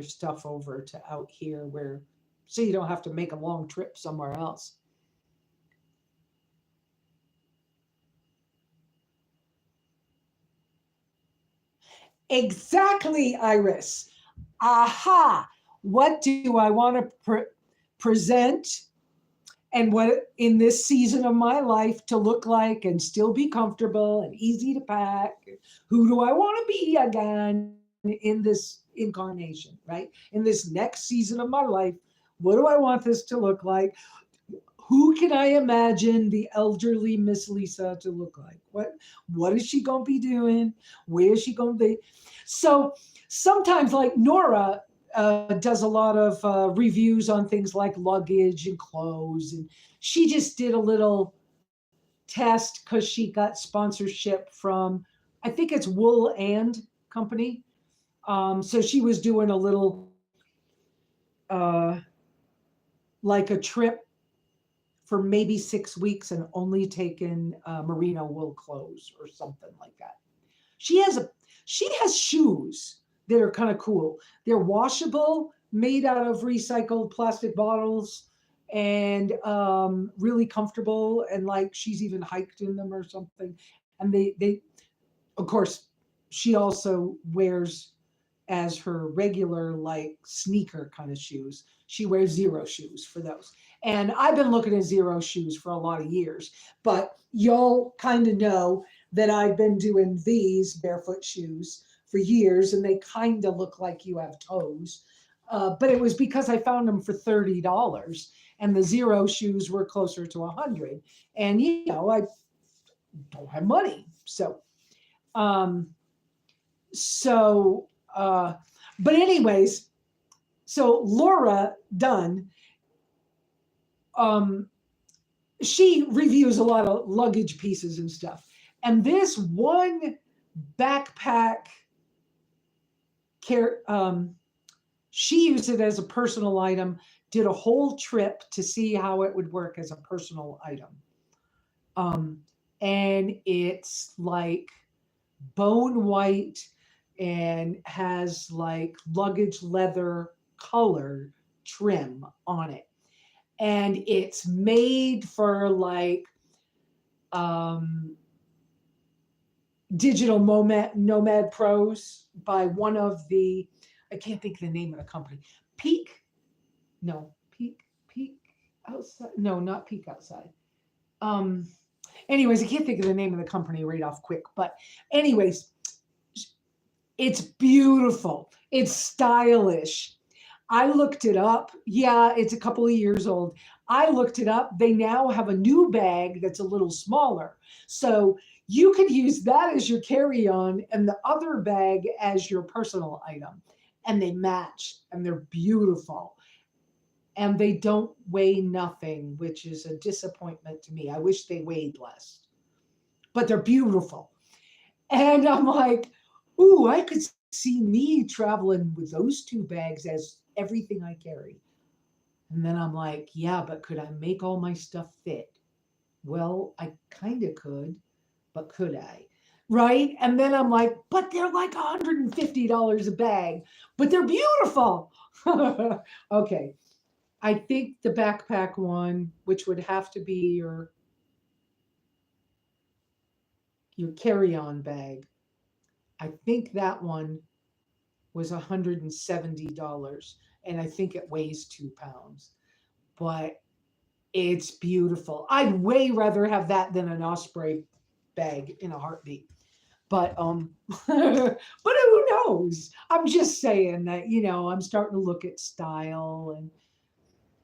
stuff over to out here so you don't have to make a long trip somewhere else. Exactly, Iris. Aha. What do I want to present, and what in this season of my life to look like and still be comfortable and easy to pack? Who do I want to be again in this incarnation, right? In this next season of my life, what do I want this to look like? Who can I imagine the elderly Miss Lesa to look like? What is she going to be doing? Where is she going to be? So sometimes, like Nora does a lot of reviews on things like luggage and clothes, and she just did a little test because she got sponsorship from, I think it's Wool and Company. So she was doing a little uh, like a trip for maybe 6 weeks and only taken merino wool clothes or something like that. She has shoes that are kind of cool. They're washable, made out of recycled plastic bottles, and really comfortable, and like she's even hiked in them or something. And they of course, she also wears as her regular like sneaker kind of shoes. She wears zero shoes for those. And I've been looking at zero shoes for a lot of years, but y'all kind of know that I've been doing these barefoot shoes for years, and they kind of look like you have toes. But it was because I found them for $30, and the zero shoes were closer to 100. And you know, I don't have money, um, so uh, but anyways, so Laura Dunn, um, she reviews a lot of luggage pieces and stuff. And this one backpack care, she used it as a personal item, did a whole trip to see how it would work as a personal item. Um, and it's like bone white and has like luggage leather color trim on it. And it's made for like um, digital nomad pros by one of the, I can't think of the name of the company. Peak, no, Peak outside. No, not Peak outside. Um, anyways, I can't think of the name of the company right off quick. But anyways, it's beautiful. It's stylish. I looked it up. Yeah, it's a couple of years old. I looked it up. They now have a new bag that's a little smaller. So you could use that as your carry-on and the other bag as your personal item. And they match and they're beautiful. And they don't weigh nothing, which is a disappointment to me. I wish they weighed less. But they're beautiful. And I'm like, ooh, I could see me traveling with those two bags as everything I carry. And then I'm like, yeah, but could I make all my stuff fit? Well, I kind of could, but could I? Right? And then I'm like, but they're like $150 a bag, but they're beautiful. Okay. I think the backpack one, which would have to be your carry-on bag, I think that one was $170, and I think it weighs 2 pounds. But it's beautiful. I'd way rather have that than an Osprey bag in a heartbeat. But but who knows? I'm just saying that, you know, I'm starting to look at style. And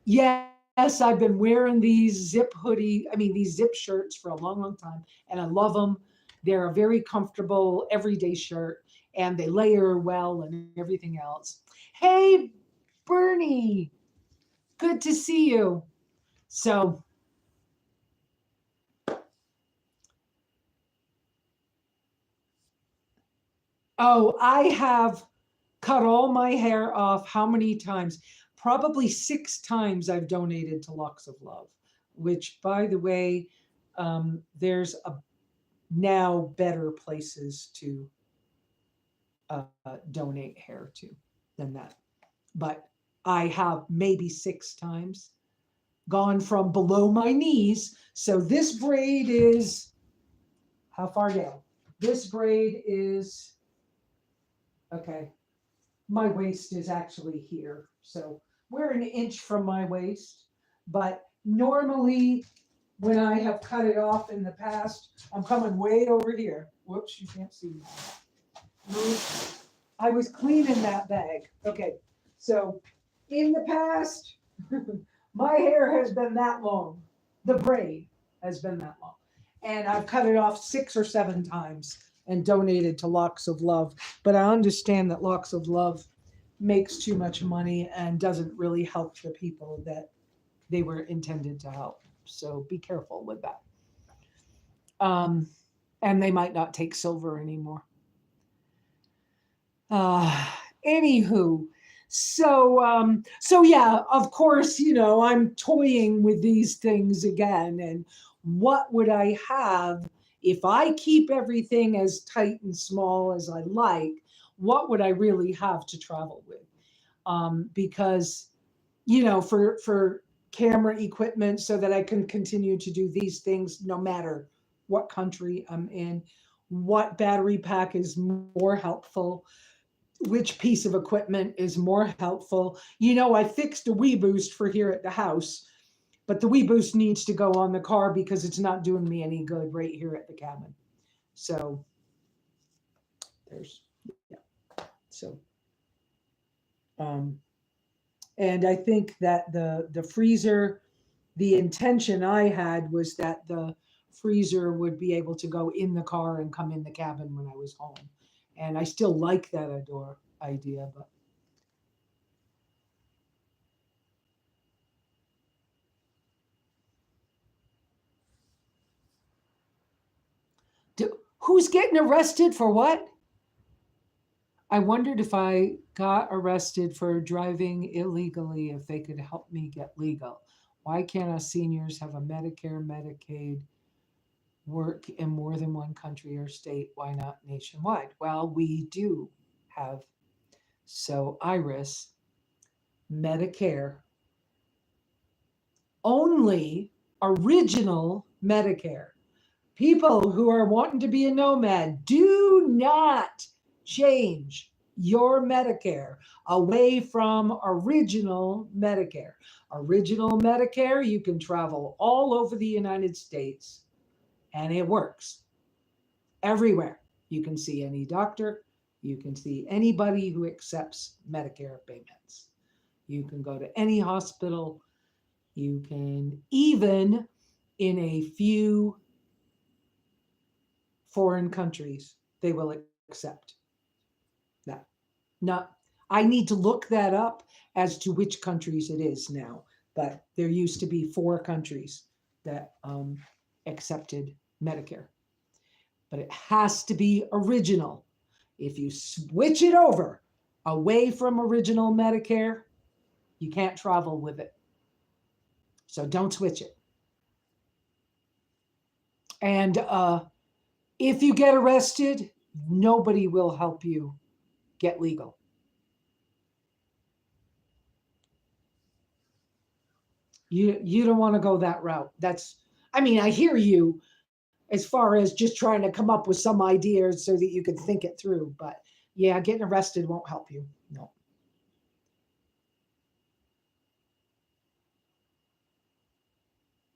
yes, I've been wearing these these zip shirts for a long, long time, and I love them. They're a very comfortable everyday shirt, and they layer well and everything else. Hey, Bernie, good to see you. So, oh, I have cut all my hair off how many times? Probably 6 times I've donated to Locks of Love, which, by the way, there's now better places to donate hair to than that. But I have maybe 6 times gone from below my knees. So this braid is how far down? This braid is, okay, my waist is actually here. So we're an inch from my waist. But normally, when I have cut it off in the past, I'm coming way over here. Whoops, you can't see me. I was cleaning that bag. Okay, so in the past, my hair has been that long. The braid has been that long. And I've cut it off 6 or 7 times and donated to Locks of Love. But I understand that Locks of Love makes too much money and doesn't really help the people that they were intended to help. So be careful with that. Um, and they might not take silver anymore. Uh, Anywho, so yeah, of course, you know, I'm toying with these things again. And what would I have if I keep everything as tight and small as I like? What would I really have to travel with? Because, you know, for camera equipment so that I can continue to do these things no matter what country I'm in, what battery pack is more helpful, which piece of equipment is more helpful. I fixed a Wii Boost for here at the house, but the Wii Boost needs to go on the car because it's not doing me any good right here at the cabin. So there's, yeah. So, um, and I think that the freezer, the intention I had was that the freezer would be able to go in the car and come in the cabin when I was home. And I still like that idea, but who's getting arrested for what? I wondered if I got arrested for driving illegally, if they could help me get legal. Why can't us seniors have a Medicare, Medicaid, work in more than one country or state? Why not nationwide? Well, we do have. So, Iris, Medicare, only original Medicare. People who are wanting to be a nomad, do not change your Medicare away from original Medicare. Original Medicare, you can travel all over the United States and it works everywhere. You can see any doctor, you can see anybody who accepts Medicare payments. You can go to any hospital, you can even in a few foreign countries, they will accept that. Not, I need to look that up as to which countries it is now, but there used to be 4 countries that accepted Medicare. But it has to be original. If you switch it over away from original Medicare, you can't travel with it. So don't switch it. And if you get arrested, nobody will help you get legal. You don't want to go that route. I hear you as far as just trying to come up with some ideas so that you can think it through, but yeah, getting arrested won't help you. No.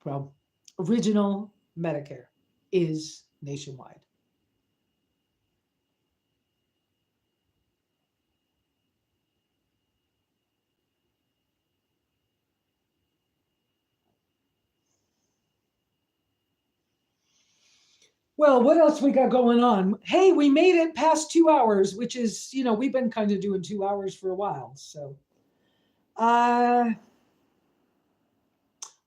Well, original Medicare is nationwide. Well, what else we got going on? Hey, we made it past 2 hours, which is, we've been kind of doing 2 hours for a while. So uh,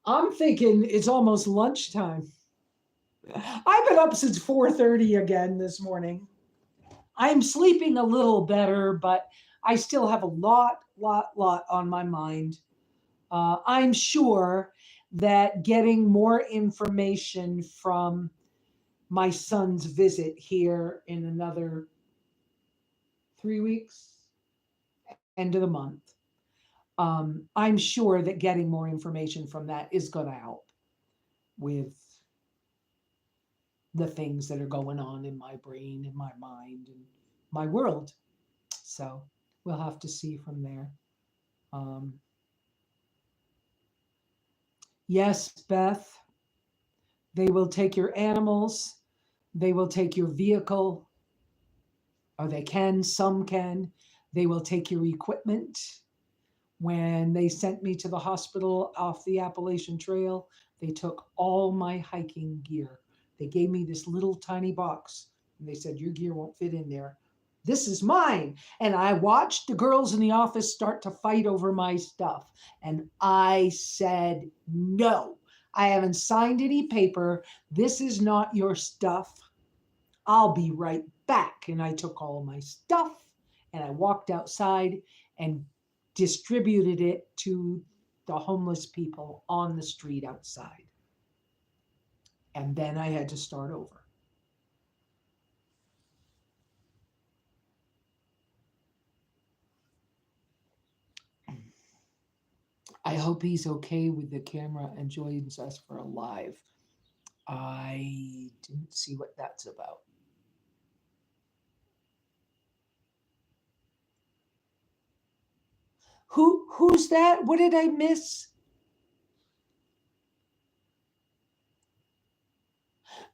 I'm thinking it's almost lunchtime. I've been up since 4:30 again this morning. I'm sleeping a little better, but I still have a lot on my mind. I'm sure that getting more information from my son's visit here in another 3 weeks, end of the month, I'm sure that getting more information from that is going to help with the things that are going on in my brain, in my mind, and my world. So we'll have to see from there. Um, yes, Beth, they will take your animals, they will take your vehicle, or some can. They will take your equipment. When they sent me to the hospital off the Appalachian Trail, they took all my hiking gear. They gave me this little tiny box and they said, your gear won't fit in there. This is mine. And I watched the girls in the office start to fight over my stuff. And I said, no, I haven't signed any paper. This is not your stuff. I'll be right back. And I took all my stuff and I walked outside and distributed it to the homeless people on the street outside. And then I had to start over. I hope he's okay with the camera and joins us for a live. I didn't see what that's about. Who's that? What did I miss?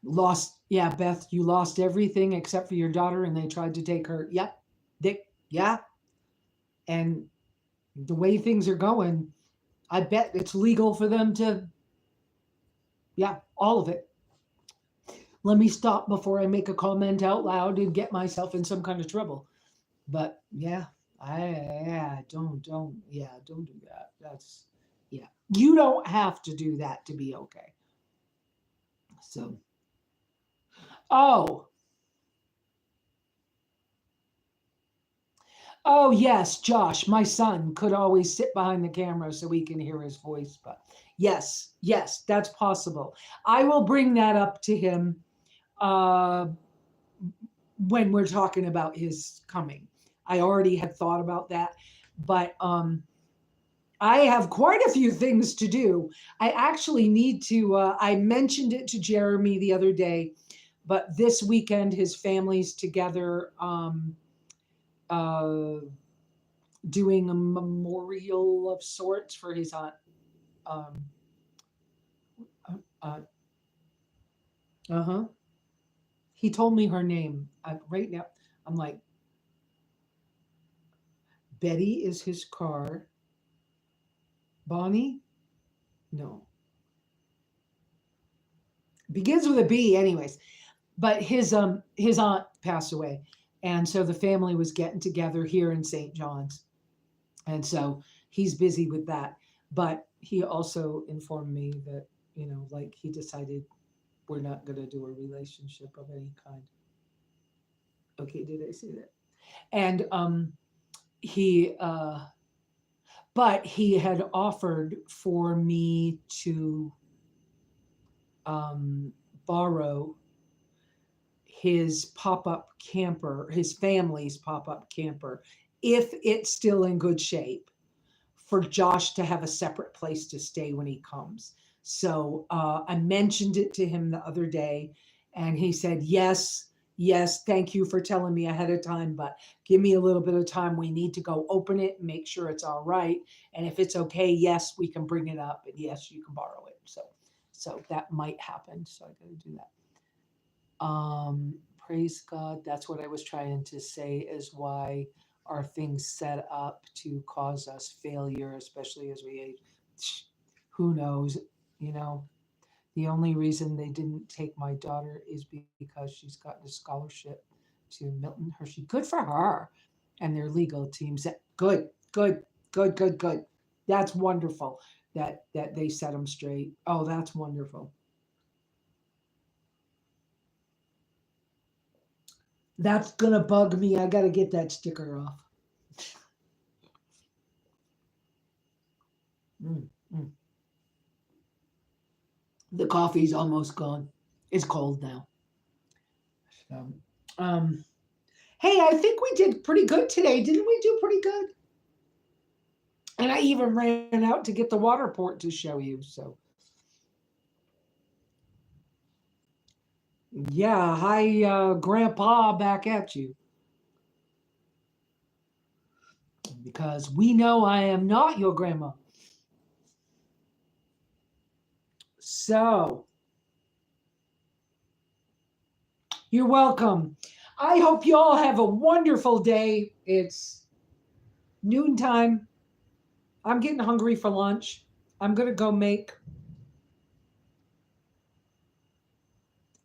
Lost, yeah, Beth, you lost everything except for your daughter and they tried to take her. Yep. Dick, yeah. And the way things are going, I bet it's legal for them to, yeah, all of it. Let me stop before I make a comment out loud and get myself in some kind of trouble. But yeah, don't do that. That's yeah. You don't have to do that to be okay. So, oh, oh yes, Josh, my son could always sit behind the camera so we can hear his voice. But yes, yes, that's possible. I will bring that up to him uh, when we're talking about his coming. I already had thought about that, but I have quite a few things to do. I actually need to. I mentioned it to Jeremy the other day, but this weekend his family's together. Uh, Doing a memorial of sorts for his aunt. Um, uh huh. He told me her name. Right now, I'm like, Betty is his car. Bonnie? No. Begins with a B, anyways. But his aunt passed away. And so the family was getting together here in St. John's. And so he's busy with that. But he also informed me that, like he decided we're not going to do a relationship of any kind. Okay, did I say that? And he but he had offered for me to um borrow his pop-up camper, his family's pop-up camper, if it's still in good shape, for Josh to have a separate place to stay when he comes. So I mentioned it to him the other day, and he said, yes, yes, thank you for telling me ahead of time, but give me a little bit of time. We need to go open it and make sure it's all right. And if it's okay, yes, we can bring it up, and yes, you can borrow it. So that might happen. So I got to do that. Praise God. That's what I was trying to say is why are things set up to cause us failure, especially as we age? Who knows? You know, the only reason they didn't take my daughter is because she's gotten a scholarship to Milton Hershey. Good for her. And their legal teams. Good, good, good, good, good. That's wonderful that they set them straight. Oh, that's wonderful. That's gonna bug me. I gotta get that sticker off. Mm, mm. The coffee's almost gone. It's cold now. So, um, hey, I think we did pretty good today. Didn't we do pretty good? And I even ran out to get the Waterport to show you. So, yeah, hi, Grandpa, back at you. Because we know I am not your grandma. So, you're welcome. I hope you all have a wonderful day. It's noontime. I'm getting hungry for lunch. I'm going to go make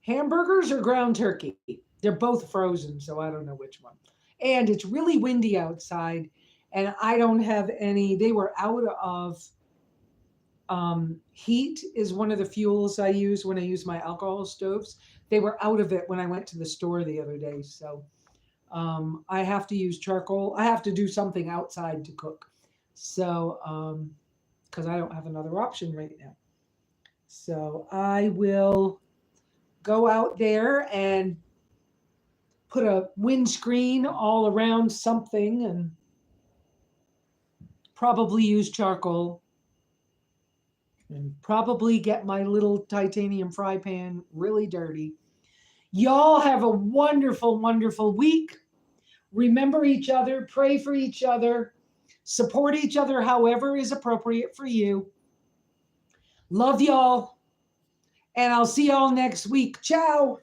hamburgers or ground turkey. They're both frozen, so I don't know which one. And it's really windy outside, and I don't have any. They were out of heat, is one of the fuels I use when I use my alcohol stoves. They were out of it when I went to the store the other day. So I have to use charcoal. I have to do something outside to cook. So, because I don't have another option right now. So I will go out there and put a windscreen all around something and probably use charcoal and probably get my little titanium fry pan really dirty. Y'all have a wonderful, wonderful week. Remember each other, pray for each other, support each other however is appropriate for you. Love y'all, and I'll see y'all next week. Ciao.